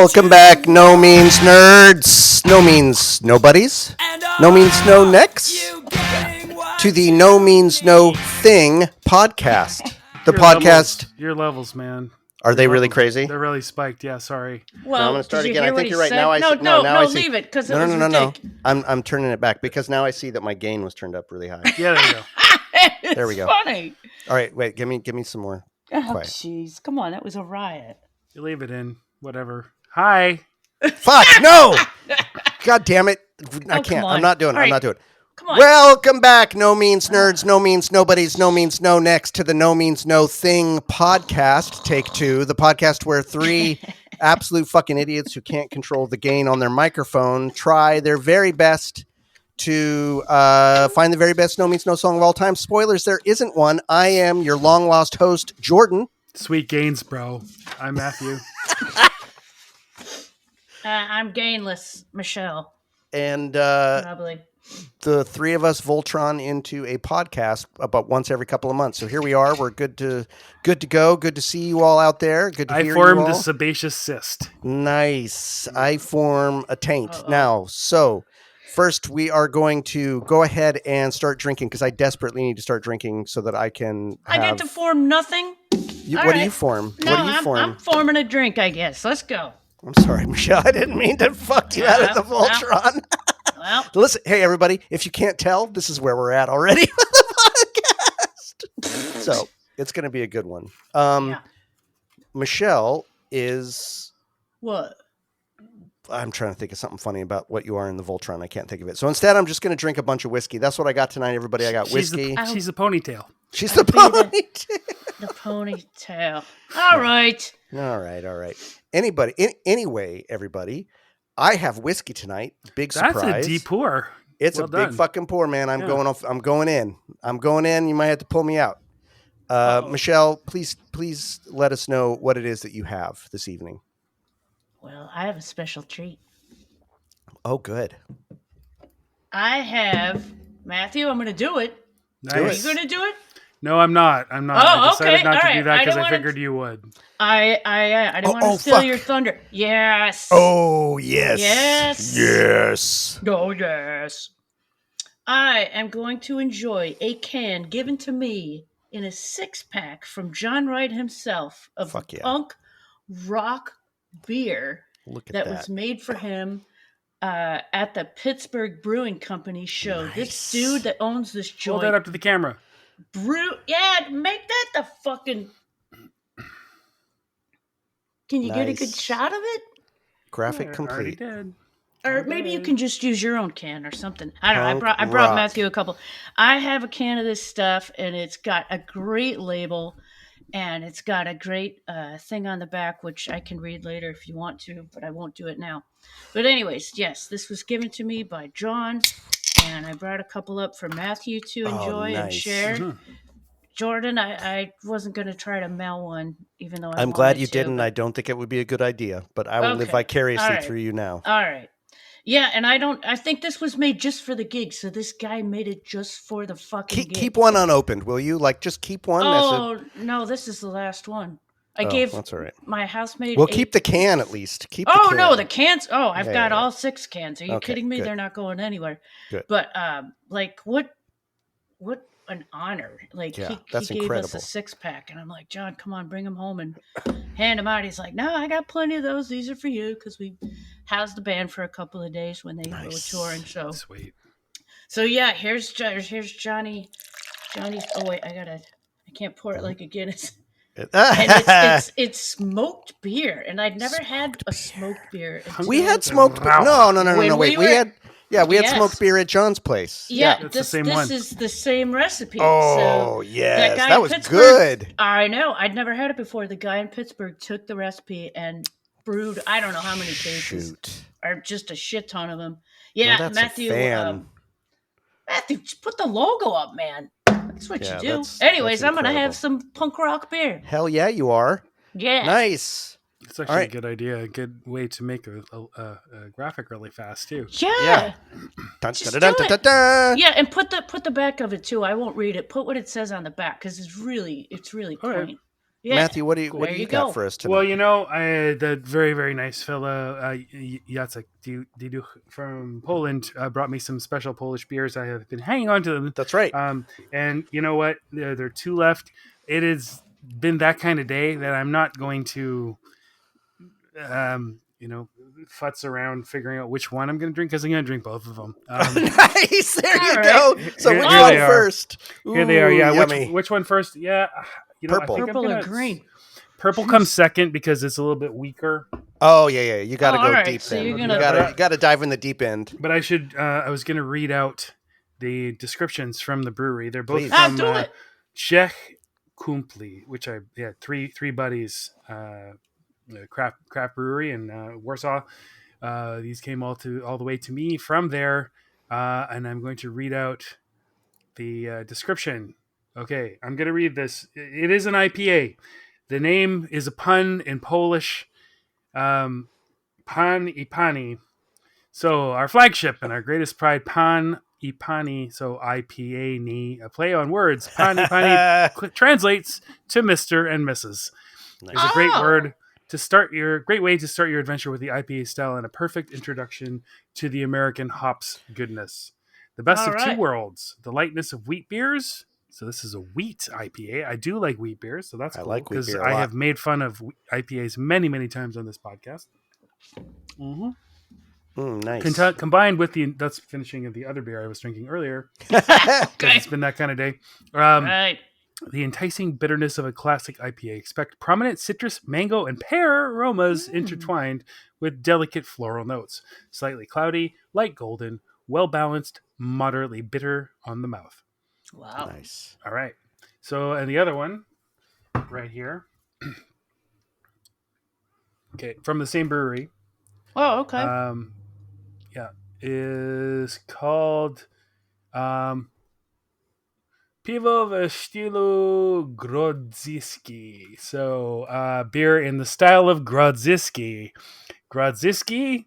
Welcome back, No Means Nerds. No means nobodies. No means no next. To the No Means No Thing podcast. The podcast. Your levels, man. Are they really crazy? They're really spiked. Yeah, sorry. Well, no, I'm going to start did you again. hear I what think he you're right. said? Now I see. No, I see. leave it because No. ridiculous. I'm turning it back because now I see that my gain was turned up really high. Yeah, there you go. There we go. Funny. All right, wait. Give me some more. Oh, Quiet. jeez. Come on. That was a riot. You leave it in. Whatever. Hi. Fuck, no! God damn it. I Oh, can't. come on. I'm not doing it. All I'm right. not doing it. Come on. Welcome back, No Means Nerds, No Means Nobodies, No Means No Next to the No Means No Thing podcast, take two, the podcast where three absolute fucking idiots who can't control the gain on their microphone try their very best to find the very best No Means No song of all time. Spoilers, there isn't one. I am your long-lost host, Jordan. Sweet gains, bro. I'm Matthew. I'm gainless, Michelle. And Probably. the three of us Voltron into a podcast about once every couple of months. So here we are. We're good to go. Good to see you all out there. Good to hear you all. I formed a sebaceous cyst. Nice. I form a taint. Uh-oh. Now, so first we are going to go ahead and start drinking because I desperately need to start drinking so that I can I get to form nothing? What do you form? No, What do you form? I'm forming a drink, I guess. Let's go. I'm sorry, Michelle. I didn't mean to fuck you out of the Voltron. Well, Listen, hey, everybody. If you can't tell, this is where we're at already with the podcast. So it's going to be a good one. yeah. Michelle is... What? I'm trying to think of something funny about what you are in the Voltron. I can't think of it. So instead, I'm just going to drink a bunch of whiskey. That's what I got tonight, everybody. I got whiskey. She's a ponytail. She's the I'll be ponytail. The ponytail. All right. All right. Anyway, everybody, I have whiskey tonight. Big That's surprise. a deep pour. It's Well a big done. fucking pour, man. I'm Yeah. going off. I'm going in. You might have to pull me out. Michelle, please let us know what it is that you have this evening. Well, I have a special treat. Oh, good. I have Matthew. I'm going to do it. Are Nice. you going to do it? No, I'm not. I'm not. Oh, I decided okay. not All to right. do that I because don't I wanna- figured you would. I didn't want to steal fuck. your thunder. Yes. Oh, yes. Yes. Yes. Oh, yes. I am going to enjoy a can given to me in a 6-pack from John Wright himself of Fuck yeah. punk rock beer Look at that that. was made for him at the Pittsburgh Brewing Company show. Nice. This dude that owns this Hold that joint up to the camera. make that the fucking... Can you get a good Nice. shot of it? Graphic Already complete. did. Or maybe you can just use your own can or something. I don't know. Punk I brought rock. Matthew a couple. I have a can of this stuff, and it's got a great label, and it's got a great thing on the back, which I can read later if you want to, but I won't do it now. But anyways, yes, this was given to me by John, and I brought a couple up for Matthew to enjoy and nice. share. Mhm. Jordan, I wasn't going to try to mail one, even though I'm glad wanted you to, didn't. but- I don't think it would be a good idea, but I will live Okay. vicariously All right. through you now. All right. Yeah, and I think this was made just for the gig, so this guy made it just for the fucking gig. Keep one unopened, will you? Like, just keep one. Oh, no, this is the last one. I gave That's all right. my housemate... We'll keep the can at least. Keep the Oh, can. no, the cans... Oh, I've Yeah, got yeah. all 6 cans. Are you Okay, kidding me? good. They're not going anywhere. Good. But, like, what an honor. Like, Yeah, he that's gave incredible. us a 6-pack, and I'm like, John, come on, bring them home and hand them out. He's like, no, I got plenty of those. These are for you, because we housed the band for a couple of days when they were Nice. touring. Sweet. So yeah, here's Johnny. Johnny's. Oh wait, I can't pour it like a Guinness. And it's smoked beer, and I'd never had a smoked beer. Until, We had smoked. No. When Wait, we we were- had. Yeah, we had Yes. smoked beer at John's place. Yeah, It's the this same one. is the same recipe. Oh so yes, guy that in was Pittsburgh- good. I know. I'd never had it before. The guy in Pittsburgh took the recipe and brewed. I don't know how many cases, Shoot. or just a shit ton of them. Yeah, Well, that's a Matthew. fan. Matthew, just put the logo up, man. That's what Yeah, you do. that's Anyways, I'm gonna incredible. have some punk rock beer. Hell yeah, you are. Yeah. Nice. It's actually All right. a good idea. A good way to make a graphic really fast too. Yeah. Yeah. Dun, Just dun, dun, do dun, it. dun, dun. Yeah, and put the back of it too. I won't read it. Put what it says on the back because it's really Okay. quaint. Yeah. Matthew, what do There you you got go. for us tonight? Well, the very, very nice fellow Jacek Diduch from Poland brought me some special Polish beers. I have been hanging on to them. That's right. And you know what? There are two left. It has been that kind of day that I'm not going to, futz around figuring out which one I'm going to drink because I'm going to drink both of them. Nice. There you All go. right. So Here- which here one they are. first? Here they are. Ooh, Yeah. yummy. Which one first? Yeah. I Purple. think I'm Purple or gonna- green? Purple Jeez. comes second because it's a little bit weaker. Oh yeah. You got to Oh, go all right. deep. So then. you're You gonna- got to dive in the deep end. But I should. I was going to read out the descriptions from the brewery. They're both Please. from do it. Czech Kumpli, which three buddies, craft brewery in Warsaw. These came all the way to me from there, and I'm going to read out the description. Okay, I'm going to read this. It is an IPA. The name is a pun in Polish. Pan i pani. So our flagship and our greatest pride, Pan i pani. So IPA ni, a play on words. Pan i pani translates to Mr. and Mrs. It's a great Oh. word great way to start your adventure with the IPA style and a perfect introduction to the American hops goodness. The best All of right. two worlds, the lightness of wheat beers. So this is a wheat IPA. I do like wheat beers, so that's I cool like wheat because beer a I lot. have made fun of IPAs many, many times on this podcast. Nice. Combined with that's finishing of the other beer I was drinking earlier, Okay. because it's been that kind of day. Right. The enticing bitterness of a classic IPA. Expect prominent citrus, mango, and pear aromas intertwined with delicate floral notes. Slightly cloudy, light golden, well balanced, moderately bitter on the mouth. Wow. Nice. All right. So, and the other one right here. Okay, from the same brewery. Oh, okay. Is called Piwo w stylu grodziski. So, beer in the style of grodziski. Grodziski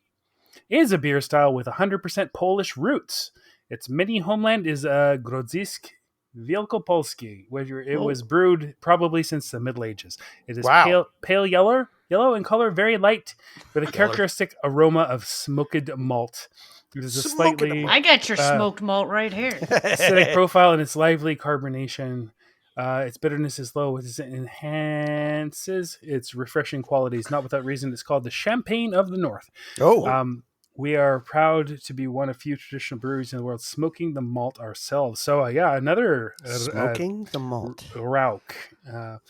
is a beer style with 100% Polish roots. Its mini homeland is Grodzisk Wielkopolski, where it was brewed probably since the Middle Ages. It is Wow. pale yellow in color, very light, with a characteristic aroma of smoked malt. It is a Smoked slightly malt. I got your smoked malt right here. acidic profile and its lively carbonation. Its bitterness is low, which enhances its refreshing qualities. Not without reason, it's called the Champagne of the North. Oh, We are proud to be one of few traditional breweries in the world smoking the malt ourselves. So, another smoking the malt. Rauk. So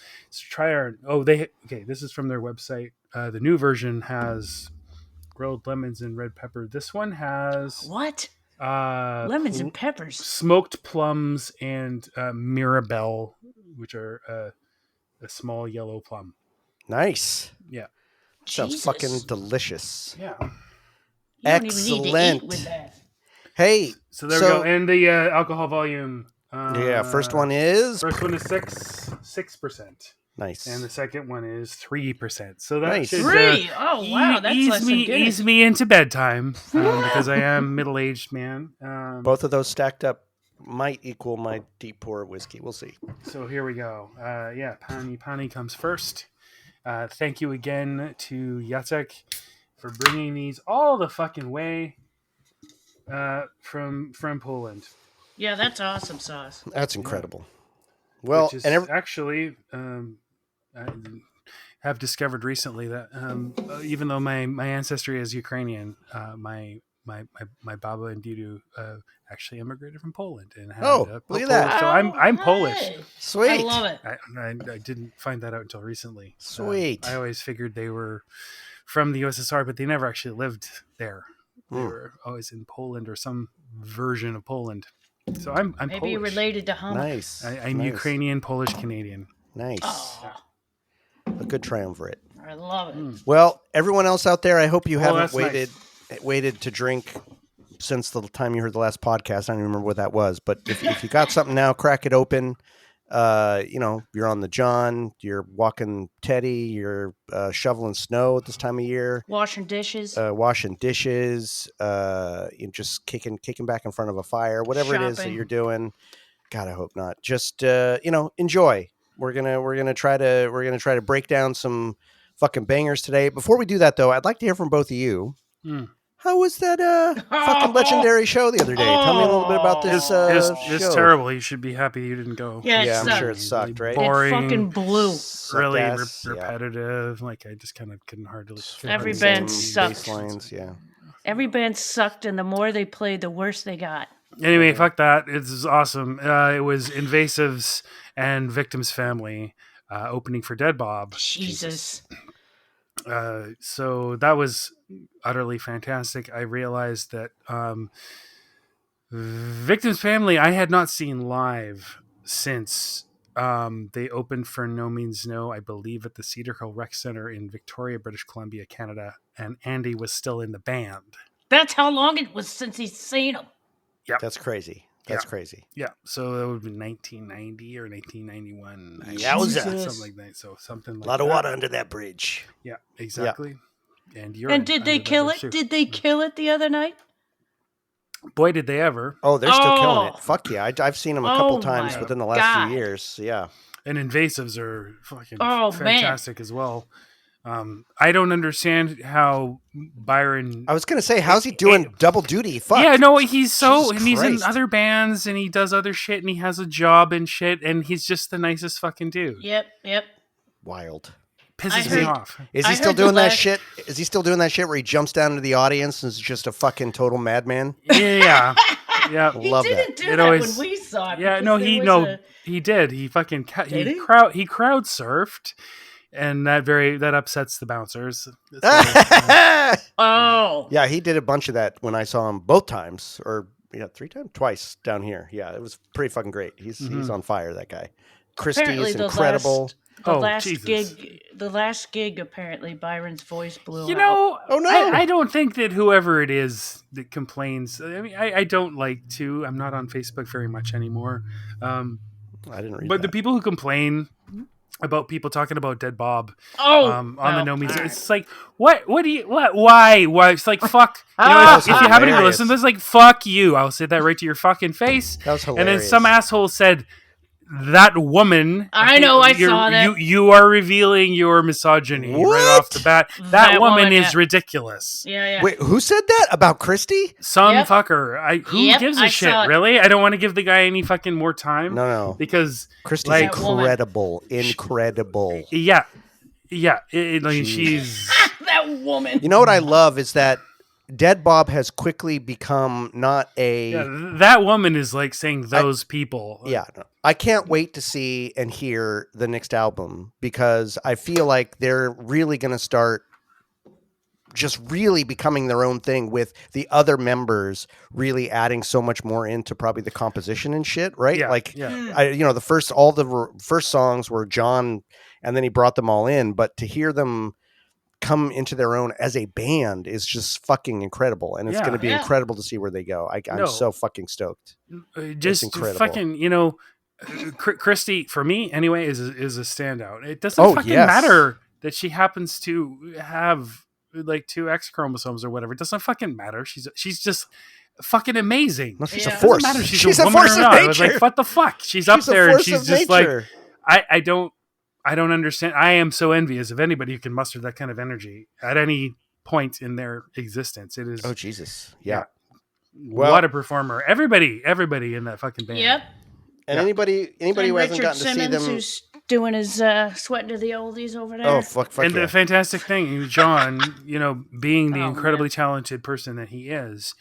try our. This is from their website. The new version has grilled lemons and red pepper. This one has What? Lemons and peppers. smoked plums and Mirabelle, which are a small yellow plum. Nice. Yeah. Sounds Jesus. fucking delicious. Yeah. You don't even need to Excellent. eat with that. Hey. So there we go. And the alcohol volume. First one is 6%. nice. And the second one is 3%. So that Nice. should 3. Oh, wow. That's less than Guinness. ease me into bedtime because I am middle-aged man. Both of those stacked up might equal my deep pour whiskey. We'll see. So here we go. Pani comes first. Thank you again to Jacek for bringing these all the fucking way from Poland. Yeah, that's awesome sauce. That's incredible. Well, which is actually I have discovered recently that even though my ancestry is Ukrainian, my Baba and Didu actually immigrated from Poland and had look at Polish, that. so I'm hey. Polish. Sweet. I love it. I didn't find that out until recently. Sweet. I always figured they were from the USSR, but they never actually lived there. They were always in Poland or some version of Poland. So I'm Maybe Polish. related to Hummer. Nice. I'm Nice. Ukrainian, Polish, Canadian. Nice. Oh, A good triumvirate. I love it. Well, everyone else out there, I hope you haven't that's waited to drink since the time you heard the last podcast. I don't even remember what that was, but if you got something now, crack it open. You're on the John, you're walking Teddy, you're shoveling snow at this time of year, Washing dishes. washing dishes, you're just kicking back in front of a fire, whatever it is that Shopping. you're doing. God, I hope not. Just enjoy. We're gonna try to break down some fucking bangers today. Before we do that, though, I'd like to hear from both of you. Mm. How was that fucking legendary show the other day? Tell me a little bit about this It's show. terrible. You should be happy you didn't go. Yeah, Yeah, I'm sucked. sure it sucked, right? It Boring. fucking blew. Really Suck-ass, yeah. repetitive. Like I just kind of couldn't hardly. Every Same band sucked. bass lines, yeah. Every band sucked, and the more they played, the worse they got. Anyway, fuck that. It's awesome. It was Invasives and Victim's Family opening for Dead Bob. Jesus. So that was utterly fantastic. I realized that Victim's Family I had not seen live since they opened for No Means No, I believe, at the Cedar Hill Rec Center in Victoria, British Columbia, Canada, and Andy was still in the band. That's how long it was since he's seen them. That's crazy. That's crazy. Yeah, so that would be 1990 or 1991. Yowza. Something like that. So something like A lot of that. water under that bridge. Yeah, exactly. And you're And did they kill it? Did they kill it the other night? Boy, did they ever! Oh, they're still killing Oh. it. Fuck yeah. I've seen them a couple Oh times my within the last God. few years. Yeah. And Invasives are fucking Oh, fantastic as well. I don't understand how Byron. I was going to say, how's he doing double duty? Fuck. Yeah, no, he's so, Jesus and he's in Christ. other bands, and he does other shit, and he has a job and shit, and he's just the nicest fucking dude. Yep. Wild. Pisses I me heard- off. Is he I still heard the doing that last- shit? Is he still doing that shit where he jumps down into the audience and is just a fucking total madman? Yeah, yeah. He Love didn't that. do It that always- when we saw him. Yeah, because no, there he was no, a- he did. He fucking Did he? he crowd surfed, and that upsets the bouncers. Oh. Yeah, he did a bunch of that when I saw him both times, or twice down here. Yeah, it was pretty fucking great. He's on fire, that guy. Apparently Christie's incredible. The Oh, last Jesus. gig, apparently, Byron's voice blew You out. know, Oh, no. I don't think that whoever it is that complains. I mean, I don't like to. I'm not on Facebook very much anymore. I didn't read But that. the people who complain about people talking about Dead Bob on the well, No Means, alright. it's like, why? It's like, fuck. You know, Ah. if you haven't even Hilarious. listened, it's like, fuck you. I'll say that right to your fucking face. That was And then hilarious. some asshole said, that woman. I know, I you're- saw that. You are revealing your misogyny right What? off the bat. That That woman woman, is yeah. ridiculous. Yeah. Wait, who said that about Christie? Some Yep. fucker. Who Yep, gives a I shit, saw it. really? I don't want to give the guy any fucking more time. No. Because, Christie's like, That woman. incredible. yeah. Like, she's... That woman. You know what I love is that Dead Bob has quickly become not a. Yeah, that woman is like saying those people. Yeah, no. I can't wait to see and hear the next album because I feel like they're really going to start just really becoming their own thing with the other members really adding so much more into probably the composition and shit, right? Yeah, Like, yeah. all the first songs were John, and then he brought them all in. But to hear them come into their own as a band is just fucking incredible, and it's Yeah. going to be Yeah. incredible to see where they go. I'm No. so fucking stoked. Just incredible. fucking, Christy, for me anyway, is a standout. It doesn't Oh, fucking yes. matter that she happens to have like 2 X chromosomes or whatever. It doesn't fucking matter. She's just fucking amazing. No, she's Yeah. a It force. Doesn't matter. She's a a woman force or of not. I was nature. like, what the fuck? She's up a there and force she's of just nature. like, I don't understand. I am so envious of anybody who can muster that kind of energy at any point in their existence. It is Oh Jesus! Yeah. what a performer. Everybody in that fucking band. Yep. And Yeah. anybody And who hasn't Richard gotten to see Simmons, them. who's doing his sweating to the oldies over there. Oh fuck And yeah. the fantastic thing, John, being the Oh, incredibly talented person that he is,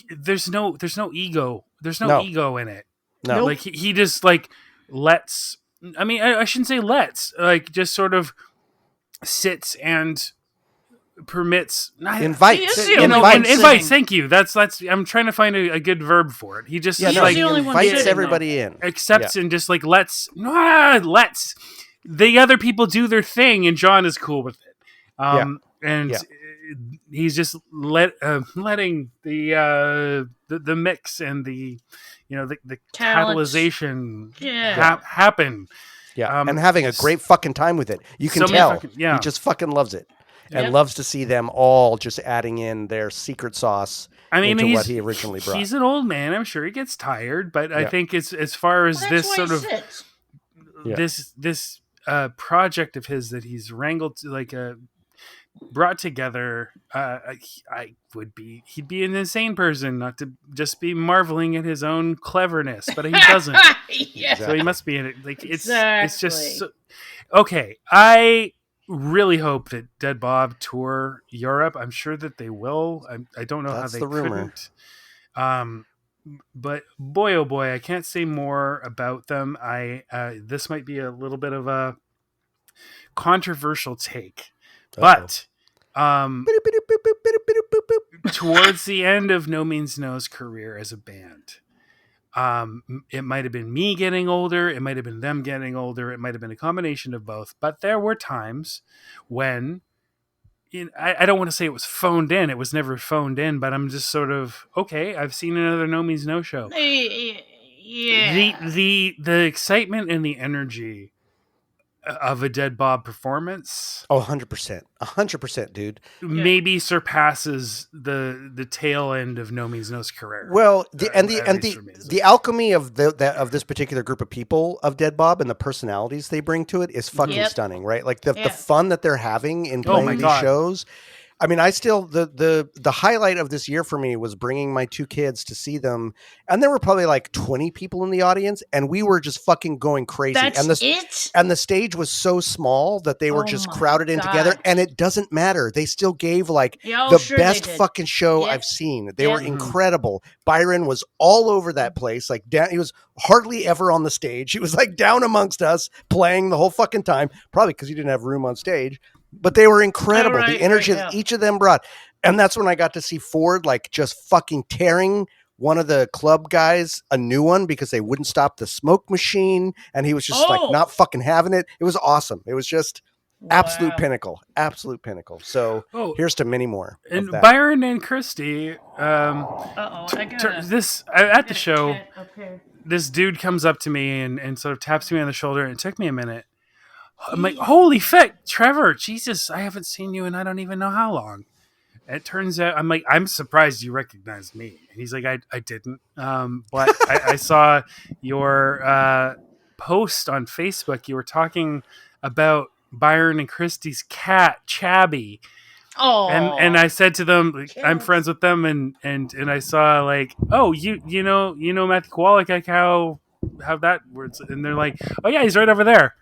there's no ego. There's no No. ego in it. No. Nope. Like he just like lets. I mean, I shouldn't say lets. Like just sort of sits and permits. Invites. He is the You only know, one and sitting. invites. Thank you. That's. I'm trying to find a good verb for it. He just Yeah, He's no, like he the only one invites sitting, everybody in. accepts and just like lets the other people do their thing, and John is cool with it. And Yeah. he's just letting the mix and the Talent. catalyzation Yeah. happen. Yeah, and having a great fucking time with it. You can so many tell. fucking- yeah. He just fucking loves it. And Yep. loves to see them all just adding in their secret sauce I mean, into what he originally brought. He's an old man. I'm sure he gets tired, but I Yeah. think it's as far as Well, this that's why sort he of sits. Yeah. this project of his that he's wrangled to, like brought together. He'd be an insane person not to just be marveling at his own cleverness, but he doesn't. Yeah. So he must be in it. Like it's just Exactly. so, okay. I really hope that Dead Bob tour Europe. I'm sure that they will. I don't know That's how they the rumor. couldn't. But boy, oh boy, I can't say more about them. This might be a little bit of a controversial take, but towards the end of No Means No's career as a band, it might have been me getting older, it might have been them getting older, it might have been a combination of both, but there were times when I don't want to say it was phoned in. It was never phoned in, but I'm just sort of, okay, I've seen another No Means No show. Yeah. The excitement and the energy of a Dead Bob performance, 100%, dude. maybe surpasses the tail end of No Means No's career. Well, the alchemy of of this particular group of people of Dead Bob and the personalities they bring to it is fucking stunning, right? Like the fun that they're having in playing these shows. I mean, I still the highlight of this year for me was bringing my two kids to see them, and there were probably like 20 people in the audience, and we were just fucking going crazy. And the stage was so small that they were just crowded in together, and it doesn't matter. They still gave like the best fucking show I've seen. They were incredible. Byron was all over that place. Like he was hardly ever on the stage. He was like down amongst us playing the whole fucking time, probably because he didn't have room on stage. But they were incredible. The energy that each of them brought. And that's when I got to see Ford like just fucking tearing one of the club guys a new one because they wouldn't stop the smoke machine. And he was just like not fucking having it. It was awesome. It was just absolute pinnacle. Absolute pinnacle. So here's to many more. And Byron and Christy, this at the show, this dude comes up to me and sort of taps me on the shoulder. And it took me a minute. I'm like, holy fuck, Trevor, Jesus, I haven't seen you in I don't even know how long. And it turns out, I'm like, I'm surprised you recognized me. And he's like, I didn't. But I saw your post on Facebook. You were talking about Byron and Christie's cat, Chabby. Oh, and I said to them, like, I'm friends with them, and I saw like, oh, you know Matthew Kowalik, like how that works, and they're like, oh yeah, he's right over there.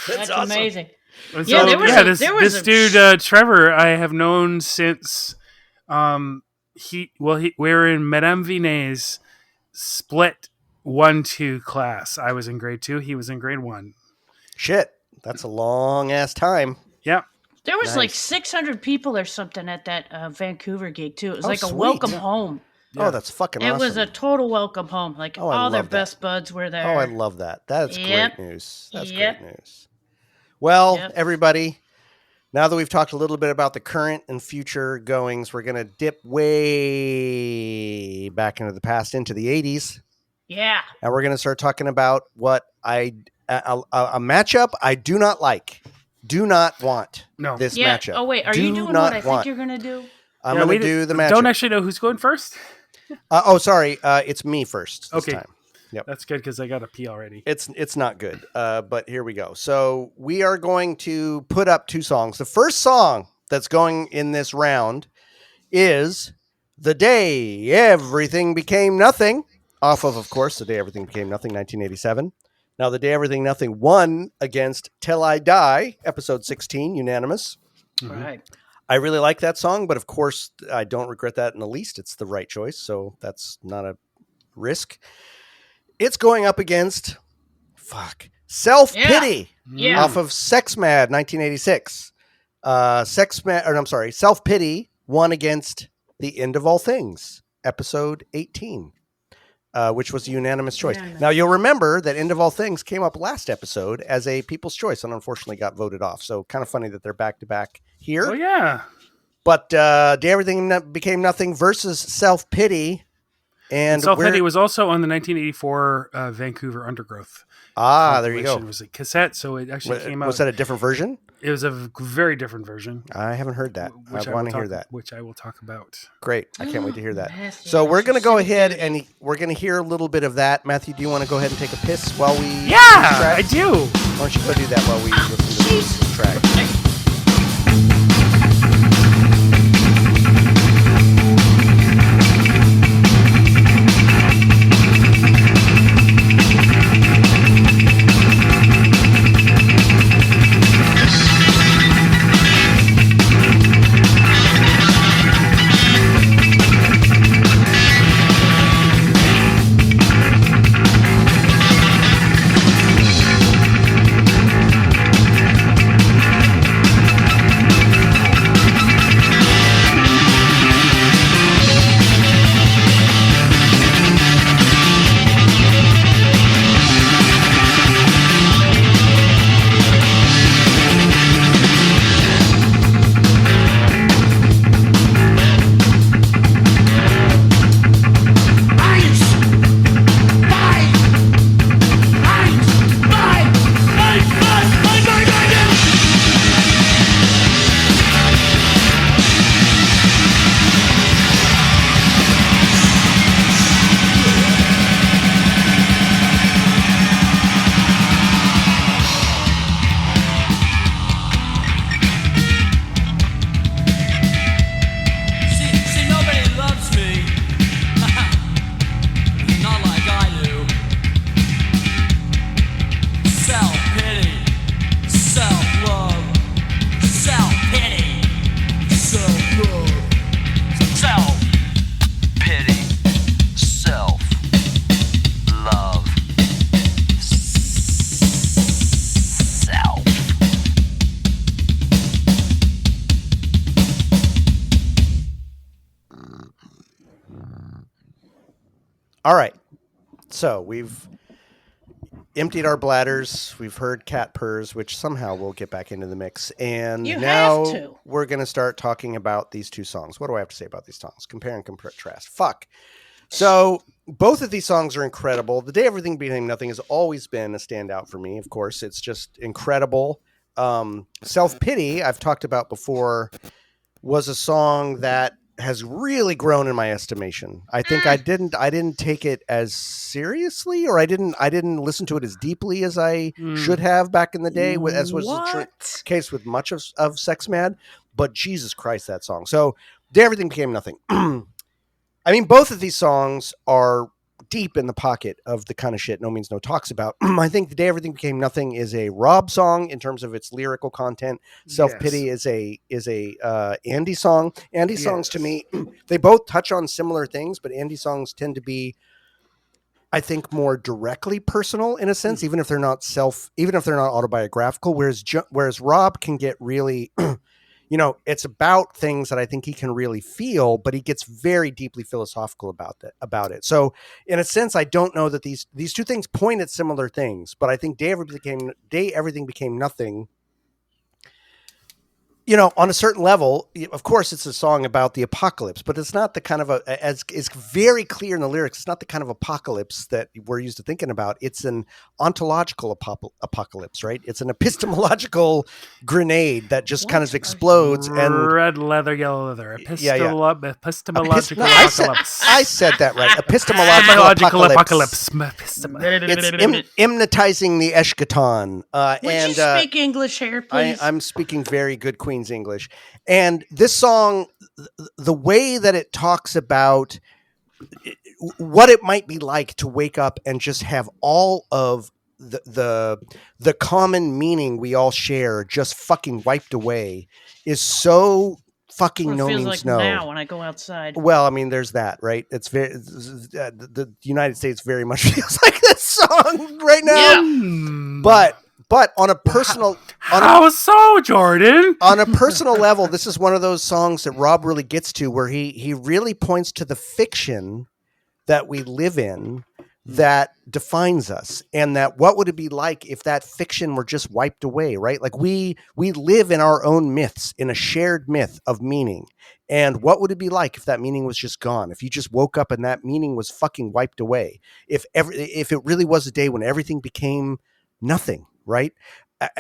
That's awesome. Amazing. And so, this dude Trevor, I have known since we're in Madame Vinay's split 1-2 class. I was in grade 2, he was in grade 1. Shit, that's a long ass time. Yeah. There was like 600 people or something at that Vancouver gig too. It was like a welcome home. Yeah. Oh, that's fucking awesome. It was a total welcome home. Like all their best buds were there. Oh, I love that. That's great news. That's great news. Well, everybody, now that we've talked a little bit about the current and future goings, we're going to dip way back into the past, into the 80s. Yeah. And we're going to start talking about what a matchup I do not like. Do not want this matchup. Oh, wait. Are you doing what I think you're going to do? I'm going to do the matchup. Don't actually know who's going first? Sorry. It's me first this time. Yep. That's good because I got a pee already. It's not good, but here we go. So we are going to put up 2 songs. The first song that's going in this round is The Day Everything Became Nothing, off of course, The Day Everything Became Nothing, 1987. Now, The Day Everything Nothing won against Till I Die, episode 16, unanimous. Mm-hmm. Right. I really like that song, but of course, I don't regret that in the least. It's the right choice, so that's not a risk. It's going up against Self-Pity off of Sex Mad 1986. Self-Pity won against The End of All Things, episode 18, which was a unanimous choice. Now, you'll remember that End of All Things came up last episode as a People's Choice and unfortunately got voted off. So kind of funny that they're back-to-back here. Oh, yeah. But Day Everything Became Nothing versus Self-Pity. And Self-Pity was also on the 1984 Vancouver Undergrowth. There you go. It was a cassette, so it actually came out. Was that a different version? It was a very different version. I haven't heard that. I want to hear that. Which I will talk about. Great. I can't wait to hear that. Matthew, So we're going to go super ahead duty. and we're going to hear a little bit of that. Matthew, do you want to go ahead and take a piss while we... Yeah, I do. Why don't you go do that while we listen to this track? See, nobody loves me. Not like I do. Self-pity, self-love, self-pity, self-love, self-pity, self-love, self. All right. So we've emptied our bladders. We've heard cat purrs, which somehow we'll get back into the mix. And You now have to. we're going to start talking about these two songs. What do I have to say about these songs? Compare and contrast. Fuck. So both of these songs are incredible. The Day Everything Became Nothing has always been a standout for me. Of course, it's just incredible. Self-Pity, I've talked about before, was a song that has really grown in my estimation. I think I didn't take it as seriously, or I didn't listen to it as deeply as I should have back in the day, as was the case with much of Sex Mad. But Jesus Christ, that song. So Day Everything Became Nothing. I mean, both of these songs are deep in the pocket of the kind of shit No Means No talks about. I think The Day Everything Became Nothing is a Rob song in terms of its lyrical content. Self-Pity is a Andy song. Andy songs to me, they both touch on similar things, but Andy songs tend to be, I think, more directly personal in a sense, even if they're not autobiographical. Whereas Rob can get really, it's about things that I think he can really feel, but he gets very deeply philosophical about it. So in a sense, I don't know that these two things point at similar things, but I think Day Everything Became Nothing, on a certain level, of course, it's a song about the apocalypse, but it's not the kind of as is very clear in the lyrics. It's not the kind of apocalypse that we're used to thinking about. It's an ontological apocalypse, right? It's an epistemological grenade that just kind of explodes. And red leather, yellow leather. Epistemological apocalypse. I said that right. Epistemological apocalypse. It's hymnotizing the eschaton. Would you speak English here, please? I'm speaking very good Queen's English. And this song, the way that it talks about what it might be like to wake up and just have all of the common meaning we all share just fucking wiped away is so fucking No Means like No. Now when I go outside. Well, I mean, there's that, right? It's very the United States very much feels like this song right now. Yeah. But on a personal, Jordan? On a personal level, this is one of those songs that Rob really gets to, where he really points to the fiction that we live in that defines us, and that what would it be like if that fiction were just wiped away, right? Like we live in our own myths, in a shared myth of meaning. And what would it be like if that meaning was just gone? If you just woke up and that meaning was fucking wiped away? If it really was a day when everything became nothing, right?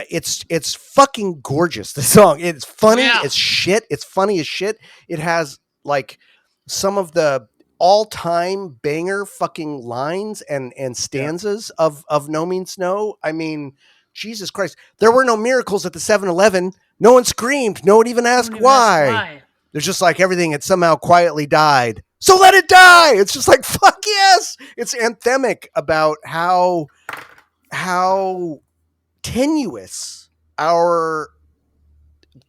it's fucking gorgeous. The song, it's funny Yeah. as shit. It's funny as shit. It has like some of the all-time banger fucking lines and stanzas of No Means No. I mean, Jesus Christ, there were no miracles at the 7-Eleven. No one screamed. No one even asked Don't even ask why. why. There's just like everything had somehow quietly died. So let it die. It's just like, fuck yes. It's anthemic about how tenuous our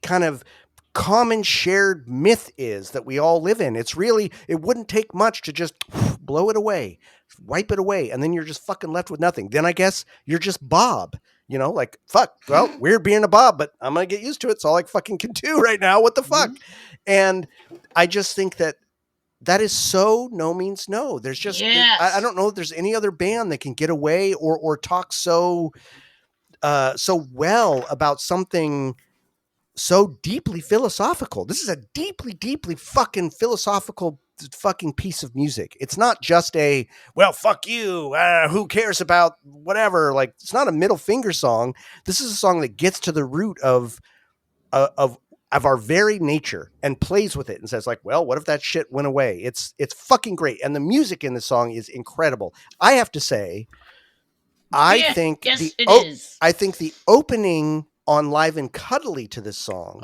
kind of common shared myth is that we all live in. It's really, it wouldn't take much to just blow it away, wipe it away, and then you're just fucking left with nothing. Then I guess you're just Bob, you know, like, fuck, well, weird being a Bob, but I'm going to get used to it. It's all I fucking can do right now. What the fuck? And I just think that is so No Means No. There's just, Yes. I don't know if there's any other band that can get away or talk so well about something so deeply philosophical. This is a deeply, deeply fucking philosophical fucking piece of music. It's not just a, well, fuck you, who cares about whatever. Like, it's not a middle finger song. This is a song that gets to the root of our very nature and plays with it and says like, well, what if that shit went away? It's fucking great. And the music in the song is incredible. I have to say, I think the opening on Live and Cuddly to this song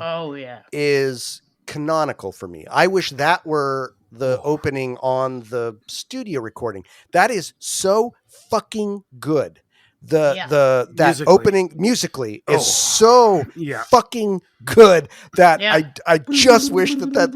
is canonical for me. I wish that were the opening on the studio recording. That is so fucking good. That musically. opening musically is so Yeah. fucking good that I just wish that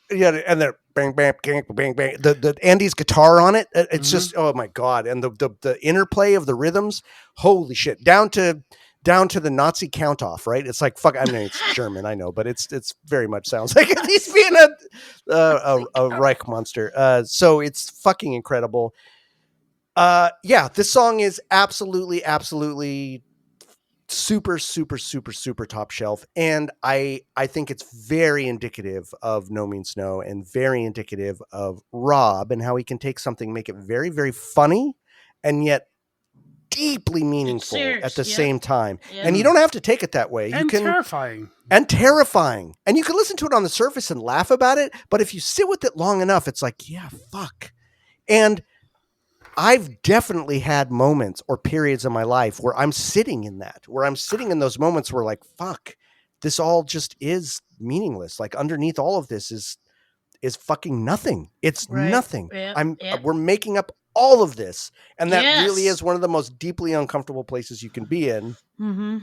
and the bang bang bang bang bang the Andy's guitar on it, it's just, oh my god, and the interplay of the rhythms, holy shit, down to the Nazi count off, right? It's like, fuck, I mean, it's German, I know, but it's very much sounds like he's being a Reich monster. So it's fucking incredible. This song is absolutely super, super, super, super top shelf. And I think it's very indicative of No Means No and very indicative of Rob and how he can take something, make it very, very funny and yet deeply meaningful at the same time. And you don't have to take it that way. And terrifying. And terrifying. And you can listen to it on the surface and laugh about it. But if you sit with it long enough, it's like, yeah, fuck. And I've definitely had moments or periods in my life where I'm sitting in those moments where like, fuck, this all just is meaningless. Like underneath all of this is fucking nothing. It's nothing. We're making up all of this. And that really is one of the most deeply uncomfortable places you can be in. Mm-hmm.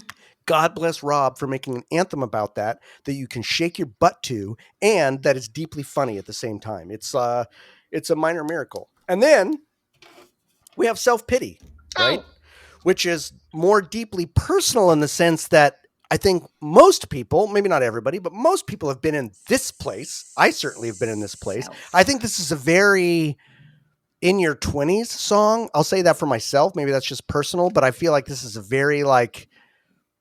God bless Rob for making an anthem about that you can shake your butt to, and that is deeply funny at the same time. It's a minor miracle. And then we have Self-Pity, right? Which is more deeply personal in the sense that I think most people, maybe not everybody, but most people have been in this place. I certainly have been in this place. I think this is a very in your 20s song. I'll say that for myself. Maybe that's just personal, but I feel like this is a very like,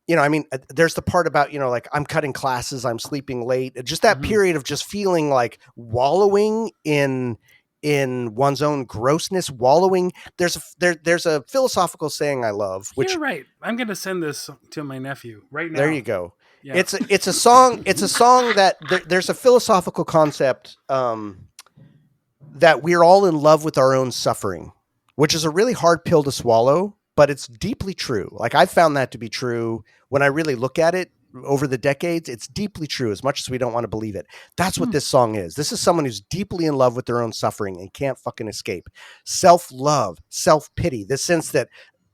you know, I mean, there's the part about, you know, like I'm cutting classes, I'm sleeping late. Just that period of just feeling like wallowing in one's own grossness, wallowing. There's a philosophical saying I love, which you're right. I'm going to send this to my nephew right now. There you go. Yeah. It's a song that there's a philosophical concept that we're all in love with our own suffering, which is a really hard pill to swallow, but it's deeply true. Like I've found that to be true when I really look at it over the decades. It's deeply true, as much as we don't want to believe it. That's what this song is. This is someone who's deeply in love with their own suffering and can't fucking escape. Self-love, self-pity, this sense that,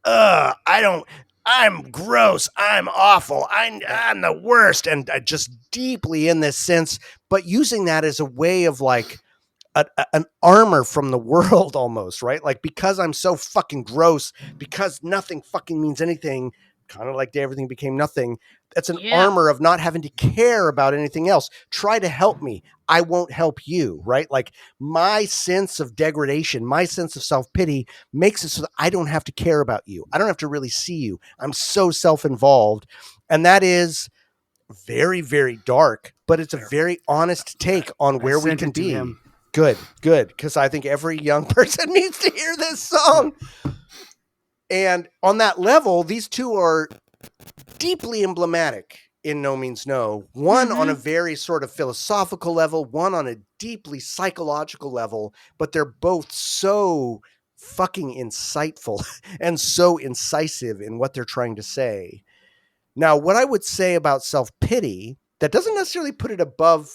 I'm gross, I'm awful, I'm the worst. And just deeply in this sense, but using that as a way of like, an armor from the world almost, right? Like, because I'm so fucking gross, because nothing fucking means anything, kind of like everything became nothing. That's an armor of not having to care about anything else. Try to help me. I won't help you, right? Like my sense of degradation, my sense of self-pity makes it so that I don't have to care about you. I don't have to really see you. I'm so self-involved. And that is very, very dark, but it's a very honest take on where we can be. Good. Because I think every young person needs to hear this song. And on that level, these two are deeply emblematic in No Means No. One on a Mhm. very sort of philosophical level, one on a deeply psychological level, but they're both so fucking insightful and so incisive in what they're trying to say. Now, what I would say about self-pity, that doesn't necessarily put it above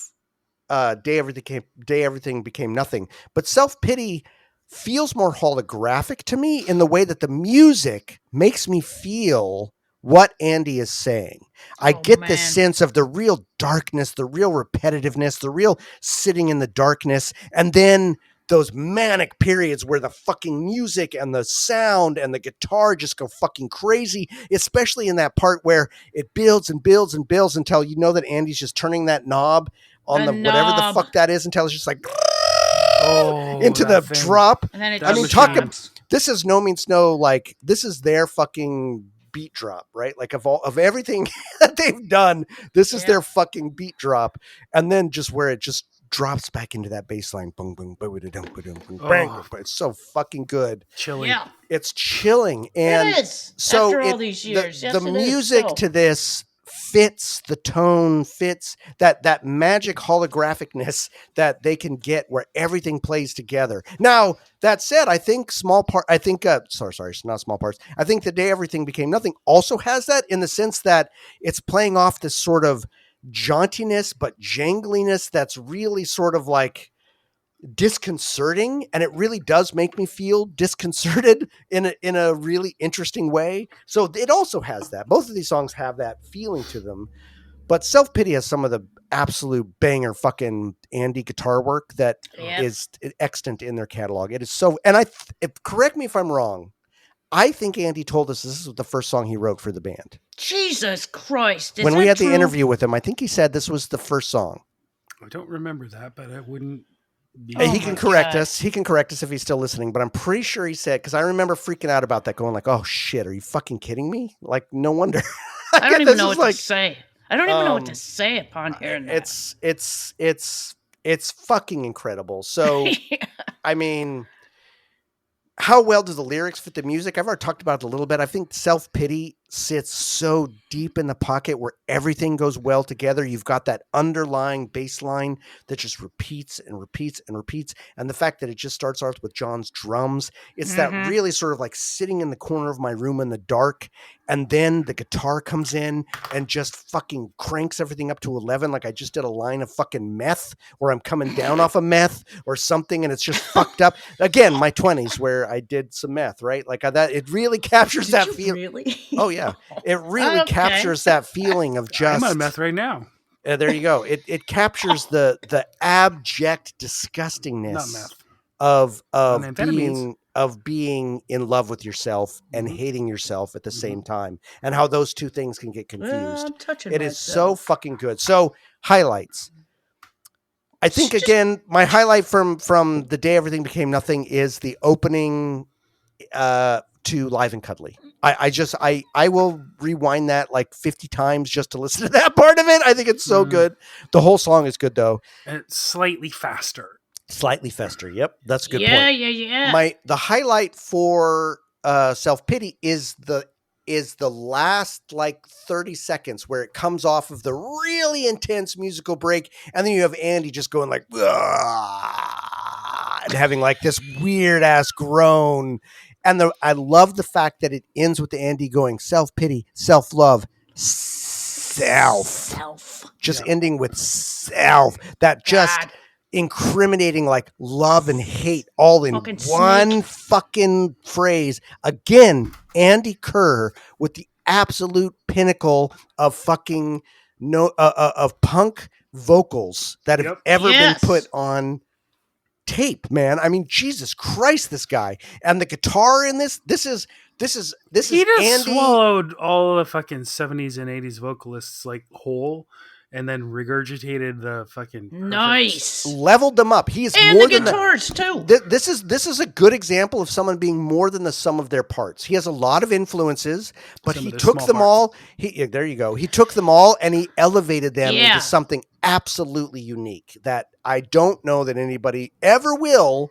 Day Everything Became Nothing, but self-pity feels more holographic to me in the way that the music makes me feel what Andy is saying. I Oh, get this man. sense of the real darkness, the real repetitiveness, the real sitting in the darkness, and then those manic periods where the fucking music and the sound and the guitar just go fucking crazy, especially in that part where it builds and builds and builds until you know that Andy's just turning that knob on The the whatever the knob. fuck that is until it's just like Oh, into the that thing. drop. And then it That I mean, just talk machine. about this is No Means No, like this is their fucking beat drop, right? Like of everything that they've done, this is Yeah. their fucking beat drop, and then just where it just drops back into that bass line, boom, boom, boom, boom, boom, boom, bang. Oh. It's so fucking good. Chilling. Yeah. It's chilling, and It is. so After all it- these years. the Yes, it is music still. to this fits the tone, fits that magic holographicness that they can get where everything plays together. Now, that said, I think sorry, it's not small parts. I think The Day Everything Became Nothing also has that in the sense that it's playing off this sort of jauntiness but jangliness that's really sort of like disconcerting, and it really does make me feel disconcerted in a really interesting way. So it also has that. Both of these songs have that feeling to them, but Self-Pity has some of the absolute banger fucking Andy guitar work that Yep. is extant in their catalog. It is so, and correct me if I'm wrong, I think Andy told us this is the first song he wrote for the band. Jesus Christ. Is When that we had true? the interview with him, I think he said this was the first song. I don't remember that, but I wouldn't be. Oh He my can correct God. us. He can correct us if he's still listening. But I'm pretty sure he said, because I remember freaking out about that, going like, "Oh shit, are you fucking kidding me?" Like, no wonder. I don't even This know is what like to say. I don't even know what to um, say upon hearing that. it's fucking incredible. So I mean, how well do the lyrics fit the music? I've already talked about it a little bit. I think Self-Pity sits so deep in the pocket where everything goes well together. You've got that underlying bass line that just repeats and repeats and repeats. And the fact that it just starts off with John's drums, it's that Mhm. really sort of like sitting in the corner of my room in the dark. And then the guitar comes in and just fucking cranks everything up to 11. Like I just did a line of fucking meth, or I'm coming down off of meth or something. And it's just fucked up. Again, my 20s where I did some meth, right? Like that, it really captures Did that you feeling. really? Oh yeah, it really Okay. captures that feeling of I'm just. on meth right now. There you go. It captures the abject Not disgustingness meth. of On amphetamines. being in love with yourself and Mhm. hating yourself at the Mhm. same time, and how those two things can get Well, confused. I'm touching It is so myself. fucking good. So highlights. I think Just- again, my highlight from The Day Everything Became Nothing is the opening to Live and Cuddly. I will rewind that like 50 times just to listen to that part of it. I think it's so Mm. good. The whole song is good though. And it's slightly faster. Slightly fester. Yep, that's a good yeah, point. yeah. The highlight for Self-Pity is the last like 30 seconds where it comes off of the really intense musical break, and then you have Andy just going like "Ah," and having like this weird ass groan. And I love the fact that it ends with the Andy going self-pity, self-love, self. Just Yeah. ending with self. That just God. incriminating like love and hate all in Fucking one snake. fucking phrase. Again, Andy Kerr with the absolute pinnacle of fucking of punk vocals that have Yep. ever Yes. been put on tape, man. I mean, Jesus Christ, this guy. And the guitar in this is He is just Andy. swallowed all the fucking 70s and 80s vocalists like whole, and then regurgitated the fucking perfect- Nice. Leveled them up. He is And more the than guitars too. This is a good example of someone being more than the sum of their parts. He has a lot of influences, but Some he of their took small them parts. all. There you go. He took them all and he elevated them Yeah. into something absolutely unique that I don't know that anybody ever will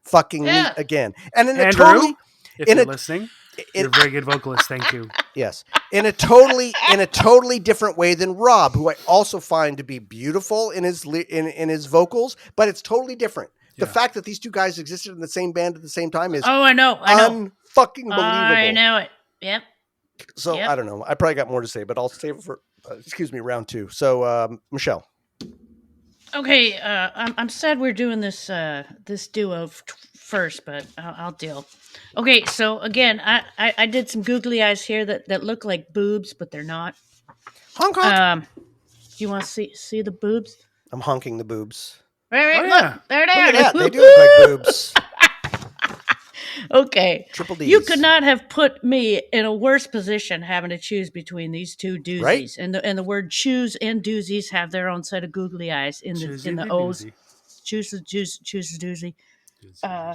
fucking Yeah. meet again. And in a Andrew, totally if in you're a- listening, in- you're a very good vocalist. Thank you. Yes. In a totally different way than Rob, who I also find to be beautiful in his in his vocals, but it's totally different. The Yeah. fact that these two guys existed in the same band at the same time is Oh, I know. unfucking believable. I know it. Yep. So Yep. I don't know. I probably got more to say, but I'll save it for round 2. So Michelle. Okay, I'm sad we're doing this this duo first, but I'll deal. Okay, so again, I did some googly eyes here that look like boobs, but they're not. Honk honk. Do you want to see the boobs? I'm honking the boobs. Right, Oh, look, yeah. there they Look are. at that. They do look like boobs. Okay, Triple D's. you could not have put me in a worse position having to choose between these two doozies, Right? and the word choose and doozies have their own set of googly eyes in the O's. Choose the doozy.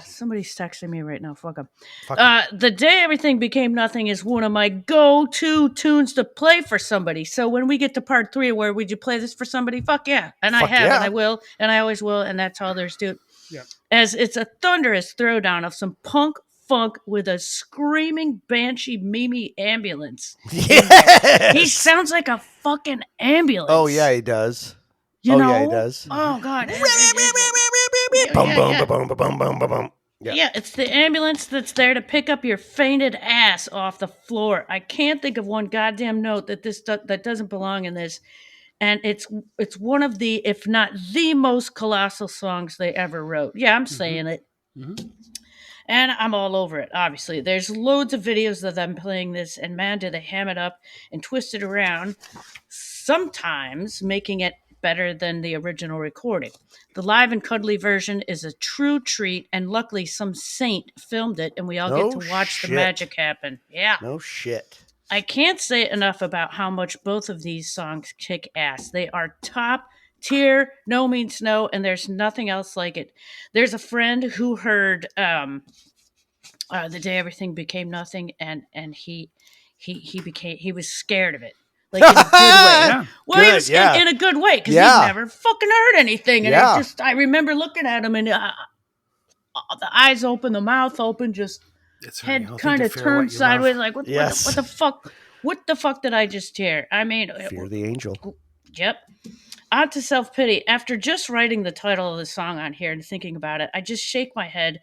Somebody's texting me right now. Fuck them. The Day Everything Became Nothing is one of my go-to tunes to play for somebody. So when we get to part 3, where would you play this for somebody? Fuck yeah. And I Fuck have, yeah. and I will, and I always will, and that's all there's to it. Yeah. As it's a thunderous throwdown of some punk funk with a screaming banshee Mimi ambulance. Yes. He sounds like a fucking ambulance. Oh yeah, he does. You know? Yeah, he does. Oh god. Bum, Yeah, bum, yeah. bum, bum, bum, bum, bum. Yeah, it's the ambulance that's there to pick up your fainted ass off the floor. I can't think of one goddamn note that doesn't belong in this, and it's one of the, if not the most colossal songs they ever wrote. Yeah, I'm saying it, and I'm all over it. Obviously, there's loads of videos of them playing this, and man, do they ham it up and twist it around, sometimes making it better than the original recording. The live and cuddly version is a true treat, and luckily some saint filmed it, and we all get to watch the magic happen. Yeah. No shit. I can't say enough about how much both of these songs kick ass. They are top tier, no means no, and there's nothing else like it. There's a friend who heard The Day Everything Became Nothing, and he was scared of it. Like in a good way. Yeah. Well, he Good, was yeah. in a good way, because Yeah. he'd never fucking heard anything. And Yeah. I remember looking at him, and the eyes open, the mouth open, just It's very head healthy kind to of fear turned what you sideways, love. like what Yes. the fuck? What the fuck did I just hear? I mean, Fear the angel. yep. On to self-pity. After just writing the title of the song on here and thinking about it, I just shake my head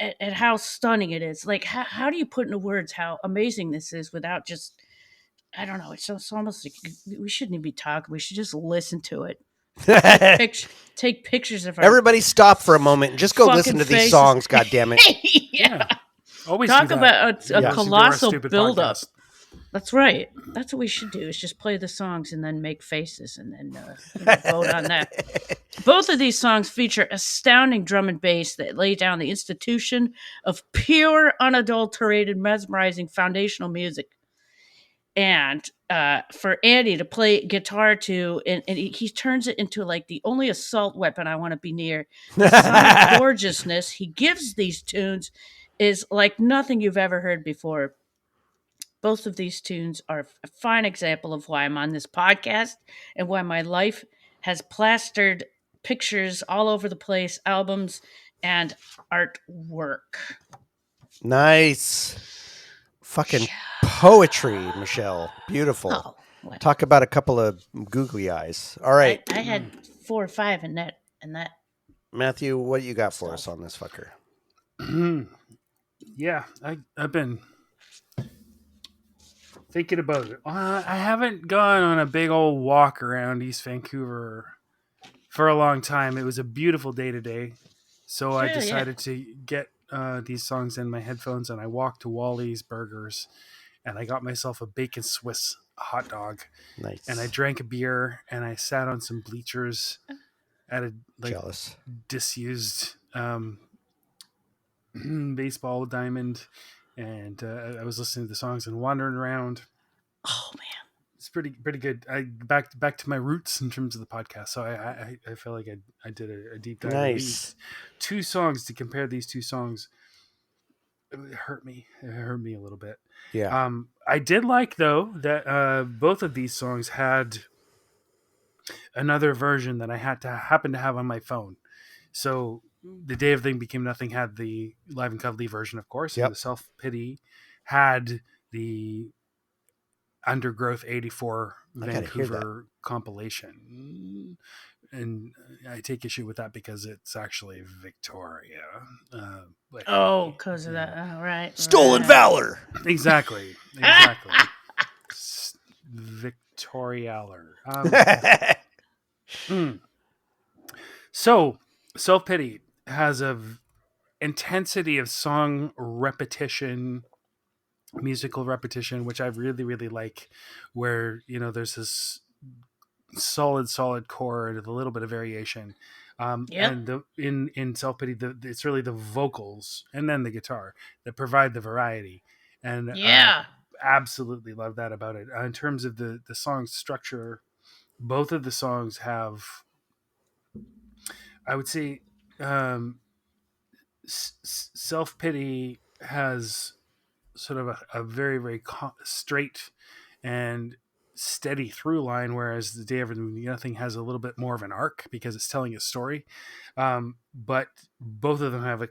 at how stunning it is. Like, how do you put into words how amazing this is without just, I don't know. It's almost like we shouldn't even be talking. We should just listen to it. Take pictures of our Everybody stop for a moment and just go fucking listen to these faces. songs, goddammit. yeah. Always Talk do that. about a Listen to our colossal stupid buildup. podcast. That's right. That's what we should do, is just play the songs and then make faces and then vote on that. Both of these songs feature astounding drum and bass that lay down the institution of pure, unadulterated, mesmerizing foundational music. And for Andy to play guitar to, and he turns it into like the only assault weapon I want to be near. The sonic gorgeousness he gives these tunes is like nothing you've ever heard before. Both of these tunes are a fine example of why I'm on this podcast and why my life has plastered pictures all over the place, albums, and artwork. Nice. Fucking poetry, Michelle. Beautiful. Oh, what? Talk about a couple of googly eyes. All right. I had 4 or 5 in that. Matthew, what you got for us on this fucker? Yeah, I've been thinking about it. I haven't gone on a big old walk around East Vancouver for a long time. It was a beautiful day today, so I decided to get these songs in my headphones, and I walked to Wally's Burgers, and I got myself a bacon Swiss hot dog. Nice. And I drank a beer, and I sat on some bleachers at a Jealous. disused baseball diamond, and I was listening to the songs and wandering around. Oh man, it's pretty good. I back to my roots in terms of the podcast, so I feel like I did a deep dive. Nice. 2 songs to compare these 2 songs. It hurt me a little bit. Yeah. I did like, though, that both of these songs had another version that I happened to have on my phone. So The Day Everything Became Nothing had the live and cuddly version, of course. Yep. And the Self Pity had the Undergrowth 84 I gotta hear that. Vancouver compilation. And I take issue with that because it's actually Victoria. But Oh, hey, because of you know. that. Oh, right. Stolen right. valor. Exactly. Victorialer. So, self pity has a intensity of song repetition, musical repetition, which I really, really like. Where there's this solid core and a little bit of variation. Yep. And in self pity, it's really the vocals and then the guitar that provide the variety. And Yeah. absolutely love that about it. In terms of the song structure, both of the songs have, I would say, self pity has sort of a very very straight and steady through line, whereas the Day of Nothing has a little bit more of an arc because it's telling a story. But both of them have a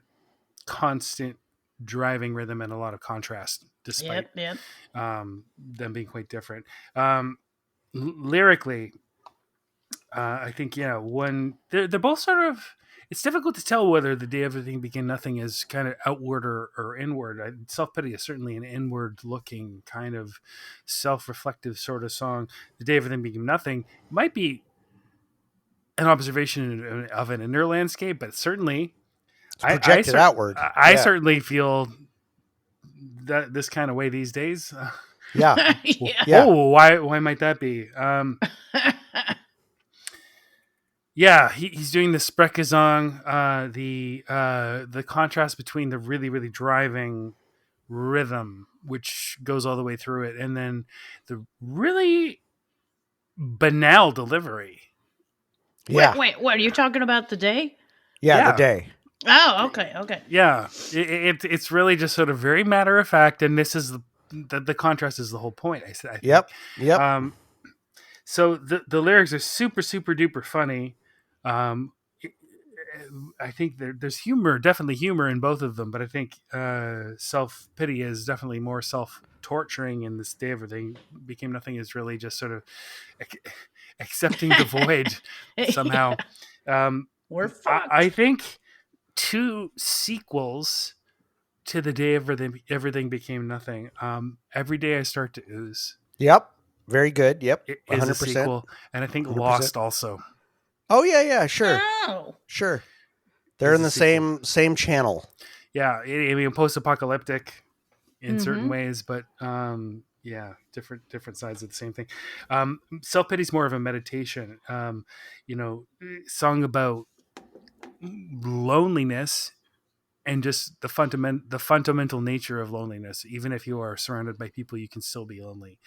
constant driving rhythm and a lot of contrast, despite Yep. them being quite different. Lyrically, I think when they're both sort of, it's difficult to tell whether the Day Everything Became Nothing is kind of outward or inward. Self pity is certainly an inward looking kind of self-reflective sort of song. The Day Everything Became Nothing might be an observation of an inner landscape, but certainly It's projected outward. I Yeah. certainly feel that this kind of way these days. Yeah. Yeah. Yeah. Oh, why might that be? Yeah, he's doing the Sprechgesang, the contrast between the really really driving rhythm, which goes all the way through it, and then the really banal delivery. Yeah. Wait. What are you talking about? The day? Yeah. Yeah. The day. Oh, okay. Yeah, it's really just sort of very matter of fact, and this is the contrast is the whole point. I think. Yep. So the lyrics are super super duper funny. Um, I think there's definitely humor in both of them, but I think self pity is definitely more self torturing, and this Day Everything Became Nothing is really just sort of accepting the void somehow. We're fucked. I think 2 sequels to the Day Everything Became Nothing. Every Day I Start to Ooze. Yep. Very good. Yep. It is 100%. a sequel, and I think 100%. Lost also. Oh yeah. Sure. Oh. Sure. They're in the same channel. Yeah, I mean post-apocalyptic in certain ways, but yeah, different sides of the same thing. Self pity is more of a meditation. Song about loneliness and just the fundamental nature of loneliness. Even if you are surrounded by people, you can still be lonely.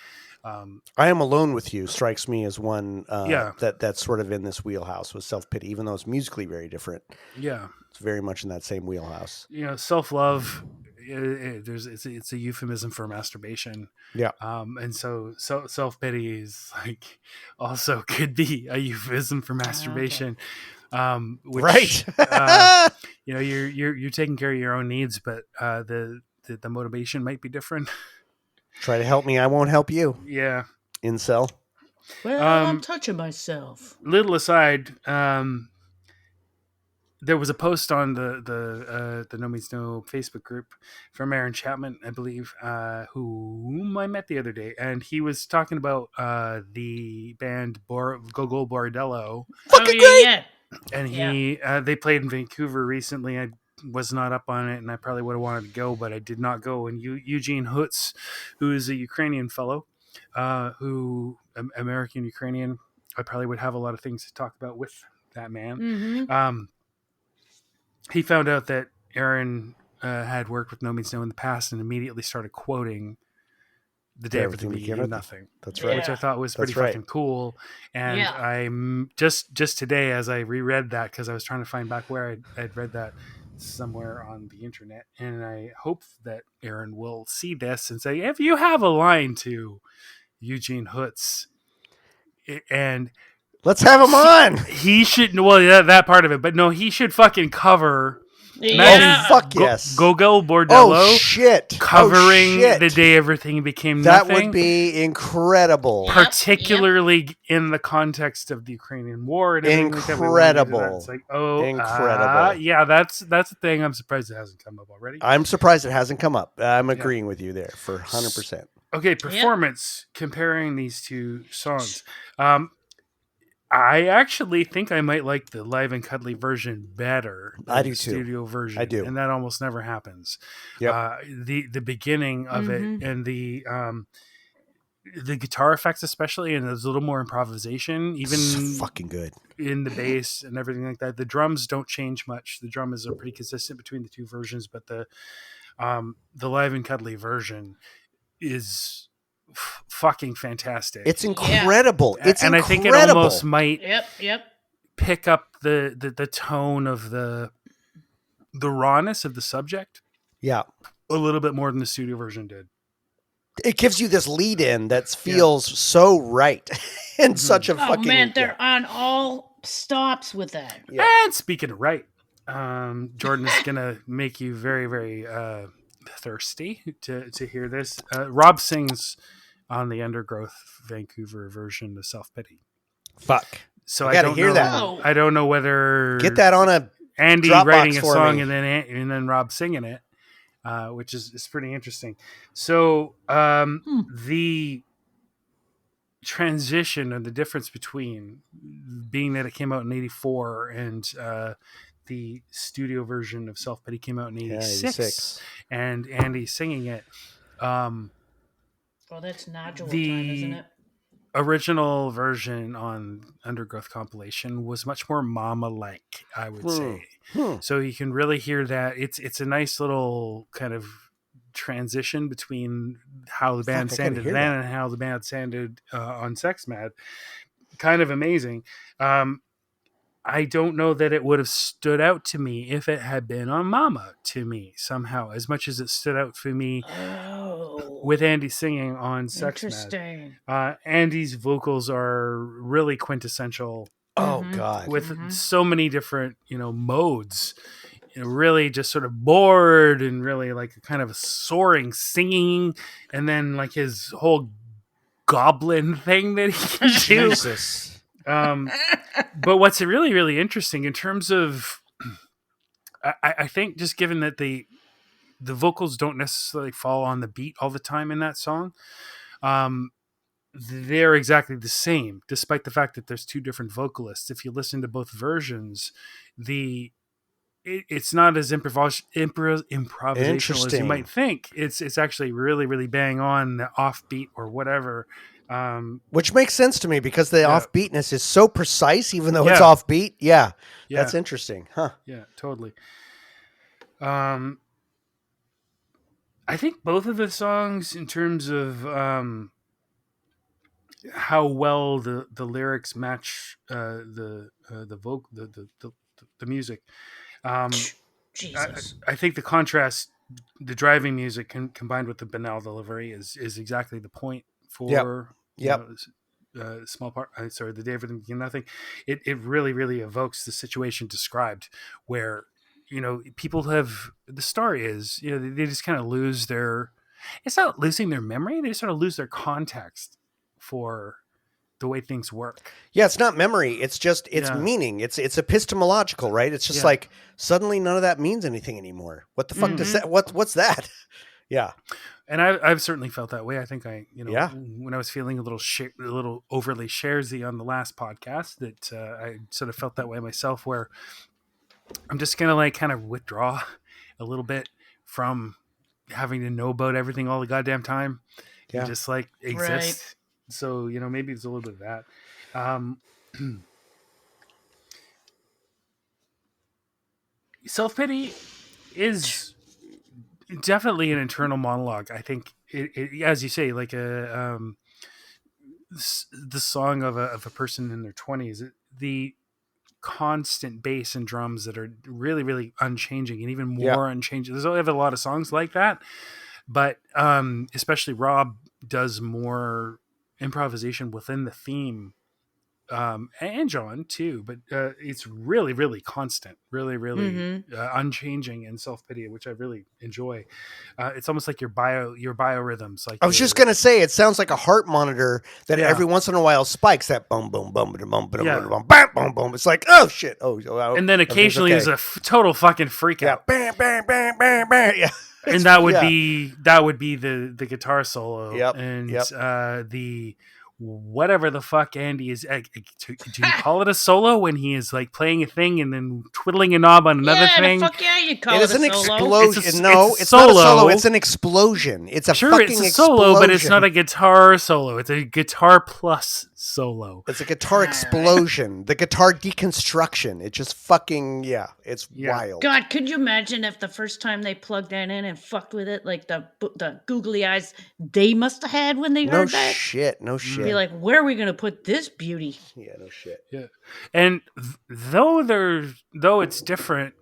I Am Alone With You strikes me as one Yeah. that's sort of in this wheelhouse with self pity, even though it's musically very different. Yeah, It's very much in that same wheelhouse. self-love. It's a euphemism for masturbation. Yeah. And so self-pity is like also could be a euphemism for masturbation. Which, Right. You're taking care of your own needs, but the motivation might be different. Try to help me, I won't help you. Yeah. Incel. Well, I'm touching myself. Little aside, there was a post on the No Means No Facebook group from Aaron Chapman, I believe, whom I met the other day, and he was talking about the band Gogol Bordello. Fucking great. Yeah. And they played in Vancouver recently. I was not up on it, and I probably would have wanted to go, but I did not go. And Eugene Hutz, who is a Ukrainian fellow, American Ukrainian, I probably would have a lot of things to talk about with that man. Mm-hmm. He found out that Aaron had worked with No Means No in the past and immediately started quoting The Day Everything Became Nothing. That's right. Which I thought was pretty fucking cool. And I'm just today, as I reread that, because I was trying to find back where I'd read that somewhere on the internet, and I hope that Aaron will see this and say, if you have a line to Eugene Hutz, and let's have him on. He should, well, that part of it, but no, he should fucking cover Yeah. fuck yes. Gogol Oh Bordello shit! covering oh, shit. The Day Everything Became That Nothing. would be incredible. Yep. Particularly in the context of the Ukrainian war and everything like that. We went into that. Incredible. It's like, oh, Incredible. yeah, that's a thing. I'm surprised it hasn't come up already. I'm surprised it hasn't come up. I'm agreeing with you there for 100%. Okay, performance comparing these two songs. I actually think I might like the live and cuddly version better than I do the too. studio version. I do. And that almost never happens. Yep. The beginning of it and the guitar effects especially, and there's a little more improvisation, even So fucking good. in the bass and everything like that. The drums don't change much. The drummers are pretty consistent between the two versions, but the live and cuddly version is fucking fantastic. It's incredible. It's and incredible. I think it almost might Yep. pick up the tone of the rawness of the subject Yeah. a little bit more than the studio version did. It gives you this lead in that feels so right and such a Oh fucking. man, they're on all stops with that. Yeah. And speaking of right, Jordan is gonna make you very, very thirsty to hear this. Rob sings on the Undergrowth Vancouver version of Self Pity. Fuck. So I I gotta don't hear know. that. I don't know whether Get that on a Andy Dropbox writing a for song me. and then Rob singing it, which is pretty interesting. So the transition and the difference between being that it came out in '84 and the studio version of Self Pity came out in '86, and Andy singing it. Well, that's nodule The time, isn't it? original version on Undergrowth compilation was much more mama-like, I would say. So you can really hear that. It's a nice little kind of transition between how the band sounded then and how the band sounded on Sex Mad. Kind of amazing. I don't know that it would have stood out to me if it had been on Mama to me somehow, as much as it stood out for me with Andy singing on Sex Mad. Interesting. Andy's vocals are really quintessential. Oh God. With so many different, modes. Really just sort of bored and really like kind of a soaring singing, and then like his whole goblin thing that he can do. Jesus. But what's really, really interesting in terms of, I think just given that the vocals don't necessarily fall on the beat all the time in that song, they're exactly the same, despite the fact that there's two different vocalists. If you listen to both versions, it's not as improvisational as you might think. It's actually really, really bang on the offbeat or whatever. Which makes sense to me because the offbeatness is so precise, even though it's offbeat. Yeah. That's interesting. Huh. Yeah, totally. I think both of the songs, in terms of how well the lyrics match the music. Jesus. I think the contrast, the driving music combined with the banal delivery is exactly the point for small part. The Day Everything Became Nothing. It really, really evokes the situation described where, people have, the story is, they just kind of lose it's not losing their memory. They just sort of lose their context for the way things work. Yeah, it's not memory. It's just meaning. It's epistemological, right? It's just like suddenly none of that means anything anymore. What the fuck does that? What's that? Yeah. And I've certainly felt that way. I think when I was feeling a little overly sharesy on the last podcast, that I sort of felt that way myself, where I'm just gonna like kind of withdraw a little bit from having to know about everything all the goddamn time. And just like exist. Right. So, maybe it's a little bit of that. Self-pity is definitely an internal monologue. I think it as you say, like the song of a person in their 20s, the constant bass and drums that are really, really unchanging and even more unchanging. There's a lot of songs like that, but especially Rob does more improvisation within the theme and John too, but it's really, really constant, really, really unchanging and self-pity, which I really enjoy. It's almost like your biorhythms. Like I was just gonna say, it sounds like a heart monitor that Yeah. every once in a while spikes that boom, boom, boom, boom, boom, boom, Yeah. boom, boom, boom, boom. It's like, oh shit, oh, and then everything's occasionally okay. there's a total fucking freak Yeah, out. bam, bam, bam, bam, bam. Yeah, And that would yeah. be the guitar solo. Yep, And yep. the whatever the fuck Andy is. Do you call it a solo when he is like playing a thing and then twiddling a knob on another yeah, thing? the fuck yeah, you call It it is a an solo. explosion. It's a- No, it's a it's not a solo. solo. It's an explosion. It's a Sure, fucking it's a solo, but it's not explosion. a guitar solo. It's a guitar plus solo. It's a guitar All right. explosion. The guitar deconstruction. It just fucking it's Yeah. wild. God, could you imagine if the first time they plugged that in and fucked with it, like the googly eyes they must have had when they No heard that? shit. No shit. Be like, where are we gonna put this beauty? Yeah, no shit. Yeah, and though it's different,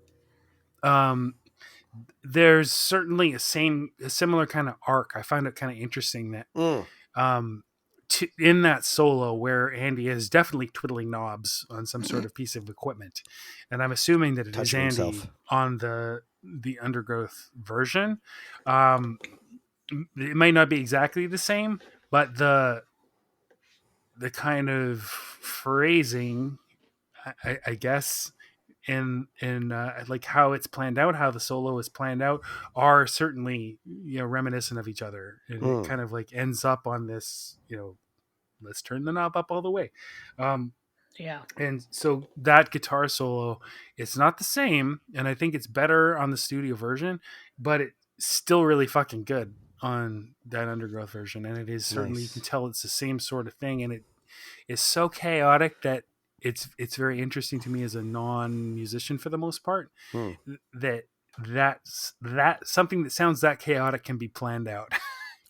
there's certainly a similar kind of arc. I find it kind of interesting that Mm. in that solo where Andy is definitely twiddling knobs on some sort of piece of equipment, and I'm assuming that it is Touching Andy himself. on the Undergrowth version. It might not be exactly the same, but the kind of phrasing, I guess, in like how it's planned out, how the solo is planned out, are certainly reminiscent of each other, and it kind of like ends up on this let's turn the knob up all the way. Yeah. And so that guitar solo, it's not the same, and I think it's better on the studio version, but it's still really fucking good on that Undergrowth version. And it is certainly, you Nice. can tell it's the same sort of thing, and it is so chaotic that it's very interesting to me as a non-musician for the most part, that's something that sounds that chaotic can be planned out.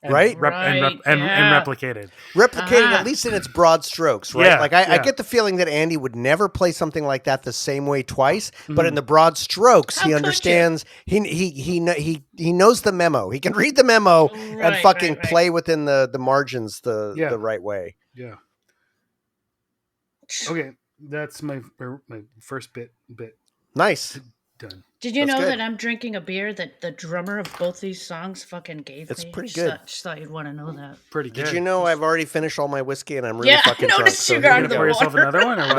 And Right? and replicated. Replicated at least in its broad strokes, right? Yeah, Like I yeah. get the feeling that Andy would never play something like that the same way twice, but in the broad strokes, How he could understands. He knows the memo. He can read the memo and Right, fucking right, right. play within the margins the Yeah. right way. Yeah. Okay, that's my first bit Nice. done. Did you That's know good. that I'm drinking a beer that the drummer of both these songs fucking gave It's me? pretty Just good. thought- Just thought you'd want to know that. Pretty good. Did you know I've already finished all my whiskey and I'm really Yeah, I fucking drunk? noticed So you here got we You the gonna pour go. yourself another one or what?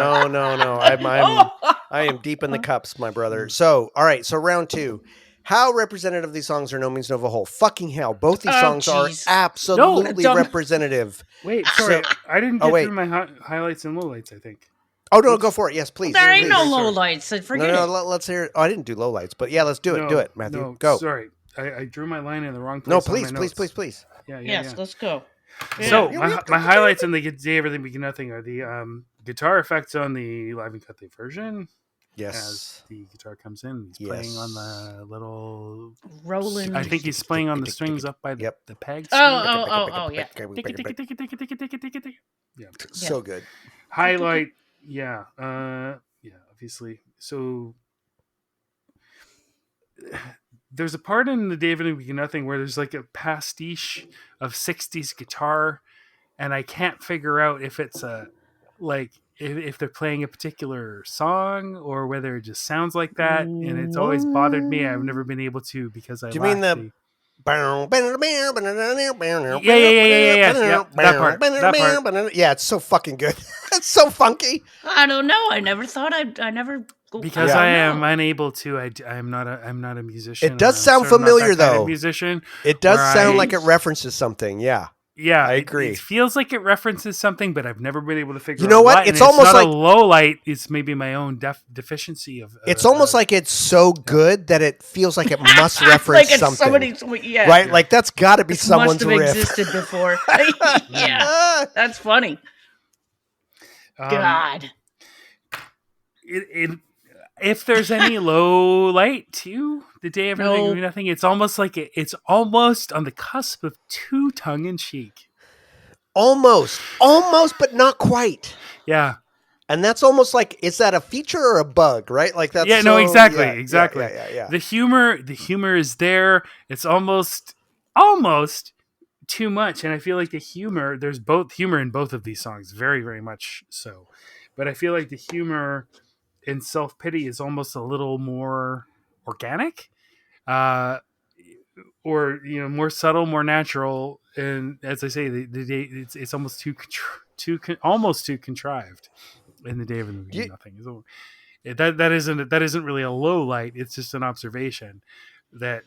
No. I am deep in the cups, my brother. So, all right. So round 2. How representative of these songs are No Means No of a Whole? Fucking hell. Both these Oh, songs are jeez. absolutely dumb. representative. Wait, sorry, I didn't get wait. through my highlights and lowlights. I think. Oh, no, go for it. Yes, please. There ain't please. no Sorry. low lights. So forget No, it. let's hear it. Oh, I didn't do lowlights, but yeah, let's do it. No, Do it, Matthew. No, Go. Sorry, I drew my line in the wrong place. No, on please, my please, notes. please. Yeah. Yes, let's go. So Yeah. my highlights in the Day Everything We Get Nothing are the guitar effects on the live and cut tape version. Yes. As the guitar comes in, he's playing on the little. Roland. I think he's playing on the strings up by the, Yep. the pegs. Oh, yeah. Yeah. So good. Highlight, yeah, obviously. So there's a part in the David and We Get Nothing where there's like a pastiche of 60s guitar, and I can't figure out if it's if they're playing a particular song or whether it just sounds like that, and it's always bothered me. I've never been able to because I Do you mean lack the- Yeah. That part. Yeah, it's so fucking good. It's so funky. I don't know. I never thought I never. Because Yeah. I am unable to. I'm not a musician. It does I'm sound certainly not familiar, that kind of though. musician. It does Where sound I- like it references something. Yeah. Yeah, I agree. It feels like it references something, but I've never been able to figure. You know out what? and It's almost not like- a low light. It's maybe my own deficiency of. It's almost like it's so good that it feels like it must reference like it's something. somebody's. Yeah. Right? Like that's got to be This someone's must have riff. existed before. Yeah, that's funny. God. If there's any low light to the Day of Everything No. We Get Nothing, it's almost like it's almost on the cusp of too tongue in cheek. Almost, but not quite. Yeah. And that's almost like, is that a feature or a bug, right? Like that's Yeah, no, so- exactly, yeah, exactly. Yeah. The humor is there. It's almost too much, and I feel like the humor. There's both humor in both of these songs, very, very much so. But I feel like the humor in Self Pity is almost a little more organic, uh, or more subtle, more natural. And as I say, it's almost almost too contrived. In the Day of Nothing, so that isn't really a low light. It's just an observation that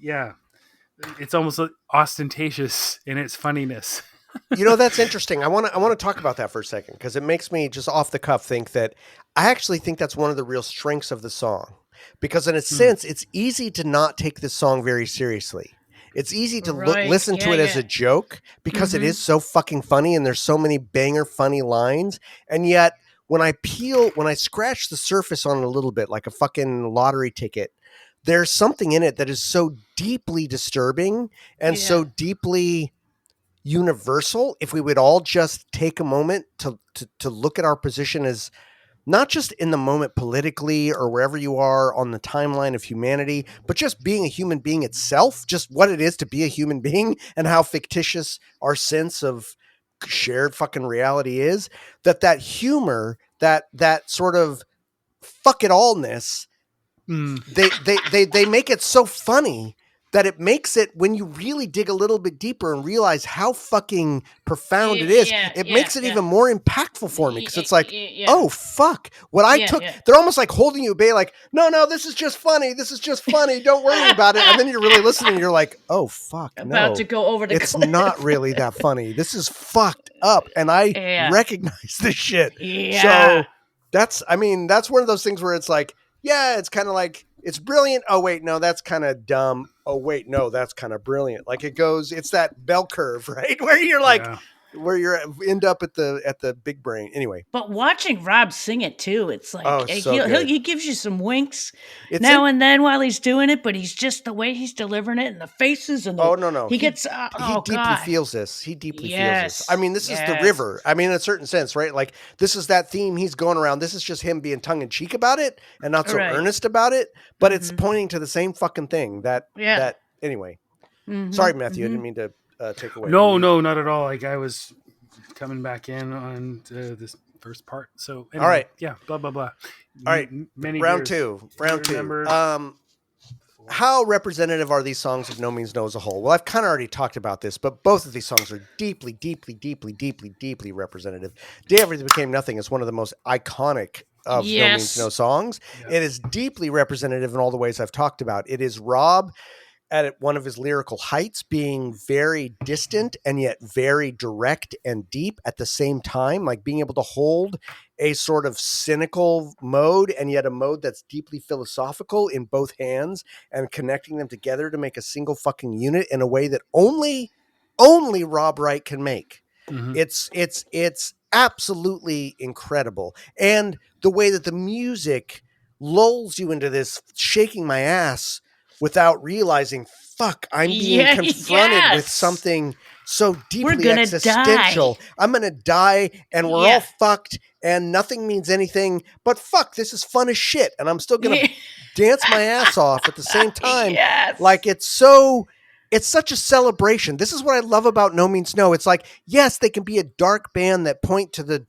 yeah, it's almost ostentatious in its funniness. That's interesting. I want to talk about that for a second because it makes me just off the cuff think that I actually think that's one of the real strengths of the song, because in a sense it's easy to not take this song very seriously. It's easy to listen to it as a joke because it is so fucking funny and there's so many banger funny lines. And yet when I scratch the surface on it a little bit, like a fucking lottery ticket, there's something in it that is so deeply disturbing and so deeply universal. If we would all just take a moment to look at our position as not just in the moment politically or wherever you are on the timeline of humanity, but just being a human being itself, just what it is to be a human being and how fictitious our sense of shared fucking reality is, that humor, that sort of fuck it allness, they make it so funny that it makes it, when you really dig a little bit deeper and realize how fucking profound it is, it makes it even more impactful for me, because it's like, oh, fuck. What I took, they're almost like holding you at bay, like, no, this is just funny. This is just funny. Don't worry about it. And then you're really listening and you're like, oh, fuck, About to go over the it's cliff. not really that funny. This is fucked up. And I recognize this shit. Yeah. So that's one of those things where it's like, yeah, it's kind of like, it's brilliant. Oh, wait, no, that's kind of dumb. Oh, wait, no, that's kind of brilliant. Like it's that bell curve, right? Where you're like, where you end up at the big brain. Anyway. But watching Rob sing it too, it's like he gives you some winks and then while he's doing it, but he's just the way he's delivering it and the faces and the, he deeply feels this. He deeply feels this. I mean, this is the river. I mean, in a certain sense, right? Like this is that theme he's going around. This is just him being tongue in cheek about it and not so earnest about it, but it's pointing to the same fucking thing that anyway. Sorry, Matthew, I didn't mean to take away. No, not at all. Like I was coming back in on this first part. So anyway, all right, blah blah blah. All right, many round two. How representative are these songs of No Means No as a whole? Well, I've kind of already talked about this, but both of these songs are deeply, deeply, deeply, deeply, deeply representative. Day Everything Became Nothing is one of the most iconic of No Means No songs. It is deeply representative in all the ways I've talked about. It is Rob at one of his lyrical heights, being very distant and yet very direct and deep at the same time, like being able to hold a sort of cynical mode and yet a mode that's deeply philosophical in both hands, and connecting them together to make a single fucking unit in a way that only Rob Wright can make. It's absolutely incredible. And the way that the music lulls you into this shaking my ass without realizing, fuck, I'm being confronted with something so deeply existential. I'm going to die and we're all fucked and nothing means anything, but fuck, this is fun as shit. And I'm still going to dance my ass off at the same time. Like it's such a celebration. This is what I love about No Means No. It's like, yes, they can be a dark band that point to the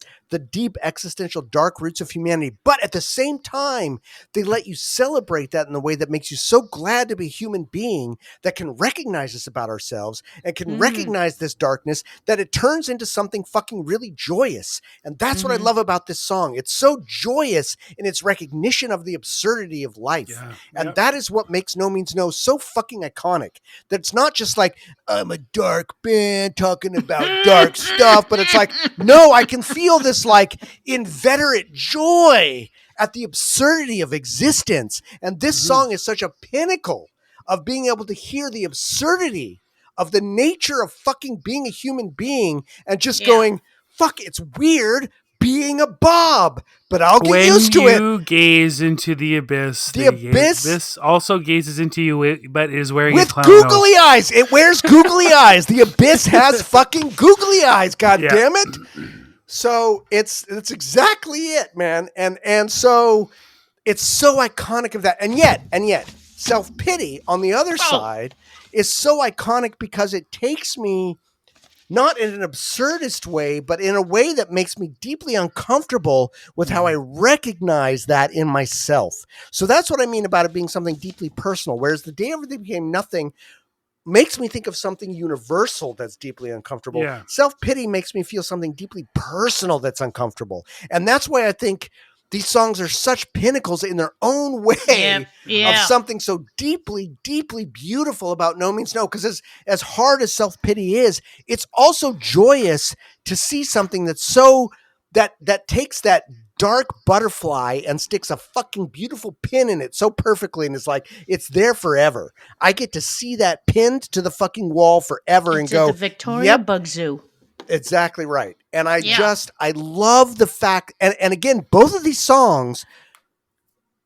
deep existential dark roots of humanity, but at the same time, they let you celebrate that in a way that makes you so glad to be a human being that can recognize this about ourselves and can recognize this darkness, that it turns into something fucking really joyous. And that's what I love about this song. It's so joyous in its recognition of the absurdity of life. And that is what makes No Means No so fucking iconic. That it's not just like, I'm a dark band talking about dark stuff, but it's like, no, I can feel this like inveterate joy at the absurdity of existence. And this song is such a pinnacle of being able to hear the absurdity of the nature of fucking being a human being and just going, fuck, it's weird being a Bob, but I'll get used to it. When you gaze into the abyss, the abyss also gazes into you, but is wearing with a clown googly nose. eyes. It wears googly eyes. The abyss has fucking googly eyes. God damn it. So it's exactly it, man. And so it's so iconic of that. And yet, Self-pity, on the other side, is so iconic because it takes me not in an absurdist way, but in a way that makes me deeply uncomfortable with how I recognize that in myself. So that's what I mean about it being something deeply personal. Whereas The Day Everything Became Nothing makes me think of something universal that's deeply uncomfortable. Yeah. Self-pity makes me feel something deeply personal that's uncomfortable. And that's why I think these songs are such pinnacles in their own way of something so deeply, deeply beautiful about No Means No. Because as hard as self-pity is, it's also joyous to see something that's so that takes that dark butterfly and sticks a fucking beautiful pin in it so perfectly, and it's like it's there forever. I get to see that pinned to the fucking wall forever and go, the Victoria Bug Zoo. Exactly right. And I love the fact, and again, both of these songs,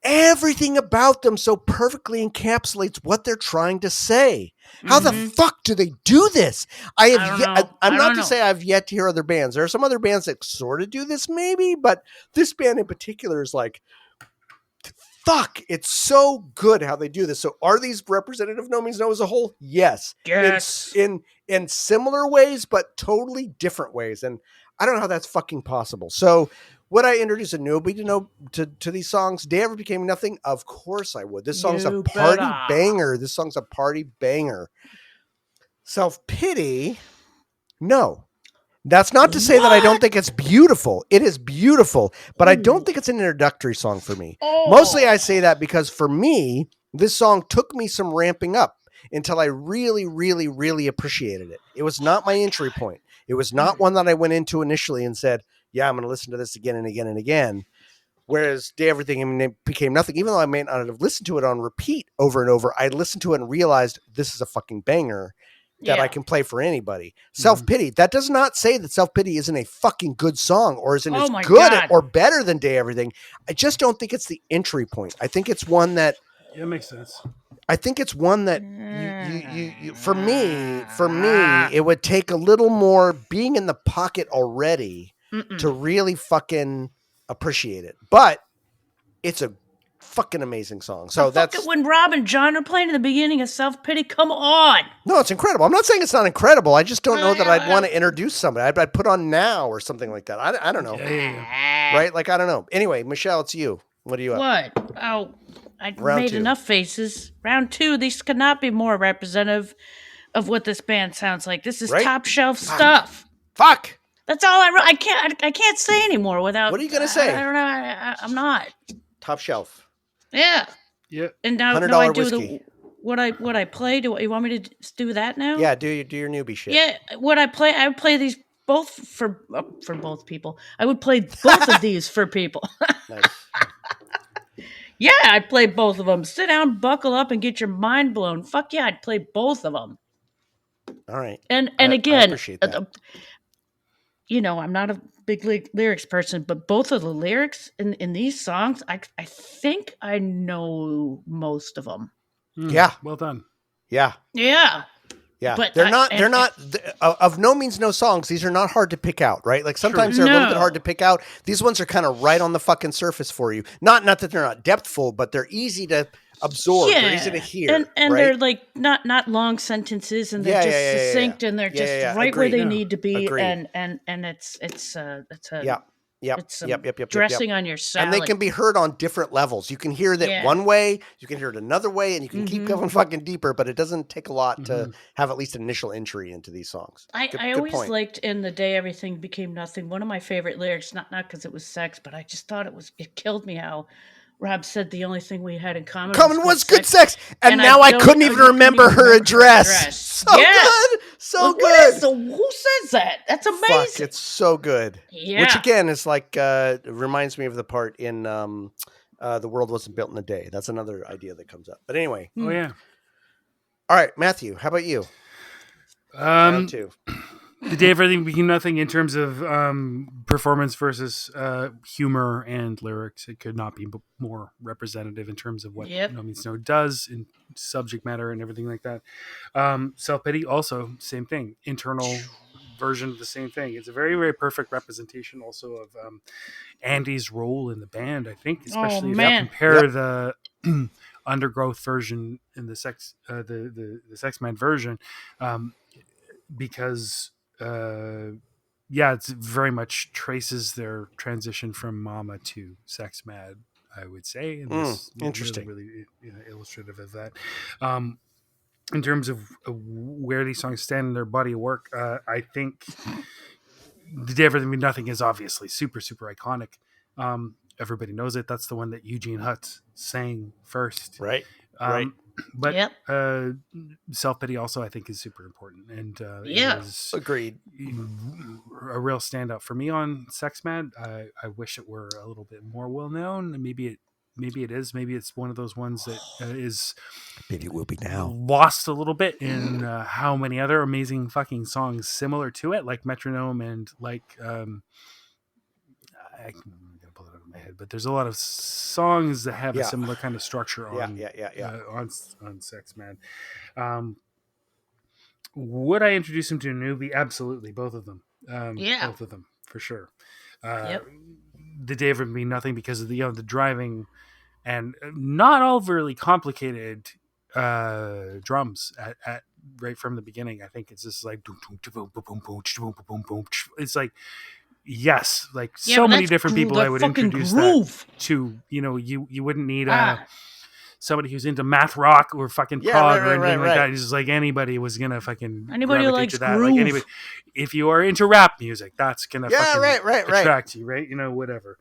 everything about them so perfectly encapsulates what they're trying to say. How the fuck do they do this? I'm not to say I've yet to hear other bands. There are some other bands that sort of do this maybe, but this band in particular is like, fuck, it's so good how they do this. So are these representative of No Means No as a whole? Yes. Yes. In similar ways, but totally different ways. And I don't know how that's fucking possible. So would I introduce a newbie to these songs? Day Ever Became Nothing? Of course I would. This song's a party banger. This song's a party banger. Self-pity? No. That's not to say that I don't think it's beautiful. It is beautiful, but I don't think it's an introductory song for me. Mostly I say that because for me, this song took me some ramping up until I really, really, really appreciated it. It was not my entry point. It was not one that I went into initially and said, yeah, I'm going to listen to this again and again and again. Whereas Day Everything Became Nothing, even though I may not have listened to it on repeat over and over, I listened to it and realized this is a fucking banger that I can play for anybody. Self-pity. That does not say that Self-pity isn't a fucking good song or isn't as good or better than Day Everything. I just don't think it's the entry point. I think it's one that... Yeah, it makes sense. I think it's one that you for me, it would take a little more being in the pocket already to really fucking appreciate it. But it's a fucking amazing song. So that's when Rob and John are playing in the beginning of Self-Pity. Come on. No, it's incredible. I'm not saying it's not incredible. I just don't know that I'd want to introduce somebody. I'd put on Now or something like that. I don't know. Right? Like, I don't know. Anyway, Michelle, it's you. What do you have? What? Oh, I made enough faces. Round 2. These could not be more representative of what this band sounds like. This is top shelf stuff. Fuck. That's all I wrote. I can't say anymore without. What are you gonna say? I don't know. I'm not. Top shelf. Yeah. Yep. And now I do what I play. Do you want me to do that now? Yeah. Do your newbie shit. Yeah. What I play. I would play these both for both people. I would play both of these for people. Nice. Yeah, I'd play both of them. Sit down, buckle up, and get your mind blown. Fuck yeah, I'd play both of them. All right. And again, I appreciate that. I'm not a big lyrics person, but both of the lyrics in these songs, I think I know most of them. Yeah. Well done. Yeah. Yeah. Yeah, but they're not of No Means No songs. These are not hard to pick out, right? Like sometimes they're a little bit hard to pick out. These ones are kind of right on the fucking surface for you. Not that they're not depthful, but they're easy to absorb. They're easy to hear, and right? They're like not long sentences, and they're just succinct, and they're just right where they need to be. Agreed. And it's a Yep. It's dressing on your salad. And they can be heard on different levels. You can hear that one way, you can hear it another way, and you can keep going fucking deeper, but it doesn't take a lot to have at least an initial entry into these songs. I always liked In the Day Everything Became Nothing. One of my favorite lyrics, not because it was sex, but I just thought it killed me how Rob said the only thing we had in common was good sex. And now I couldn't even remember her address. So good. So good. Who says that? That's amazing. Fuck, it's so good. Yeah. Which again is like, reminds me of the part in The World Wasn't Built in a Day. That's another idea that comes up. But anyway. Oh, yeah. All right, Matthew, how about you? Round 2. The Day Everything Became Nothing in terms of performance versus humor and lyrics. It could not be more representative in terms of what No Means No does in subject matter and everything like that. Self-Pity also, same thing. Internal version of the same thing. It's a very, very perfect representation also of Andy's role in the band, I think, especially if you compare the Undergrowth version and the Sex Man version, because it's very much traces their transition from Mama to Sex Mad, I would say. And this interesting. really illustrative of that. In terms of where these songs stand in their body of work, I think The Day of Everything Be Nothing is obviously super, super iconic. Everybody knows it. That's the one that Eugene Hutt sang first. Right. But Yep. Self-Pity also, I think, is super important. And Yeah. it is Agreed. a real standout for me on Sex Mad. I wish it were a little bit more well known. Maybe it is. Maybe it's one of those ones that is Maybe it will be now. lost a little bit in how many other amazing fucking songs similar to it, like Metronome and like I'm gonna pull it out of my head, but there's a lot of songs that have a similar kind of structure on on Sex Man. Would I introduce him to a newbie? Absolutely, both of them. Both of them for sure. The Day of It Be Nothing because of the driving and not overly complicated drums at right from the beginning. I think it's just like it's like so many different people I would introduce that to. You wouldn't need somebody who's into math rock or fucking prog or anything like that. It's just like anybody was gonna fucking anybody who likes to that. groove. Like anybody, if you are into rap music, that's gonna attract you, right? Whatever.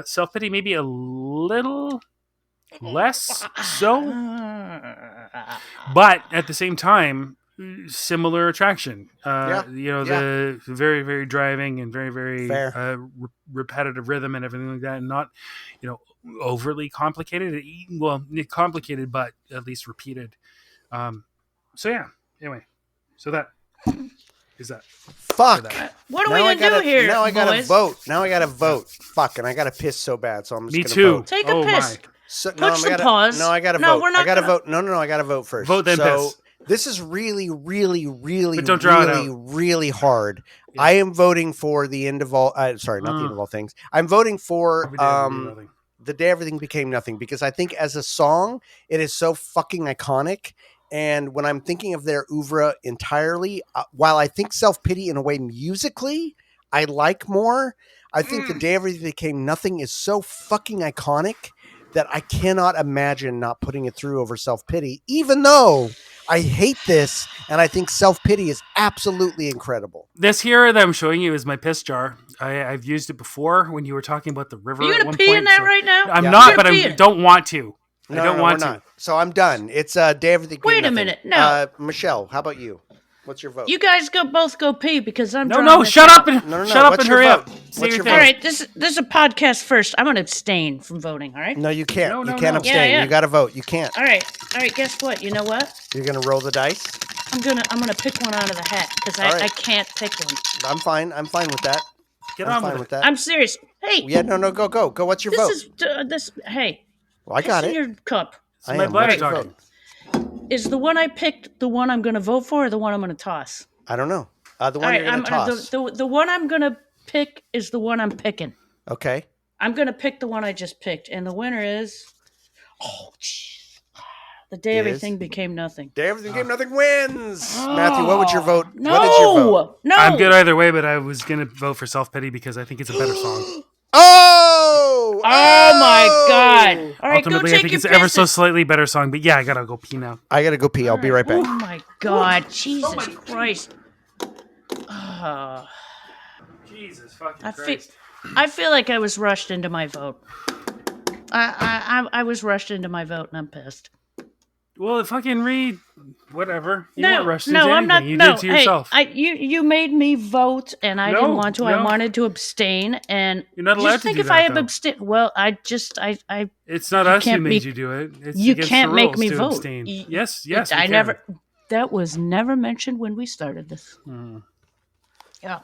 Self-Pity maybe a little less so, but at the same time, similar attraction. The very, very driving and very, very repetitive rhythm and everything like that, and not overly complicated. Well, complicated, but at least repeated. Anyway, so that is that. Fuck. What are we gonna do here? Now I gotta boys? vote. Now I gotta vote. Fuck, and I gotta piss so bad, so I'm just Me gonna too. vote. Take a piss. So, Push the pause. No, I gotta No, vote. we're not I gotta gonna- vote. No, I gotta vote first. Vote then so, piss. This is really, really, really, But don't draw it really, really hard. Yeah. I am voting for the end of all. Sorry, not the end of all things. I'm voting for The Day Everything Became Nothing because I think as a song, it is so fucking iconic. And when I'm thinking of their oeuvre entirely, while I think Self-Pity in a way musically, I like more. I think The Day Everything Became Nothing is so fucking iconic that I cannot imagine not putting it through over Self-Pity, even though I hate this and I think Self-Pity is absolutely incredible. This here that I'm showing you is my piss jar. I've used it before when you were talking about the river. Are you at gonna one pee point, in that so right now? I'm You're not, gonna but pee I in- don't want to. No, I don't want we're to. not. So I'm done. It's Day Everything Became Wait a Nothing. minute. No. Michelle, how about you? What's your vote? You guys both go pee because I'm No, drawing no, this shut out. up and No. shut up What's and your hurry up. vote? Say What's your your thing. All right, this is a podcast first. I'm gonna abstain from voting. All right. No, you can't. No, you can't no. abstain. Yeah. You got to vote. You can't. All right. Guess what? You know what? You're gonna roll the dice. I'm gonna pick one out of the hat because All right. I can't pick one. I'm fine. I'm fine with that. Get I'm on fine with with it. that. I'm serious. Hey. Yeah. No. Go. What's your vote? This. Hey. Well, I got piss it. in your cup. It's I my am. blood What's your talking. vote? Is the one I picked the one I'm gonna vote for, or the one I'm gonna toss? I don't know. The one All right. you're gonna toss. The one I'm gonna pick is the one I'm picking. Okay. I'm gonna pick the one I just picked, and the winner is. Oh, jeez. The Day Everything Became Nothing. Day Everything Became Nothing wins. Matthew, what would your vote? No, What is your vote? no. I'm good either way, but I was gonna vote for Self-Pity because I think it's a better song. Oh! Oh my God! All right, Ultimately, go I take think your it's ever so pisses. slightly better song. But yeah, I gotta go pee now. I gotta go pee. I'll be right back. Oh my God! Jesus Christ! Jesus fucking I feel like I was rushed into my vote. I was rushed into my vote, and I'm pissed. Well, fucking read whatever. You No, weren't rushed into no, anything. I'm not. You no, did it to yourself. Hey, you made me vote, and I didn't want to. I no. wanted to abstain, and You're not allowed just to think do if that, I had though. abstained. Well, I It's not us who can't made make- you do it. It's you against can't the make rules me to vote. abstain. Y- Yes, we I can. never. That was never mentioned when we started this. Yeah.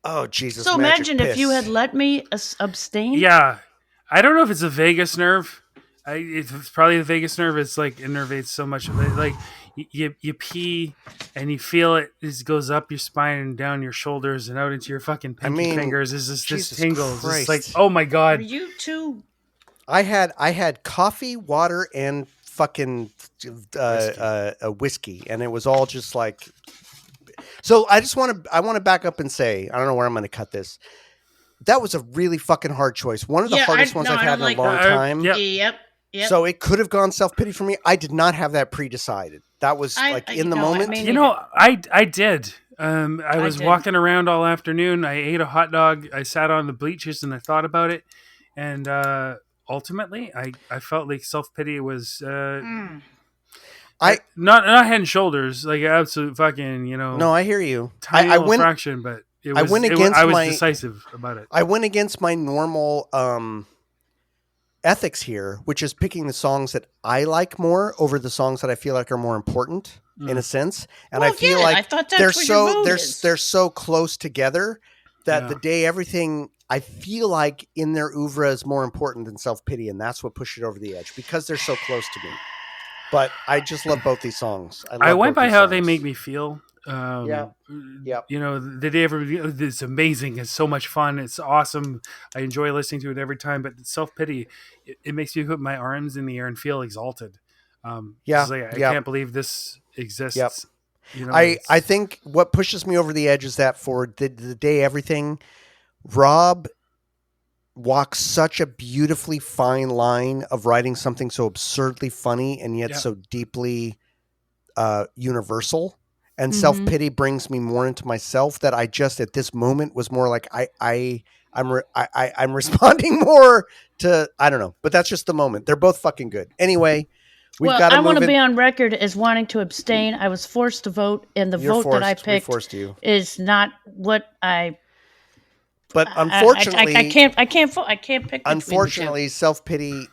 Oh Jesus! So magic imagine if you piss. had let me abstain. Yeah, I don't know if it's a vagus nerve. It's probably the vagus nerve. It's like innervates so much. Like you pee and you feel it. It goes up your spine and down your shoulders and out into your fucking pinky fingers. Is this Jesus tingle? It's just like, Christ. oh my Are God. you too? I had coffee, water, and fucking a whiskey, and it was all just like. So I want to back up and say, I don't know where I'm going to cut this. That was a really fucking hard choice. One of the hardest ones I've had in a long time. Yep. Yep. So it could have gone self-pity for me. I did not have that pre-decided. That was in the moment. mean- You know, I did. I was did. walking around all afternoon. I ate a hot dog. I sat on the bleachers and I thought about it. And ultimately, I felt like self-pity was not head and shoulders, like absolute fucking, No, I hear you. tiny I little went. fraction, but it was, I went I against was my- decisive about it. I went against my normal ethics here, which is picking the songs that I like more over the songs that I feel like are more important in a sense. And Well, I feel yeah, like I thought that's they're what your so vote is. they're so close together that Yeah. the day everything I feel like in their oeuvre is more important than self-pity, and that's what pushed it over the edge because they're so close to me. But I just love both these songs. I love went both by these how they songs. make me feel. Yep. You know, the day ever, it's amazing. It's so much fun. It's awesome. I enjoy listening to it every time. But self pity, it makes me put my arms in the air and feel exalted. Yeah, it's like, I yep. can't believe this exists. Yep. You know, I think what pushes me over the edge is that for the day everything, Rob walks such a beautifully fine line of writing something so absurdly funny and yet Yeah. so deeply universal. And Mhm. self-pity brings me more into myself that I just at this moment was more like I'm responding more to, I don't know, but that's just the moment. They're both fucking good. Anyway, we've got to I want move to in. be on record as wanting to abstain. I was forced to vote, and the You're vote that I forced. We picked forced you. is not what I. But unfortunately, I can't vote. I can't pick. between the two. unfortunately, self-pity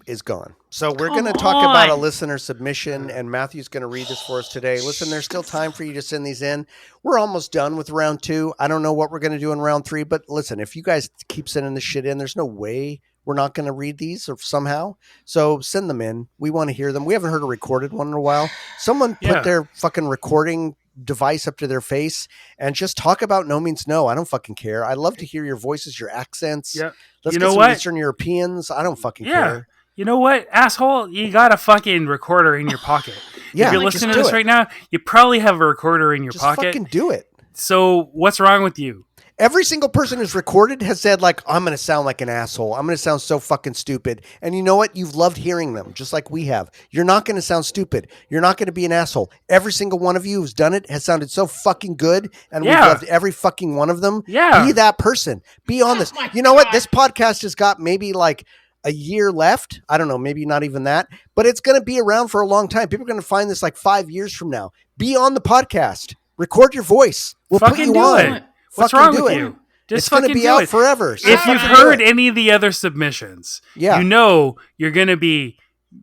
is gone. So we're going to Come talk about a on. listener submission, and Matthew's going to read this for us today. Listen, there's still time for you to send these in. We're almost done with round 2. I don't know what we're going to do in round 3, but listen, if you guys keep sending this shit in, there's no way we're not going to read these or somehow. So send them in. We want to hear them. We haven't heard a recorded one in a while. Someone Yeah. put their fucking recording device up to their face and just talk about No Means No. I don't fucking care. I love to hear your voices, your accents. yeah. Let's You get know some what? Eastern Europeans. I don't fucking Yeah. care. You know what, asshole? You got a fucking recorder in your pocket. Yeah, if you're just listening to do this it. right now, you probably have a recorder in your Just pocket. fucking do it. So what's wrong with you? Every single person who's recorded has said, like, I'm going to sound like an asshole. I'm going to sound so fucking stupid. And you know what? You've loved hearing them, just like we have. You're not going to sound stupid. You're not going to be an asshole. Every single one of you who's done it has sounded so fucking good. And we've Yeah. loved every fucking one of them. Yeah. Be that person. Be on this. my You know what? God. This podcast has got maybe like a year left. I don't know. Maybe not even that. But it's going to be around for a long time. People are going to find this like 5 years from now. Be on the podcast. Record your voice. We'll put Fucking you do on. it. What's Fucking wrong do with it. you? Just It's going to fucking be do out it. forever. So If you've fucking do heard it. any of the other submissions, Yeah. you know you're going to be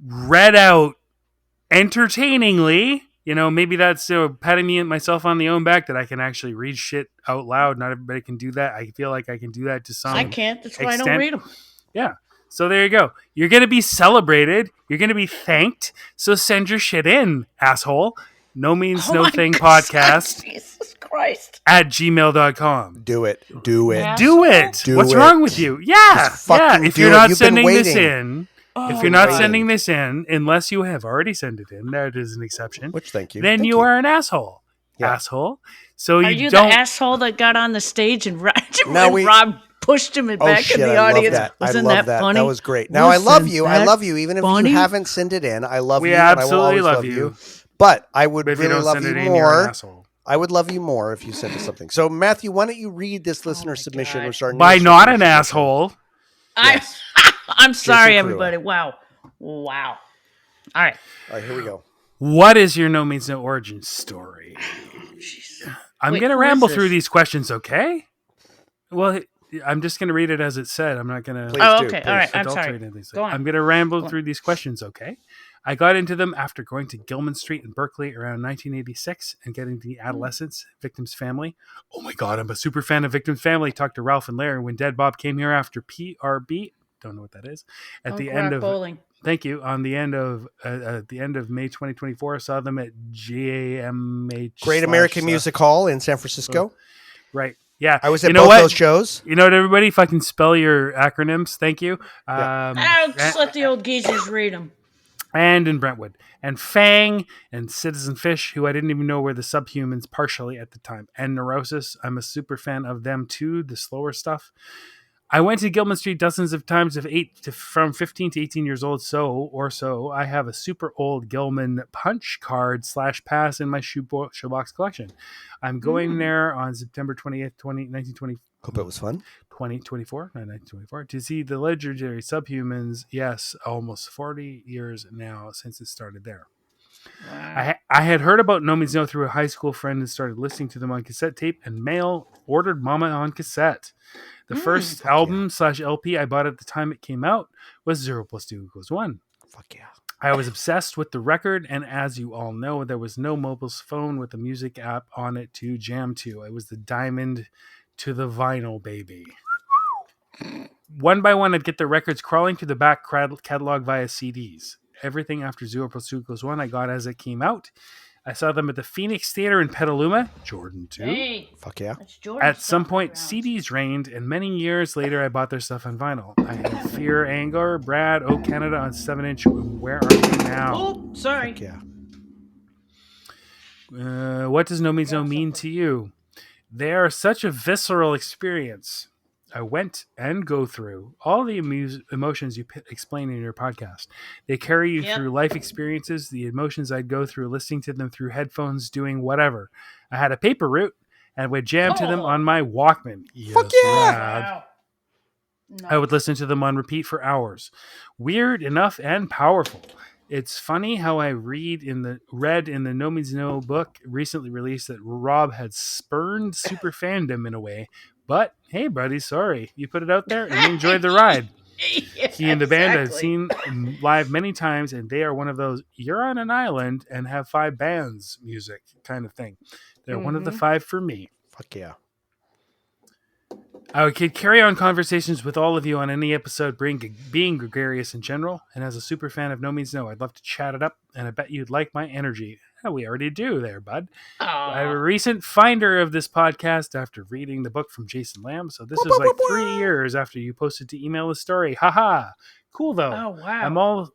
read out entertainingly. You know, maybe that's patting me and myself on the own back that I can actually read shit out loud. Not everybody can do that. I feel like I can do that to some I can't. That's why I don't extent. read them. Yeah. So there you go. You're going to be celebrated. You're going to be thanked. So send your shit in, asshole. No Means No Thing podcast Jesus Christ. at gmail.com. Do it. Do it. Yeah. Do it. Do What's it. wrong with you? Yeah. Just Yeah. fucking If do you're it. not You've been sending this waiting. in, Oh, if you're not waiting. sending this in, unless you have already sent it in, that is an exception, Which, thank you. then Thank you are an asshole. Yeah. Asshole. So Are you you don't. the asshole that got on the stage and, No, we- Rob pushed him Oh back shit! in the I love audience? that. I Wasn't love that that. funny? That was great. Now I love Wasn't you. I that love you. Even if funny? you haven't sent it in, I love We you. And I will absolutely always love love you. you. But I would But if you really don't love send you it in, you're an more. asshole. I would love you more if you sent us something. So Matthew, why don't you read this listener my submission? God. Which our By newest not listener an submission. asshole. Yes. I'm sorry, Crua. everybody. Wow. All right. All right, here we go. What is your No Means No origin story? I'm Wait, going to who is ramble this? through these questions, okay? Well, I'm just going to read it as it said. I'm not going to Please Oh, do, okay. please. All right. I'm adulterate sorry. anything. Go on. I'm going to ramble Go on. through these questions, okay? I got into them after going to Gilman Street in Berkeley around 1986 and getting the adolescents, Victim's Family. Oh my God, I'm a super fan of Victim's Family. Talked to Ralph and Larry when Dead Bob came here after PRB. Don't know what that is. At the end of bowling. Thank you. On the end of May 2024, I saw them at GAMH. Great American Music Hall in San Francisco. Right. Yeah. I was at You know both what? those shows. You know what, everybody? Fucking spell your acronyms. Thank you. Yeah. Just let the old geezers read them. and in Brentwood, and Fang and Citizen Fish, who I didn't even know were the Subhumans partially at the time, and Neurosis. I'm a super fan of them too, the slower stuff. I went to Gilman Street dozens of times from 15 to 18 years old, so I have a super old Gilman punch card / pass in my shoebox collection. I'm going there on September 20th, 1920. Hope it was fun. 1924 to see the legendary Subhumans. Yes, almost 40 years now since it started there. Wow. I had heard about No Means No through a high school friend and started listening to them on cassette tape and mail ordered Mama on cassette. The first album / LP I bought at the time it came out was 0 + 2 = 1. Fuck yeah. I was obsessed with the record, and as you all know, there was no mobile phone with a music app on it to jam to. It was the diamond to the vinyl, baby. One by one, I'd get the records crawling to the back catalog via CDs. Everything after 0 + 2 = 1 I got as it came out. I saw them at the Phoenix Theater in Petaluma, Jordan too. Hey, Fuck yeah. that's Jordan At some stomping point, around. CDs reigned, and many years later, I bought their stuff on vinyl. I had Fear, Anger, Brad, Oh Canada on 7-inch. Where are you now? Oh, sorry. Fuck yeah. What does No Means No mean to you? They are such a visceral experience. I went and go through all the emotions you explain in your podcast. They carry you through life experiences, the emotions I'd go through listening to them through headphones, doing whatever. I had a paper route and would jam to them on my Walkman. Fuck yeah! Rad. Wow. Nice. I would listen to them on repeat for hours. Weird enough and powerful. It's funny how I read in the No Means No book recently released that Rob had spurned super fandom in a way. But hey, buddy, sorry. You put it out there and you enjoyed the ride. He and the band I've seen live many times, and they are one of those you're on an island and have 5 bands music kind of thing. They're one of the 5 for me. Fuck yeah. I could carry on conversations with all of you on any episode, being gregarious in general, and as a super fan of No Means No, I'd love to chat it up, and I bet you'd like my energy. Yeah, we already do there, bud. I'm a recent finder of this podcast after reading the book from Jason Lamb, so this was like 3 years after you posted to email the story. Haha. Cool, though. Oh, wow. I'm almost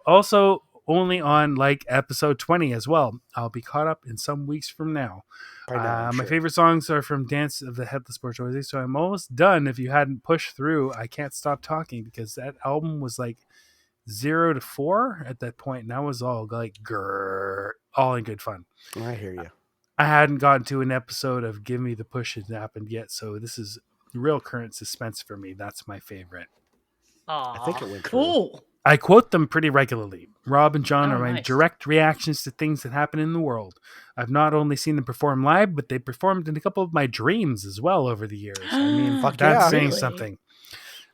also only on like episode 20 as well. I'll be caught up in some weeks from now. My favorite songs are from Dance of the Headless Bourgeoisie, so I'm almost done. If you hadn't pushed through, I Can't Stop Talking, because that album was like 0 to 4 at that point, and that was all like all in good fun. I hear you. I hadn't gotten to an episode of Give Me the Push It happened yet, so this is real current suspense for me. That's my favorite. I think it went through. Cool. I quote them pretty regularly. Rob and John are my nice. direct reactions to things that happen in the world. I've not only seen them perform live, but they performed in a couple of my dreams as well over the years. I mean, Fuck that's yeah. saying Really? something.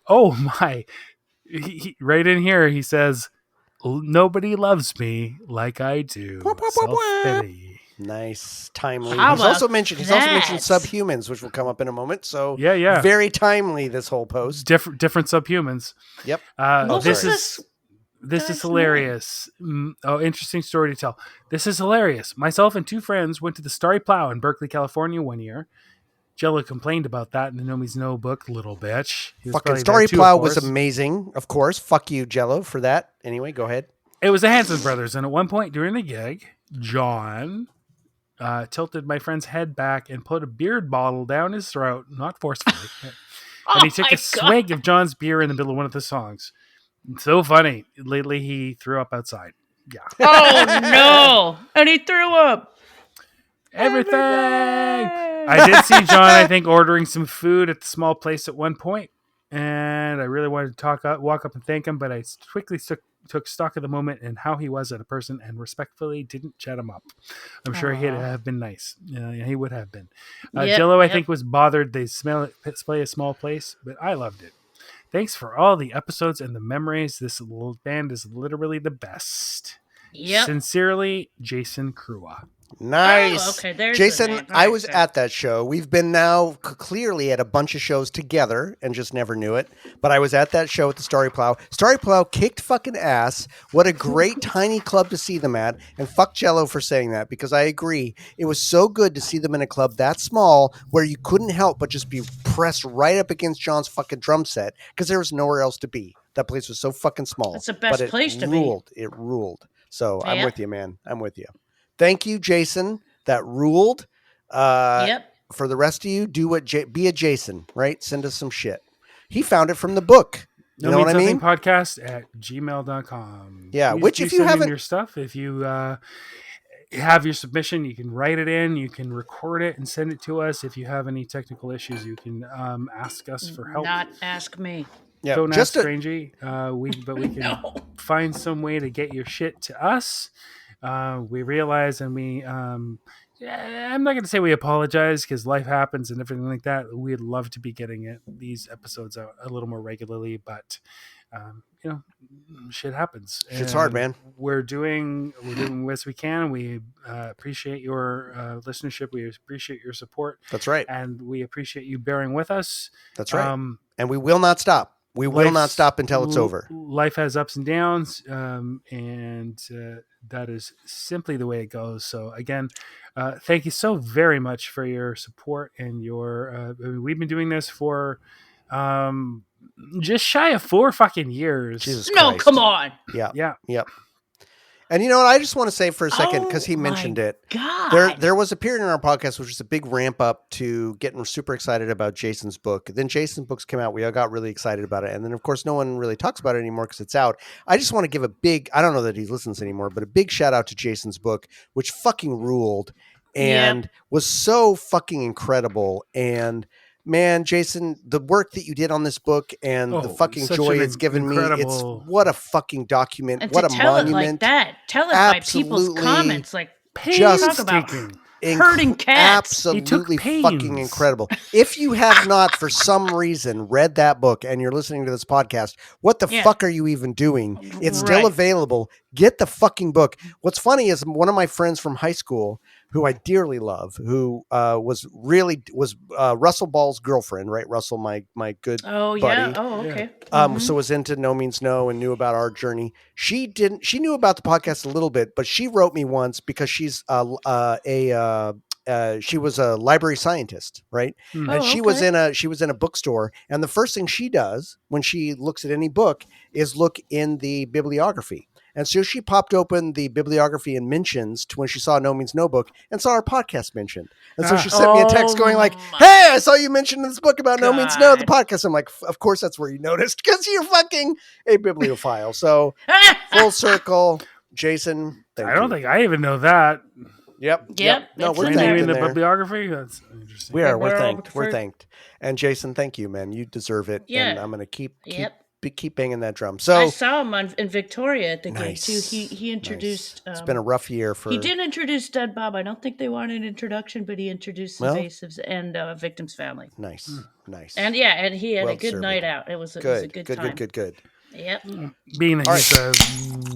Oh my. Right in here, he says, nobody loves me like I do. Self-pity. Nice, timely. How He's also about mentioned that? Subhumans, which will come up in a moment. So Yeah. very timely. This whole post. Different subhumans. Yep. This was is This guy's is hilarious. Interesting story to tell. This is hilarious. Myself and 2 friends went to the Starry Plow in Berkeley, California one year. Jello complained about that in the No Means No book, little bitch. He was Fucking probably Story there too, Plow of was course. amazing, of course. Fuck you, Jello, for that. Anyway, go ahead. It was the Hanson brothers, and at one point during the gig, John tilted my friend's head back and put a beard bottle down his throat, not forcefully. And he took a swig of John's beer in the middle of one of the songs. It's so funny. Lately, he threw up outside. Yeah. Oh, no. And he threw up. Everything. I did see John, I think, ordering some food at the small place at one point, and I really wanted to walk up and thank him, but I quickly took stock of the moment and how he was as a person and respectfully didn't chat him up. I'm sure he'd have been nice. He would have been. Jello, I think, was bothered they play a small place, but I loved it. Thanks for all the episodes and the memories. This little band is literally the best. Yep. Sincerely, Jason Crua. Nice. Oh, okay, there's the Jason, name. I Alright, was good. at that show. We've been now clearly at a bunch of shows together and just never knew it. But I was at that show at the Starry Plow. Starry Plow kicked fucking ass. What a great tiny club to see them at. And fuck Jello for saying that, because I agree. It was so good to see them in a club that small where you couldn't help but just be pressed right up against John's fucking drum set because there was nowhere else to be. That place was so fucking small. That's the best but it place to ruled. It ruled. So I'm Yep. with you, man. I'm with you. Thank you, Jason. That ruled. For the rest of you, do what be a Jason, right? Send us some shit. He found it from the book. You know what I mean? Podcast at gmail.com. Yeah, Please which do if you send in haven't- your stuff, if you have your submission, you can write it in, you can record it and send it to us. If you have any technical issues, you can ask us for help. Not ask me. Yeah, Don't just ask Strangey. We can No. find some way to get your shit to us. We realize, and I'm not going to say we apologize because life happens and everything like that. We'd love to be getting these episodes out a little more regularly, but shit happens. Shit's hard, man. We're doing the best we can. We appreciate your listenership. We appreciate your support. That's right. And we appreciate you bearing with us. That's right. And we will not stop. We will not stop until it's over. Life has ups and downs, and that is simply the way it goes. So again, thank you so very much for your support and your. We've been doing this for just shy of 4 fucking years. Jesus No, Christ. come on. Yeah. Yeah. Yep. And you know what? I just want to say for a second, because he mentioned it. God. There was a period in our podcast which was a big ramp up to getting super excited about Jason's book. Then Jason's books came out. We all got really excited about it. And then, of course, no one really talks about it anymore because it's out. I just want to give a big, I don't know that he listens anymore, but a big shout out to Jason's book, which fucking ruled and was so fucking incredible. And man, Jason, the work that you did on this book and the fucking joy it's given me, it's what a fucking document. And what to a tell monument. it like that. Tell it by people's Absolutely comments. Like, just talk about taking hurting cats. Absolutely fucking incredible. If you have not, for some reason, read that book and you're listening to this podcast, what the fuck are you even doing? It's still available. Get the fucking book. What's funny is one of my friends from high school, who I dearly love, who was Russell Ball's girlfriend, right? Russell, my good buddy. Yeah. Oh, okay. So was into No Means No and knew about our journey. She knew about the podcast a little bit, but she wrote me once because she's she was a library scientist, right? And she was in a bookstore, and the first thing she does when she looks at any book is look in the bibliography. And so she popped open the bibliography and mentions to when she saw No Means No book and saw our podcast mentioned. And so she sent me a text going like, hey, I saw you mention this book about No Means No, the podcast. I'm like, of course that's where you noticed because you're fucking a bibliophile. So full circle, Jason, I don't think I even know that. Yep. No, we're in thanked in the there. bibliography. That's interesting. We're thanked. We're thanked. And Jason, thank you, man. You deserve it. Yeah. And I'm going to keep banging that drum. So I saw him in Victoria at the gig too. He introduced. It's been a rough year for. He did introduce Dead Bob. I don't think they wanted an introduction, but he introduced Invasives and Victim's Family. Nice. And and he had a good night out. It was a good time. Good. Yep. Being that he's a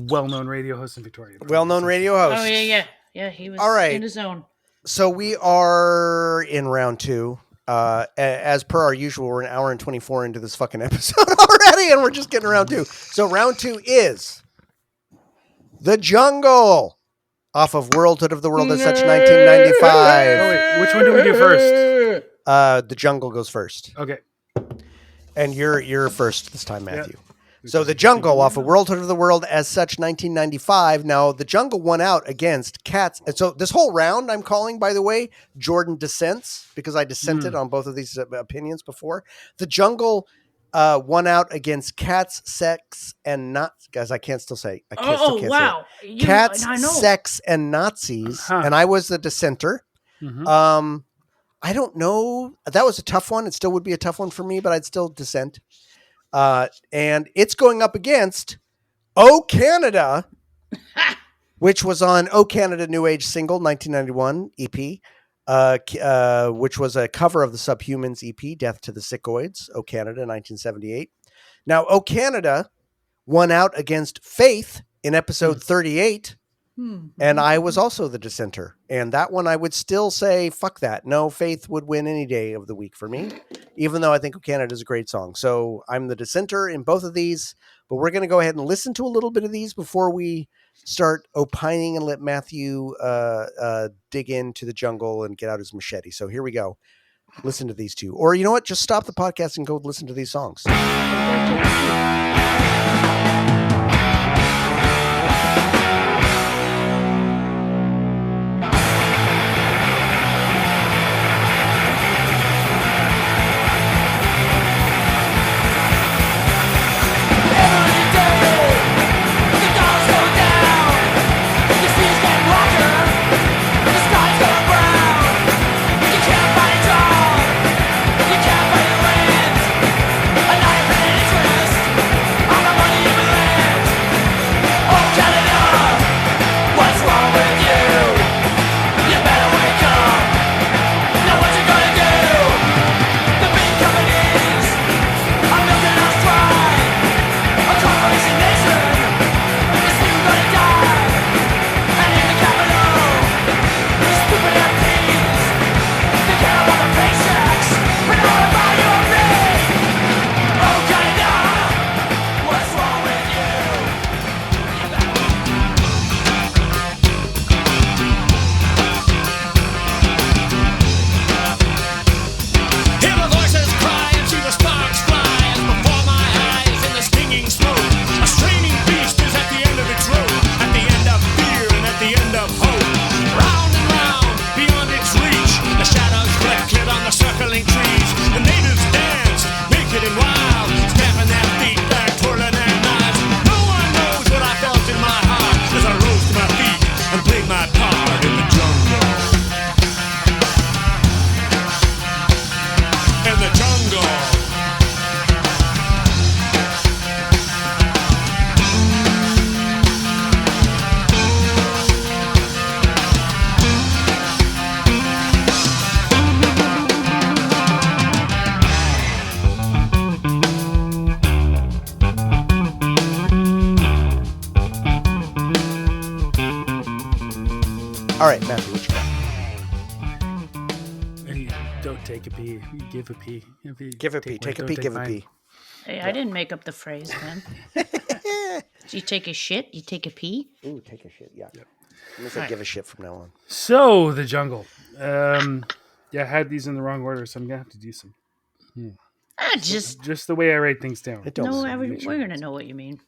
well-known radio host in Victoria. Well-known radio host. Oh yeah. He was in his own. So we are in round 2. As per our usual, we're an hour and 24 into this fucking episode already, and we're just getting round 2. So round 2 is The Jungle off of Worldhood of the World as Such 1995. Oh, wait, which one do we do first? The Jungle goes first. Okay. And you're first this time, Matthew. So The Jungle off of Worldhood of the World as Such 1995. Now, The Jungle won out against Cats. And so this whole round I'm calling, by the way, Jordan dissents, because I dissented on both of these opinions before. The Jungle won out against Cats, Sex, and Nazis. Guys, I can't still say. Wow. Cats, Sex, and Nazis. And I was the dissenter. I don't know. That was a tough one. It still would be a tough one for me, but I'd still dissent. And it's going up against Oh Canada, which was on Oh Canada New Age single 1991 EP, which was a cover of the Subhumans EP, Death to the Sickoids, Oh Canada 1978. Now, Oh Canada won out against Faith in episode 38, and I was also the dissenter. And that one I would still say, fuck that. No, Faith would win any day of the week for me, even though I think Oh Canada is a great song. So I'm the dissenter in both of these, but we're going to go ahead and listen to a little bit of these before we start opining and let Matthew dig into the jungle and get out his machete. So here we go. Listen to these two. Or you know what? Just stop the podcast and go listen to these songs. What you got? Hey, don't take a pee. Give a pee. Give a pee. Take a pee. Give a pee. Hey, I didn't make up the phrase, man. So you take a shit, you take a pee. Ooh, take a shit. Yeah. Yep. I'm gonna say give a shit from now on. So the jungle. Yeah, I had these in the wrong order, so I'm gonna have to do some. Just the way I write things down. It don't No, matter. we're gonna know what you mean.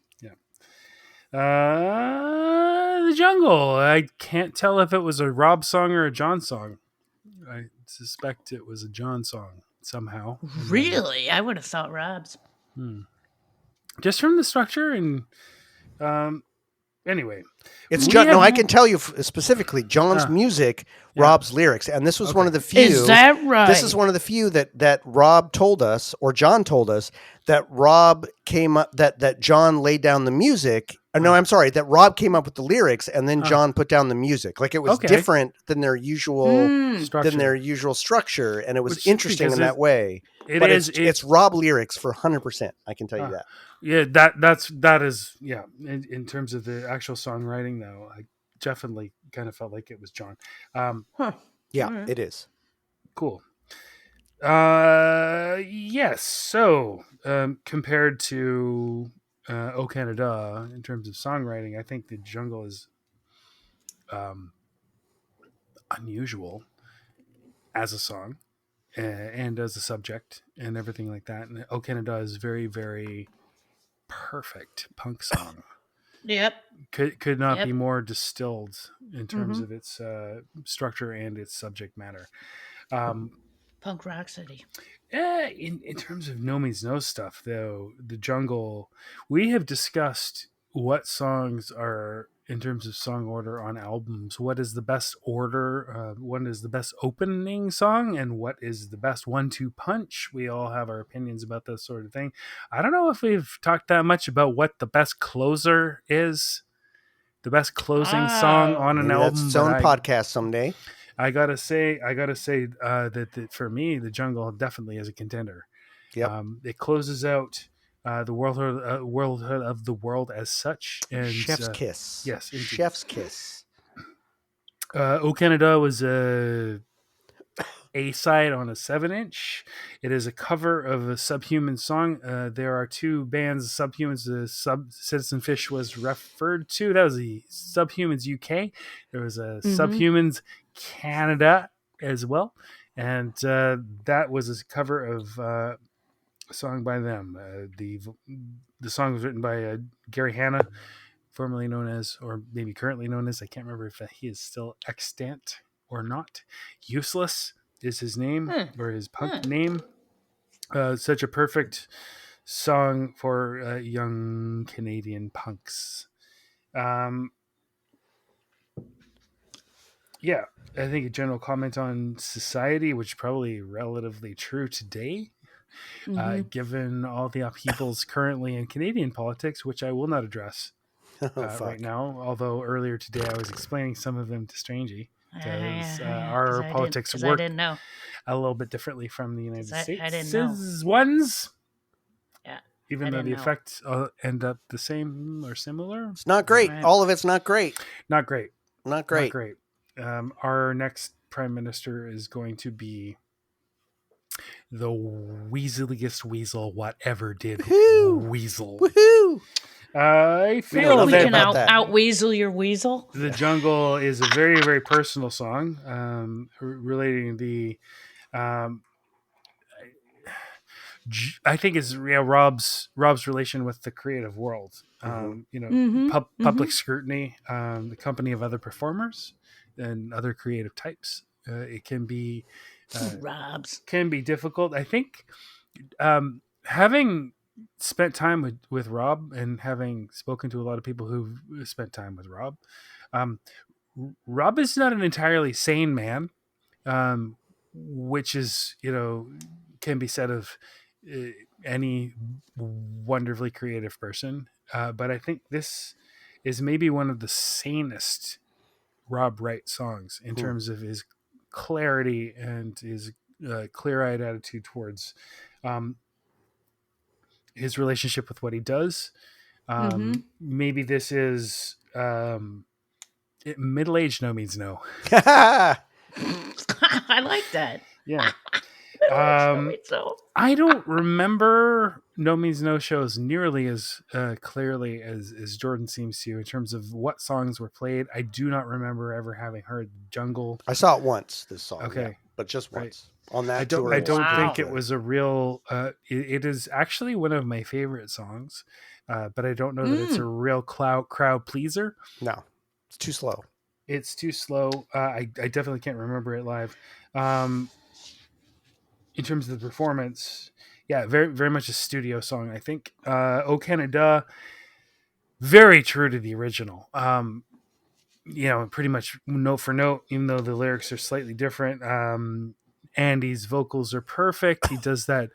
The jungle. I can't tell if it was a Rob song or a John song. I suspect it was a John song somehow. Really? I would have thought Rob's. Just from the structure and anyway. It's we John. No, have- I can tell you specifically John's music, Rob's lyrics, and this was one of the few. Is that right? This is one of the few that Rob told us, or John told us, that Rob came up that John laid down the music. No, I'm sorry, that Rob came up with the lyrics, and then John put down the music. Like it was Okay. different than their usual structure. and it was Which- interesting because in that way. It But is. it's Rob lyrics for 100%. I can tell you that. Yeah, that is in terms of the actual songwriting though, I definitely kind of felt like it was John. Yeah, it is. Cool. Yes. So compared to O Canaduh in terms of songwriting, I think the jungle is unusual as a song and as a subject and everything like that. And O Canaduh is very, very perfect punk song. Yep. Could not Yep. be more distilled in terms of its structure and its subject matter. Punk Rocksteady. In terms of No Means No stuff, though, the jungle, we have discussed what songs are in terms of song order on albums. What is the best order? What is the best opening song, and what is the best 1-2 punch? We all have our opinions about this sort of thing. I don't know if we've talked that much about what the best closer is. The best closing song on an Maybe album. that's its own podcast someday. I gotta say that for me, the jungle definitely is a contender. Yep. It closes out the worldhood of the world as such, and Chef's kiss. Yes, indeed. Chef's kiss. O Canaduh was a A-side on a 7-inch. It is a cover of a Subhuman song. There are two bands, Subhumans. Citizen Fish was referred to. That was the Subhumans UK. There was a Subhumans Canada as well, and that was a cover of a song by them. The song was written by Gary Hanna, formerly known as, or maybe currently known as, I can't remember if he is still extant or not. Useless is his name, or his punk name. Such a perfect song for young Canadian punks. Yeah, I think a general comment on society, which is probably relatively true today, given all the upheavals currently in Canadian politics, which I will not address right now. Although earlier today I was explaining some of them to Strangey, because our politics work a little bit differently from the United States. I didn't know. Ones. Yeah. Even though the effects end up the same or similar. It's not great. Right. All of it's not great. Not great. Not great. Not great. Our next prime minister is going to be the weaseliest weasel whatever did weasel. Woohoo! I feel love We that can about that. out weasel your weasel. The Jungle is a very, very personal song relating the I think is Rob's relation with the creative world. Public scrutiny, the company of other performers and other creative types. It can be can be difficult. I think having spent time with Rob and having spoken to a lot of people who've spent time with Rob, Rob is not an entirely sane man, which is, can be said of any wonderfully creative person. But I think this is maybe one of the sanest Rob Wright songs in terms of his clarity and his clear-eyed attitude towards his relationship with what he does. Maybe this is Middle age no means no. I like that. Yeah. So I don't remember No Means No shows nearly as clearly as Jordan seems to in terms of what songs were played. I do not remember ever having heard Jungle. I saw it once, this song. Okay. Yeah, but just Right. once. On that I don't. tour. I it was don't Wow. think good. it was a real. It is actually one of my favorite songs, but I don't know that it's a real crowd pleaser. No, it's too slow. It's too slow. I definitely can't remember it live. In terms of the performance, yeah, very very much a studio song. I think. "O Canaduh," very true to the original. Pretty much note for note, even though the lyrics are slightly different. Andy's vocals are perfect. He does that,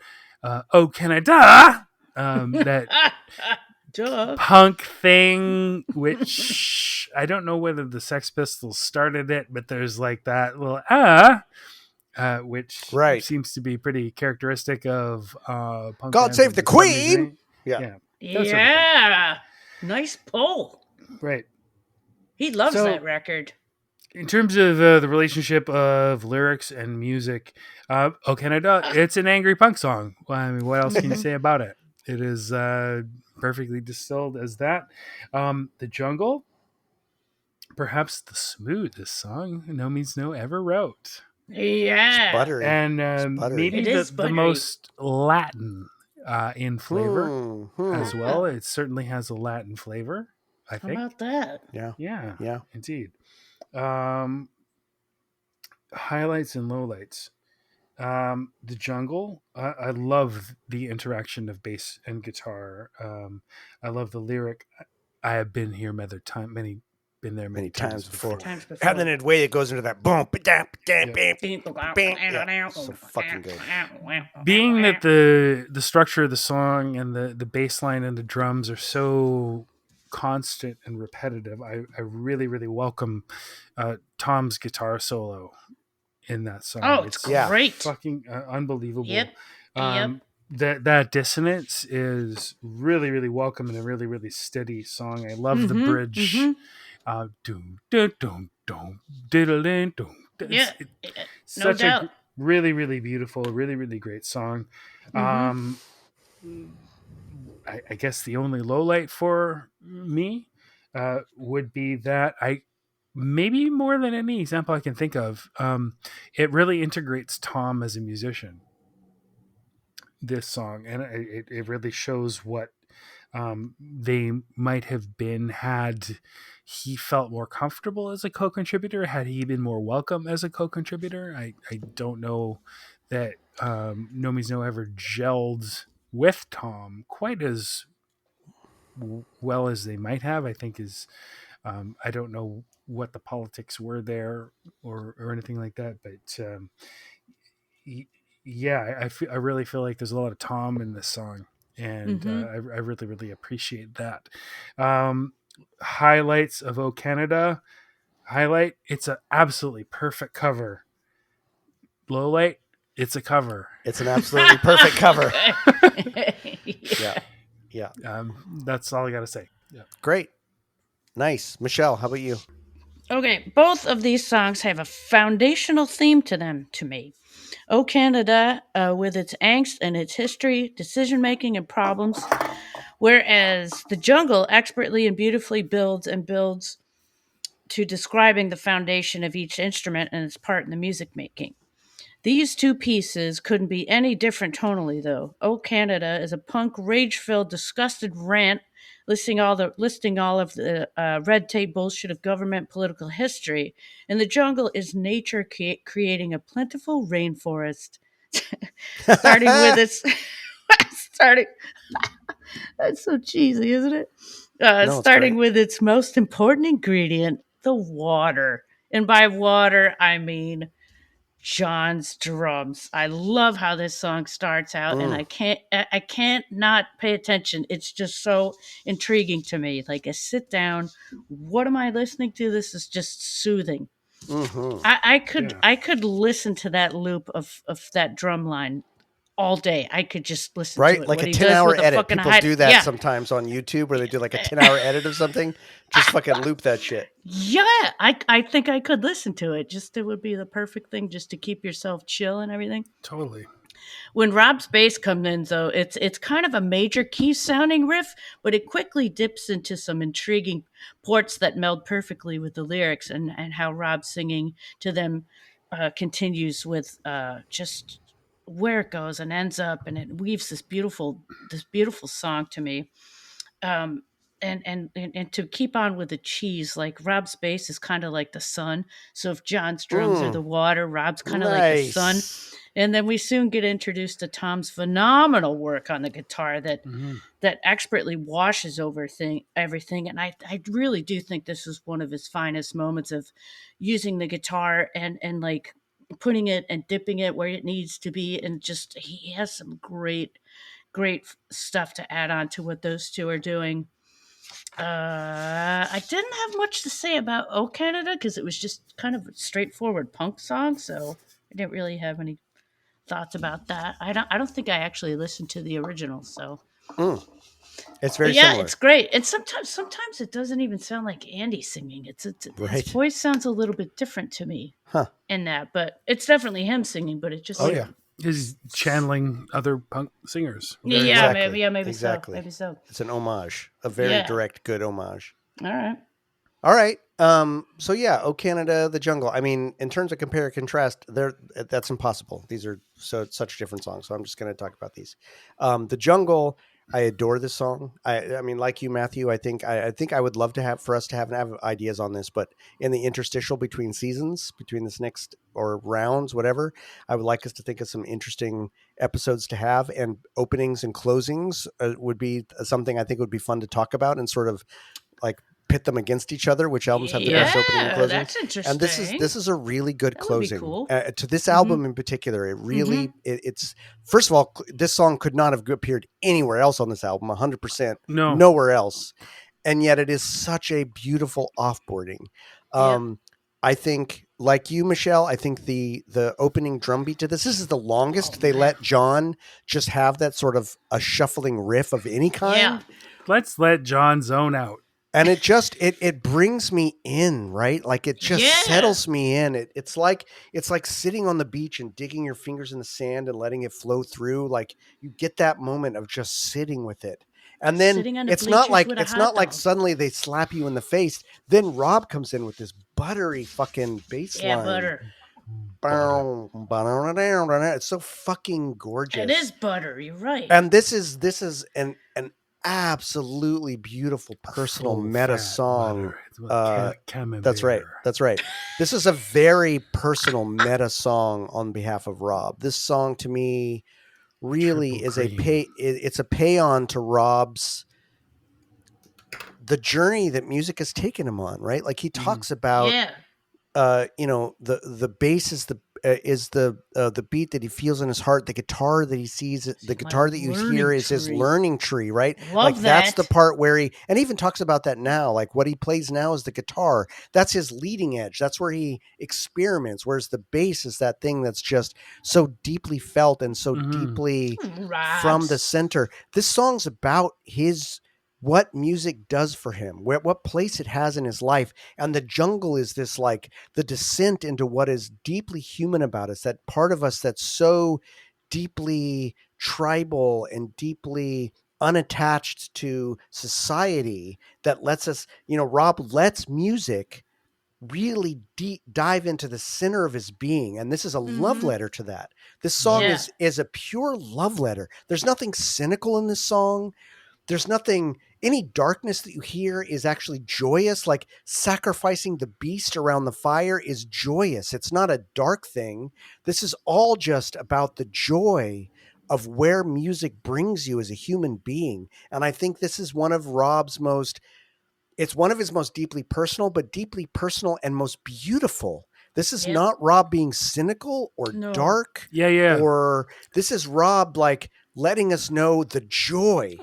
"Oh Canaduh," that duh. punk thing, which I don't know whether the Sex Pistols started it, but there's like that little which Right. seems to be pretty characteristic of punk. God bands save of the 70s, Queen! right? Yeah. That sort of thing. Yeah. Nice pull. Right. He loves So- that record. In terms of the relationship of lyrics and music, "O Canaduh," it's an angry punk song. Well, I mean, what else can you say about it? It is perfectly distilled as that. The Jungle, perhaps the smoothest song No Means No ever wrote. Yeah. Buttery. And buttery. maybe It the, is the buttery. most Latin in flavor Hmm. as well. It certainly has a Latin flavor, I How think. about that? Yeah. Yeah, Yeah. indeed. Highlights and lowlights. The Jungle. I love the interaction of bass and guitar. I love the lyric. I have been here many times before. Times before. And then the way it goes into that boom, ba-dam, ba-dam, Yeah. bam. Yeah, so fucking good. Being that the structure of the song and the bass line and the drums are so constant and repetitive, I really really welcome Tom's guitar solo in that song. Oh, it's Yeah. great. Fucking unbelievable. Yep. That dissonance is really really welcome and a really really steady song. I love the Mhm, bridge. mhm. Doom, dun, dun, dun, diddle-ding, dun. Yeah. It's No such doubt. a really really beautiful, really really great song. Mhm. I guess the only low light for me would be that I maybe more than any example I can think of, it really integrates Tom as a musician. This song, and it really shows what they might have been had he felt more comfortable as a co-contributor, had he been more welcome as a co-contributor. I don't know that No Means No ever gelled with Tom quite as well as they might have. I think is I don't know what the politics were there or anything like that, but yeah, I really feel like there's a lot of Tom in this song, and I really really appreciate that. Highlights of "O Canaduh." Highlight: it's an absolutely perfect cover. Low light: it's a cover. It's an absolutely perfect cover. Yeah. Yeah. That's all I got to say. Yeah. Great. Nice. Michelle, how about you? Okay, both of these songs have a foundational theme to them to me. "O Canada," with its angst and its history, decision making, and problems, whereas "The Jungle" expertly and beautifully builds to describing the foundation of each instrument and its part in the music making. These two pieces couldn't be any different tonally, though. "O Canada" is a punk, rage-filled, disgusted rant listing all of the red tape bullshit of government political history, and "The Jungle" is nature creating a plentiful rainforest, starting with its starting. That's so cheesy, isn't it? it's Starting great. with its most important ingredient, the water, and by water I mean John's drums. I love how this song starts out, and I can't not pay attention. It's just so intriguing to me. Like I sit down, what am I listening to? This is just soothing. Mm-hmm. I could listen to that loop of that drum line all day. I could just listen to Right? it. Like What a he 10 does hour with a edit. fucking People hide. do that Yeah. sometimes on YouTube where they do like a 10-hour edit of something. Just fucking loop that shit. Yeah, I think I could listen to it. Just it would be the perfect thing just to keep yourself chill and everything. Totally. When Rob's bass comes in, though, it's kind of a major key sounding riff, but it quickly dips into some intriguing ports that meld perfectly with the lyrics, and how Rob's singing to them continues with just where it goes and ends up, and it weaves this beautiful song to me. Um, and to keep on with the cheese, like Rob's bass is kind of like the sun. So if John's drums are the water, Rob's kind of like the sun. Nice. And then we soon get introduced to Tom's phenomenal work on the guitar Mm-hmm. that expertly washes over everything. And I really do think this is one of his finest moments of using the guitar and like putting it and dipping it where it needs to be. And just he has some great stuff to add on to what those two are doing. I didn't have much to say about "Oh Canada" because it was just kind of a straightforward punk song, so I didn't really have any thoughts about that. I don't think I actually listened to the original, so It's but very yeah, similar. it's great. And sometimes it doesn't even sound like Andy singing. Right. His voice sounds a little bit different to me Huh. in that, but it's definitely him singing. But it just Oh, yeah. Is channeling other punk singers. yeah, Exactly. maybe Exactly. so, maybe so. It's an homage, a very Yeah. direct, good homage. All right. All right. So yeah, Oh Canada, The Jungle. I mean, in terms of compare and contrast, that's impossible. These are such different songs. So I'm just going to talk about these. The Jungle, I adore this song. I mean, like you, Matthew, I think I would love to have ideas on this, but in the interstitial between seasons, between this next or rounds, whatever, I would like us to think of some interesting episodes to have, and openings and closings would be something I think would be fun to talk about and sort of like pit them against each other, which albums have the best opening and closing. That's interesting. And this is a really good That would be closing cool. to this album in particular. It really it's first of all, this song could not have appeared anywhere else on this album. 100% No. nowhere else, and yet it is such a beautiful offboarding. I think, like you, Michelle, I think the opening drum beat to this is the longest they let John just have that sort of a shuffling riff of any kind. Yeah. Let's let John zone out. And it just it brings me in, right? Like it just settles me in. It's like sitting on the beach and digging your fingers in the sand and letting it flow through. Like you get that moment of just sitting with it. And then it's not like suddenly they slap you in the face. Then Rob comes in with this buttery fucking bass line. Butter. It's so fucking gorgeous. It is butter. You're right. And this is an absolutely beautiful personal Full meta fat song. butter. Camembert. That's right. This is a very personal meta song on behalf of Rob. This song to me really Triple is cream. it's a pay on to Rob's the journey that music has taken him on, right? Like he talks about the bass is the beat that he feels in his heart. The guitar that he sees, the guitar that you hear is his learning tree, right? Love like that's that. the part where he even talks about that now. Like what he plays now is the guitar. That's his leading edge. That's where he experiments. Whereas the bass is that thing that's just so deeply felt and so deeply from the center. This song's about what music does for him, what place it has in his life. And The Jungle is this like the descent into what is deeply human about us, that part of us that's so deeply tribal and deeply unattached to society that lets us, Rob lets music really dive into the center of his being. And this is a love letter to that. This song is a pure love letter. There's nothing cynical in this song. There's nothing, any darkness that you hear is actually joyous, like sacrificing the beast around the fire is joyous. It's not a dark thing. This is all just about the joy of where music brings you as a human being. And I think this is one of it's one of his most deeply personal and most beautiful. This is not Rob being cynical or dark. Yeah. Or this is Rob like letting us know the joy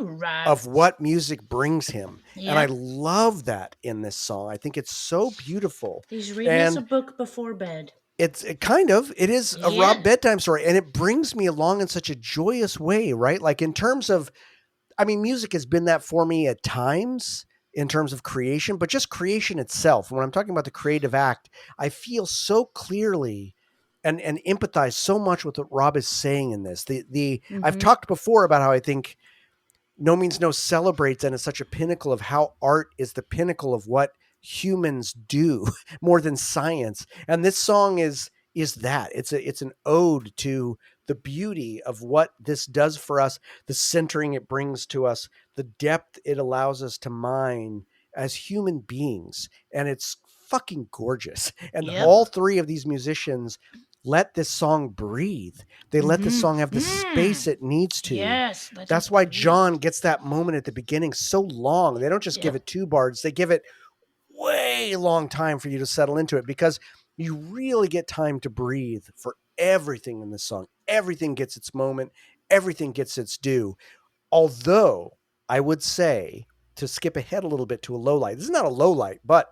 of what music brings him. Yeah. And I love that in this song. I think it's so beautiful. He's reading us a book before bed. It is a Yeah. Rob bedtime story, and it brings me along in such a joyous way, right? Like in terms of, I mean, music has been that for me at times in terms of creation, but just creation itself. When I'm talking about the creative act, I feel so clearly and empathize so much with what Rob is saying in this. I've talked before about how I think No Means No celebrates and is such a pinnacle of how art is the pinnacle of what humans do more than science. And this song is that. It's an ode to the beauty of what this does for us, the centering it brings to us, the depth it allows us to mine as human beings. And it's fucking gorgeous. And Yep. all three of these musicians let this song breathe. They let this song have the space it needs to. Yes. That's why John gets that moment at the beginning so long. They don't just give it 2 bars, they give it way long time for you to settle into it, because you really get time to breathe for everything in this song. Everything gets its moment, everything gets its due. Although I would say, to skip ahead a little bit to a low light, this is not a low light, but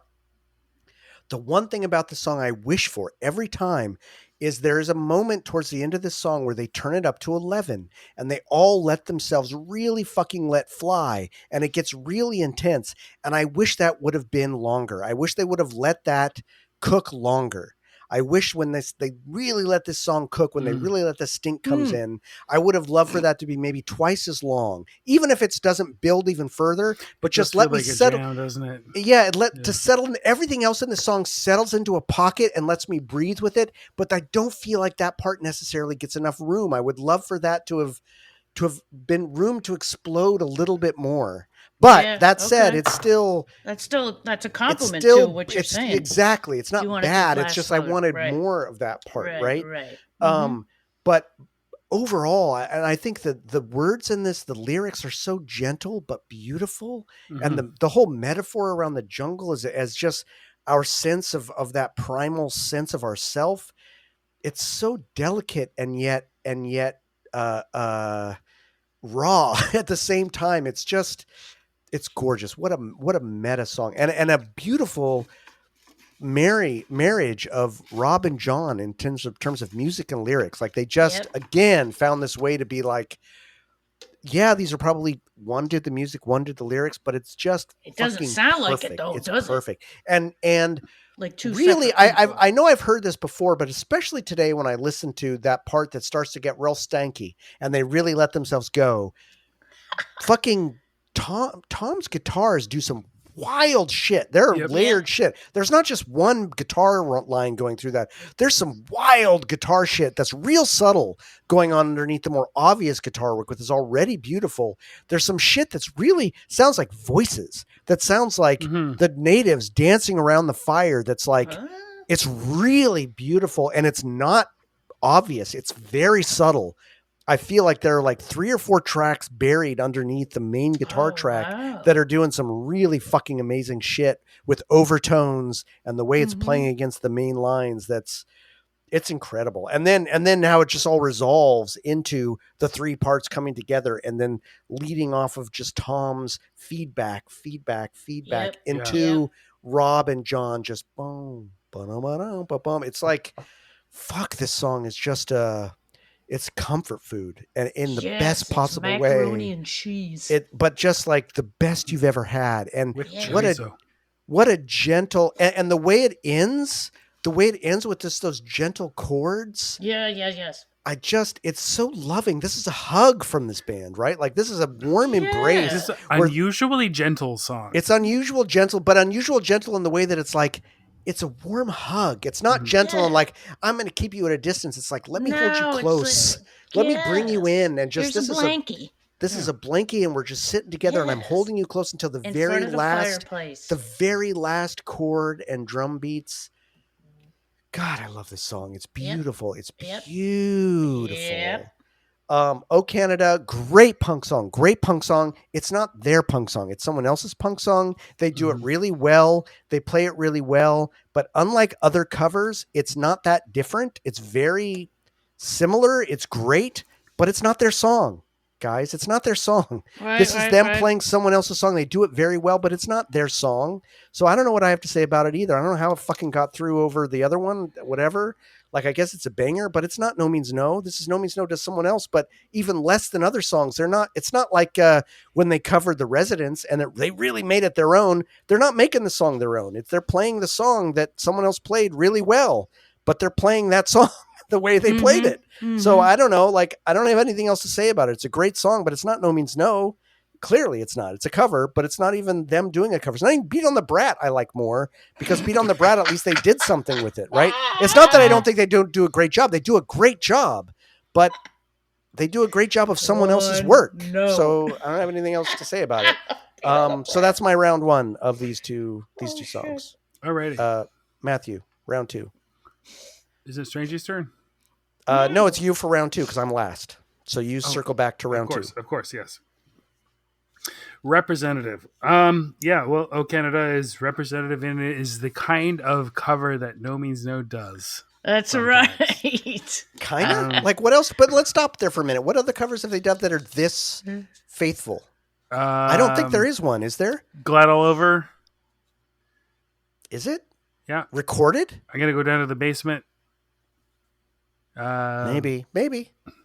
the one thing about the song I wish for every time is there is a moment towards the end of this song where they turn it up to 11 and they all let themselves really fucking let fly, and it gets really intense. And I wish that would have been longer. I wish they would have let that cook longer. I wish when they really let this song cook, when they really let the stink comes in, I would have loved for that to be maybe twice as long, even if it doesn't build even further, but just let me settle. Jam, doesn't it? Yeah, to settle in. Everything else in the song settles into a pocket and lets me breathe with it, but I don't feel like that part necessarily gets enough room. I would love for that to have been room to explode a little bit more. But that said, it's still that's a compliment still, to what you're saying. Exactly. It's not You want it to bad. It's last just longer. I wanted Right. more of that part, right? Right. But overall, and I think that the words in this, the lyrics are so gentle but beautiful, and the whole metaphor around the jungle is as just our sense of that primal sense of ourself. It's so delicate and yet raw at the same time. It's gorgeous. What a meta song, and a beautiful marriage of Rob and John in terms of music and lyrics. Like they just again found this way to be like, yeah, these are probably, one did the music, one did the lyrics, but it's just it doesn't sound perfect. like it though, it's does perfect. And like two really, separate people. I know I've heard this before, but especially today when I listen to that part that starts to get real stanky and they really let themselves go. Fucking Tom's guitars do some wild shit. They're layered shit. There's not just one guitar line going through that. There's some wild guitar shit that's real subtle going on underneath the more obvious guitar work, which is already beautiful. There's some shit that's really sounds like voices. That sounds like the natives dancing around the fire. That's like, it's really beautiful, and it's not obvious. It's very subtle. I feel like there are like 3 or 4 tracks buried underneath the main guitar track that are doing some really fucking amazing shit with overtones and the way it's playing against the main lines. It's incredible. And then how it just all resolves into the 3 parts coming together and then leading off of just Tom's feedback into Rob and John, just boom, ba-dum. It's like, fuck, this song is just it's comfort food, and in the best possible macaroni way. And cheese. But just like the best you've ever had. And with what a gentle, and the way it ends with just those gentle chords. Yes. It's so loving. This is a hug from this band, right? Like this is a warm embrace. It's an unusually gentle song. It's unusual gentle, but unusual gentle in the way that it's like, it's a warm hug. It's not gentle and like, I'm going to keep you at a distance. It's like, let me hold you close. Let me bring you in, and just Here's a blankie. This is a blankie, and we're just sitting together, and I'm holding you close until the very last chord and drum beats. God, I love this song. It's beautiful. It's beautiful. Oh Canada, great punk song. It's not their punk song. It's someone else's punk song. They do it really well. They play it really well. But unlike other covers, it's not that different. It's very similar. It's great, but it's not their song. guys. It's not their song. Right, This is right, them right. playing someone else's song. They do it very well, but it's not their song. So I don't know what I have to say about it either. I don't know how it fucking got through over the other one, whatever. Like, I guess it's a banger, but it's not No Means No. This is No Means No to someone else, but even less than other songs. It's not like when they covered The Residents and they really made it their own. They're not making the song their own. They're playing the song that someone else played really well, but they're playing that song the way they played it. So I don't know. Like, I don't have anything else to say about it. It's a great song, but it's not No Means No. Clearly, it's not. It's a cover, but it's not even them doing a cover. It's not even Beat on the Brat I like more, because Beat on the Brat, at least they did something with it, right? It's not that I don't think they don't do a great job. They do a great job, but they do a great job of someone else's work. No. So I don't have anything else to say about it. So that's my round one of these two songs. Alrighty. Matthew, round two. Is it Strange's turn? No, it's you for round two because I'm last. So you circle back to round two. Of course, yes. Representative. Yeah, well, O Canada is representative, and it is the kind of cover that No Means No does. That's sometimes. right. Kind of? Like, what else? But let's stop there for a minute. What other covers have they done that are this faithful? I don't think there is one. Is there? Glad All Over. Is it? Yeah. Recorded? I gotta go down to the basement. Maybe.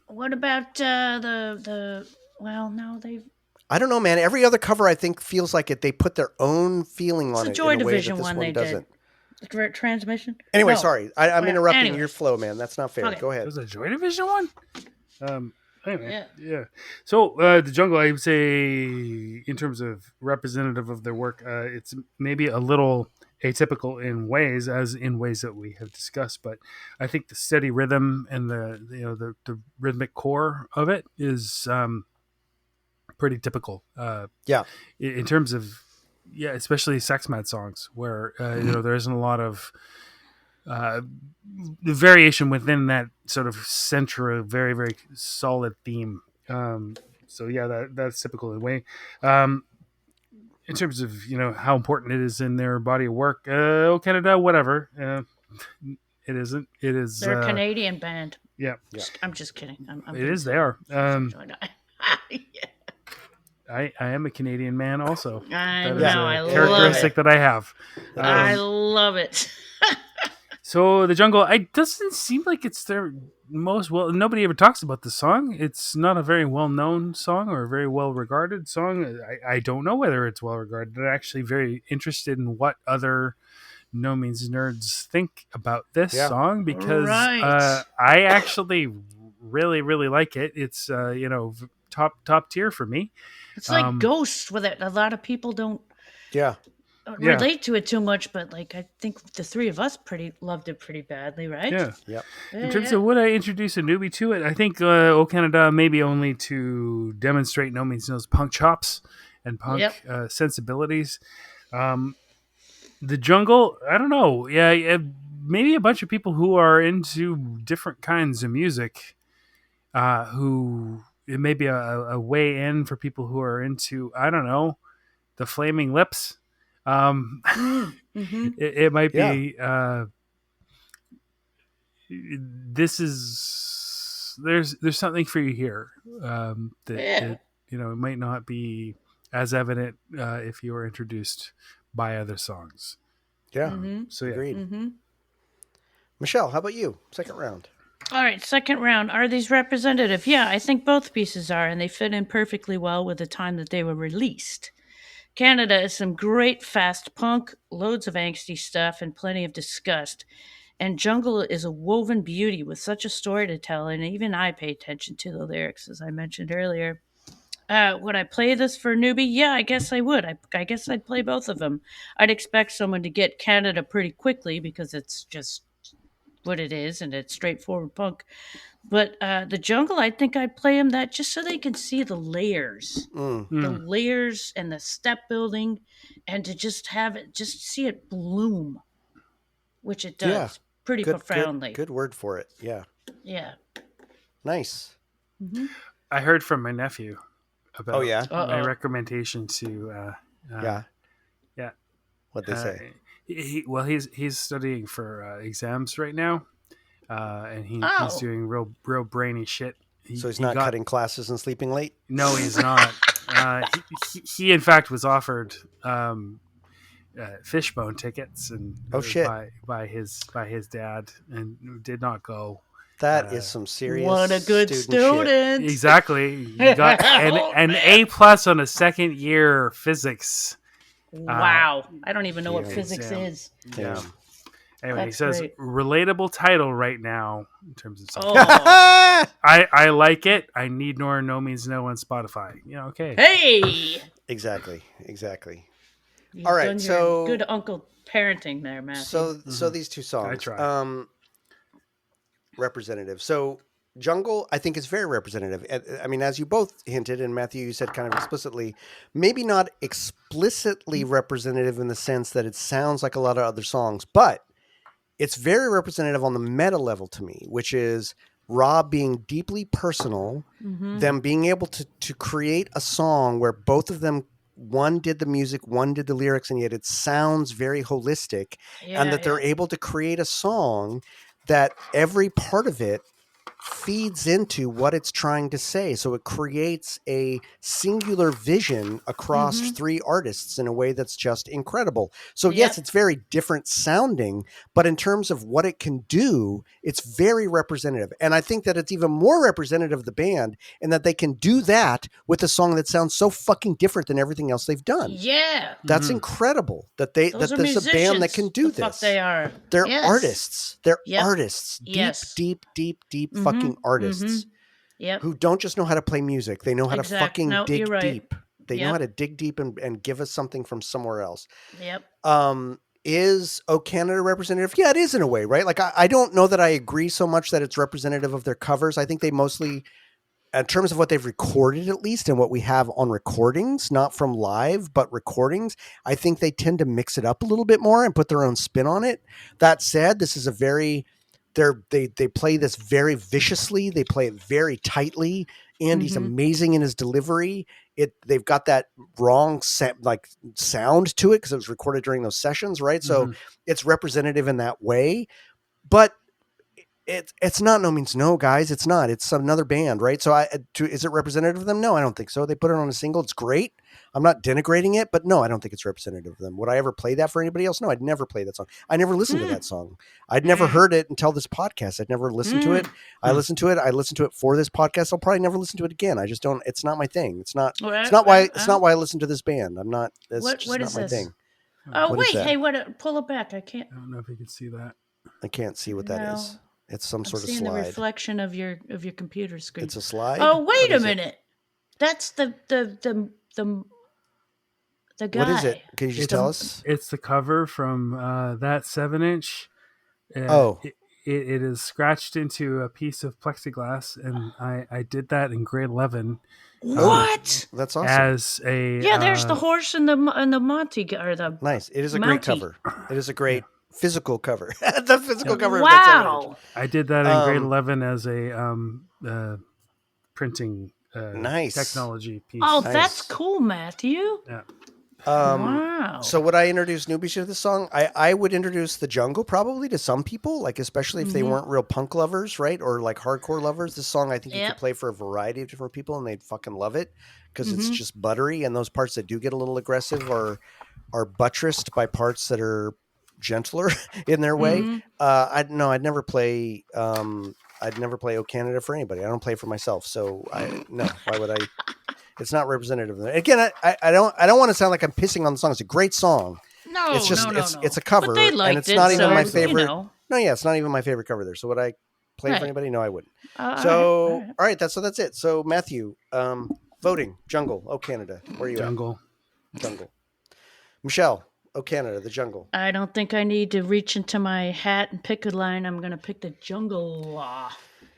What about the? Well, no, they've. I don't know, man. Every other cover, I think, feels like they put their own feeling on It's it. a Joy in a way Division that this one one they doesn't. did. Transmission. Anyway, No. sorry. I'm Well, interrupting anyway. your flow, man. That's not fair. Okay. Go It ahead. was a Joy Division one. Anyway, Yeah. So the Jungle, I would say, in terms of representative of their work, it's maybe a little atypical in ways, as in ways that we have discussed. But I think the steady rhythm and the rhythmic core of it is pretty typical. Yeah. In terms of especially Sex Mad songs, where there isn't a lot of the variation within that sort of central, very, very solid theme. So yeah, that's typical in a way. In terms of how important it is in their body of work, Canaduh, whatever. It isn't. It is. They're a Canadian band. Yeah, I'm just kidding. I'm it is. They are. Yeah. I am a Canadian man also. I That know. is a I love characteristic it. that I have. I love it. So the Jungle, it doesn't seem like it's their most well. Nobody ever talks about the song. It's not a very well known song or a very well regarded song. I don't know whether it's well regarded. I'm actually very interested in what other No Means Nerds think about this song, because Right. I actually really, really like it. It's top tier for me. It's like Ghost, with it. A lot of people don't Yeah. relate to it too much, but like I think the three of us loved it pretty badly, right? Yeah. Yep. In terms of would I introduce a newbie to it, I think O Canaduh maybe only to demonstrate No Means No's punk chops and punk sensibilities. The Jungle, I don't know. Yeah, maybe a bunch of people who are into different kinds of music, who it may be a way in for people who are into, I don't know, the Flaming Lips. It might be. This is there's something for you here. That it might not be as evident if you were introduced by other songs. Yeah. So yeah. Agreed. Michelle, how about you? Second round. All right, second round. Are these representative? Yeah, I think both pieces are, and they fit in perfectly well with the time that they were released. Canaduh is some great fast punk, loads of angsty stuff, and plenty of disgust. And Jungle is a woven beauty with such a story to tell, and even I pay attention to the lyrics, as I mentioned earlier. Would I play this for a newbie? Yeah, I guess I would. I guess I'd play both of them. I'd expect someone to get Canaduh pretty quickly because it's just what it is, and it's straightforward punk. But the Jungle, I think I'd play them that just so they can see the layers, the layers and the step building, and to just see it bloom, which it does pretty profoundly. Good word for it. Yeah. Yeah. Nice. I heard from my nephew about Oh, yeah? my recommendation to Yeah. What'd they say? He's studying for exams right now, and he's doing real brainy shit So he's not cutting classes and sleeping late? No, he's not. He in fact was offered Fishbone tickets and shit. by his dad, and did not go. That is some serious. What a good student. student. Exactly. He got an A+ on a second year physics. Wow. I don't even know what yeah, physics Sam. is. Yeah. Anyway, he That's says great. relatable title right now in terms of song. Oh. I like it. I need no means no on Spotify. Yeah, okay. Hey. Exactly. You've All right, done your so- good uncle parenting there, Matthew. So these two songs. I try. Representative. So Jungle, I think, is very representative. I mean, as you both hinted, and Matthew, you said kind of explicitly, maybe not explicitly representative in the sense that it sounds like a lot of other songs, but it's very representative on the meta level to me, which is Rob being deeply personal, Mm-hmm. them being able to create a song where both of them, one did the music, one did the lyrics, and yet it sounds very holistic, and that they're able to create a song that every part of it feeds into what it's trying to say. So it creates a singular vision across three artists in a way that's just incredible. So yes, it's very different sounding, but in terms of what it can do, it's very representative. And I think that it's even more representative of the band in that they can do that with a song that sounds so fucking different than everything else they've done. Yeah. That's incredible that there's a band that can do this. Fuck they are. They're Yes. artists. They're Yep. artists. Yes. Deep fucking artists Yep. who don't just know how to play music. They know how to fucking No, dig you're right. deep. They know Yep. how to dig deep and give us something from somewhere else. Yep. Is O Canada representative? Yeah, it is in a way, right? Like I don't know that I agree so much that it's representative of their covers. I think they mostly, in terms of what they've recorded at least and what we have on recordings, not from live, but recordings, I think they tend to mix it up a little bit more and put their own spin on it. That said, this is a very, they play this very viciously. They play it very tightly. Andy's amazing in his delivery. They've got that wrong sound to it because it was recorded during those sessions, right? So it's representative in that way, but it's not No Means No, guys. It's not. It's another band, right? So is it representative of them? No, I don't think so. They put it on a single. It's great. I'm not denigrating it, but no, I don't think it's representative of them. Would I ever play that for anybody else? No, I'd never play that song. I never listened to that song. I'd never heard it until this podcast. I'd never listened to it. I listened to it for this podcast. I'll probably never listen to it again. I just don't. It's not my thing. It's not why I listen to this band. I'm not. It's What just not is my this? thing. Oh What wait, is that? hey, what? Pull it back. I can't. I don't know if you can see that. I can't see what that No. is. It's some I'm sort of seeing the slide. reflection of your computer screen. It's a slide. Oh wait What a is it? minute. That's the guy. What is it? Can you just tell us? It's the cover from that 7-inch. Oh. It is scratched into a piece of plexiglass, and I did that in grade 11 What? That's awesome. as a Yeah, there's the horse and the Monty or the Nice. It is a great Mountie. cover. It is a great physical cover. The physical cover. Of Wow. I did that in grade 11 as a printing Nice. technology piece. Oh, Nice. that's cool, Matthew. Yeah. Wow. So would I introduce newbies to this song? I would introduce The Jungle probably to some people, like especially if they weren't real punk lovers, right? Or like hardcore lovers. This song I think you could play for a variety of different people and they'd fucking love it because it's just buttery, and those parts that do get a little aggressive are buttressed by parts that are gentler in their way. I'd never play O Canada for anybody. I don't play for myself. So why would I? It's not representative of them. Again, I don't want to sound like I'm pissing on the song. It's a great song. no, It's just no. it's a cover, But they and liked it's it, not even so, my favorite. You know. No, yeah, it's not even my favorite cover there. So would I play Right. for anybody? No, I wouldn't. All So right. all right, that's it. So Matthew, voting Jungle, O Canada. Where are you Jungle. at? Jungle. Michelle, O Canada, The Jungle. I don't think I need to reach into my hat and pick a line. I'm gonna pick The Jungle.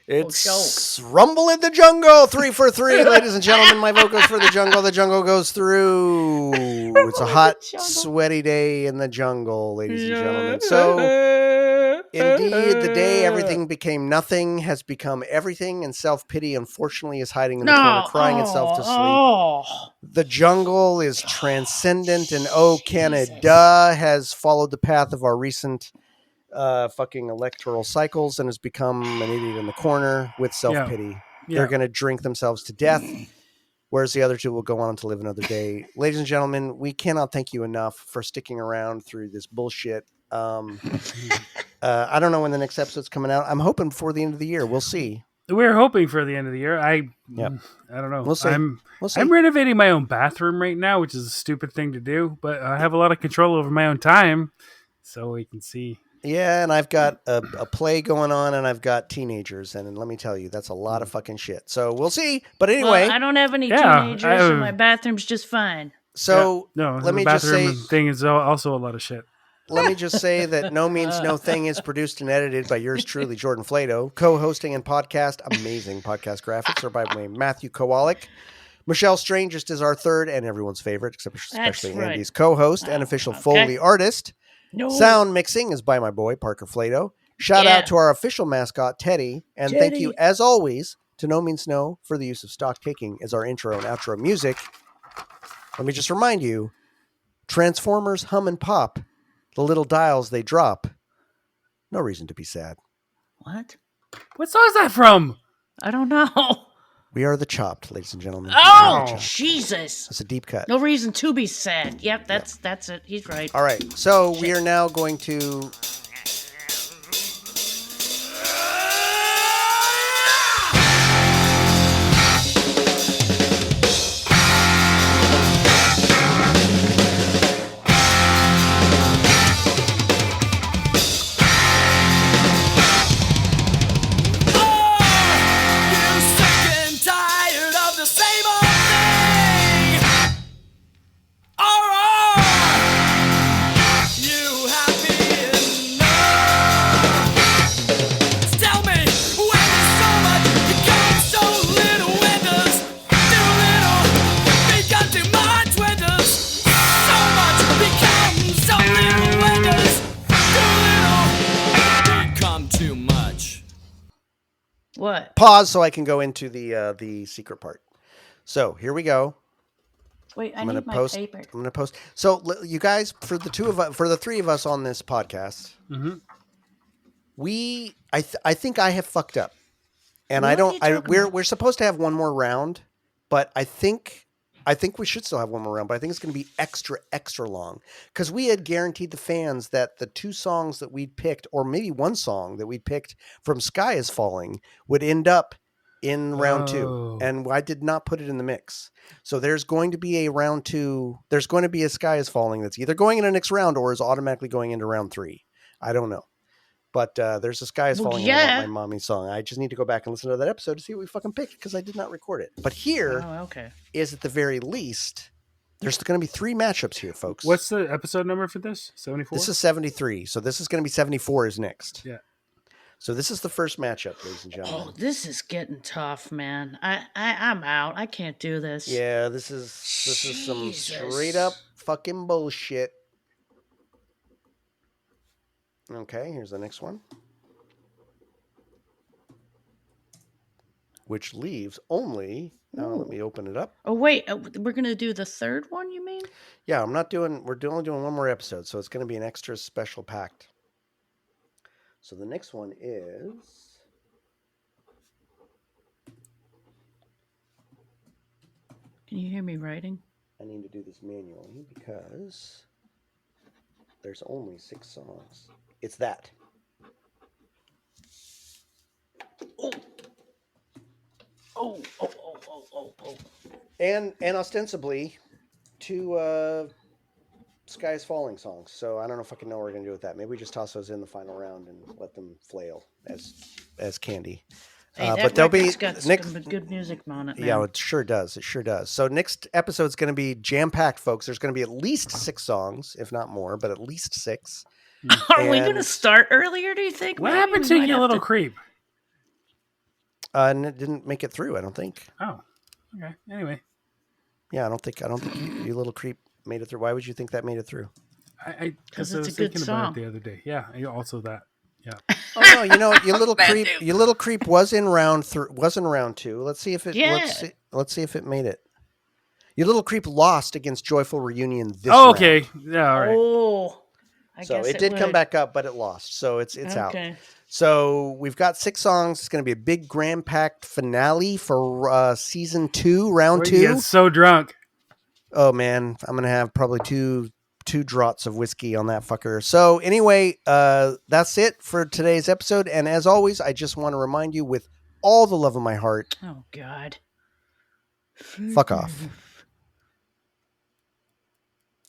It's Rumble in the Jungle, 3 for 3, ladies and gentlemen. My vote goes for The Jungle. The Jungle goes through. It's a hot, sweaty day in the jungle, ladies and gentlemen. So, indeed, the day everything became nothing has become everything, and self-pity, unfortunately, is hiding in the corner, crying itself to sleep. Oh. The jungle is transcendent, and O Canada has followed the path of our recent fucking electoral cycles and has become an idiot in the corner with self-pity. They're going to drink themselves to death, whereas the other two will go on to live another day. Ladies and gentlemen, we cannot thank you enough for sticking around through this bullshit. I don't know when the next episode's coming out. I'm hoping before the end of the year. We'll see. We're hoping for the end of the year. I Yep. don't know. We'll see. We'll see. I'm renovating my own bathroom right now, which is a stupid thing to do, but I have a lot of control over my own time, so we can see. Yeah, and I've got a play going on, and I've got teenagers, and let me tell you, that's a lot of fucking shit. So we'll see. But anyway, Well, I don't have any Yeah, teenagers, so my bathroom's just fine. so No, let the me just say, bathroom thing is also a lot of shit. let me just say that No Means No Thing is produced and edited by yours truly, Jordan Flato. Co-hosting and podcast, amazing podcast graphics are by Matthew Kowalik. Michelle Strangest is our third and everyone's favorite, especially right. Andy's co-host and official Okay. Foley artist. No. Sound mixing is by my boy, Parker Flato. Shout Yeah. out to our official mascot, Teddy. And thank you, as always, to No Means No for the use of stock taking as our intro and outro music. Let me just remind you, Transformers hum and pop. The little dials they drop. No reason to be sad. What? What song is that from? I don't know. We are the Chopped, ladies and gentlemen. Oh, Wow. Jesus. That's a deep cut. No reason to be sad. Yep, that's it. He's right. All right, so we are now going to... You sick and tired of the same old thing? Or you happy enough? Tell me, when there's so much becomes so little, when does too little become too much, when does so much become so little, when does too little become too much? What? Pause so I can go into the secret part. So here we go. Wait, I I'm gonna need my post. paper. I'm gonna post. So you guys, for the three of us on this podcast, Mhm. I think I have fucked up, and What I are don't. you talking about? We're supposed to have one more round, but I think we should still have one more round. But I think it's going to be extra long because we had guaranteed the fans that the two songs that we'd picked, or maybe one song that we'd picked from Sky is Falling, would end up in round two, Oh. and I did not put it in the mix. So there's going to be a round two. There's going to be a Sky is Falling that's either going in the next round or is automatically going into round three. I don't know. But there's a Sky is Well, Falling yeah. in my mommy's song. I just need to go back and listen to that episode to see what we fucking picked because I did not record it. But here is Oh, okay. at the very least, there's going to be three matchups here, folks. What's the episode number for this? 74? This is 73. So this is going to be 74 is next. Yeah. So this is the first matchup, ladies and Oh, gentlemen. this is getting tough, man. I'm out. I can't do this. Yeah, this is some Jesus. straight up fucking bullshit. Okay, here's the next one. Which leaves only. Now let me open it up. Oh wait, we're gonna do the third one. You mean? Yeah, we're only doing one more episode, so it's going to be an extra special packed. So the next one is Can you hear me writing? I need to do this manually because there's only 6 songs. It's that. Oh. And ostensibly 2 Sky is Falling songs. So I don't know if I can know what we're going to do with that. Maybe we just toss those in the final round and let them flail as candy. Hey, that but there'll be record's got next. some good music on it, man. Yeah, it sure does. It sure does. So next episode's going to be jam-packed, folks. There's going to be at least 6 songs, if not more, but at least 6. Are we gonna and- start earlier? Do you think? What Maybe happened we to might you, have little to- creep? And it didn't make it through, I don't think. Oh, okay. Anyway, Yeah, I don't think you little creep made it through. Why would you think that made it through? because I it's was a good thinking about song. it the other day. Yeah, also that. Yeah. Oh no, you little creep. You little creep was in round 2. Let's see if it. Yeah. Let's see if it made it. You little creep lost against Joyful Reunion this Oh, round. okay. Yeah, all right. Oh, I So guess it did come would. back up, but it lost. So it's out. Okay. So we've got 6 songs. It's going to be a big grand packed finale for season 2, round Boy, 2. you get so drunk. Oh man, I'm gonna have probably two draughts of whiskey on that fucker. So anyway, that's it for today's episode. And as always, I just want to remind you with all the love of my heart, Oh God. fuck off.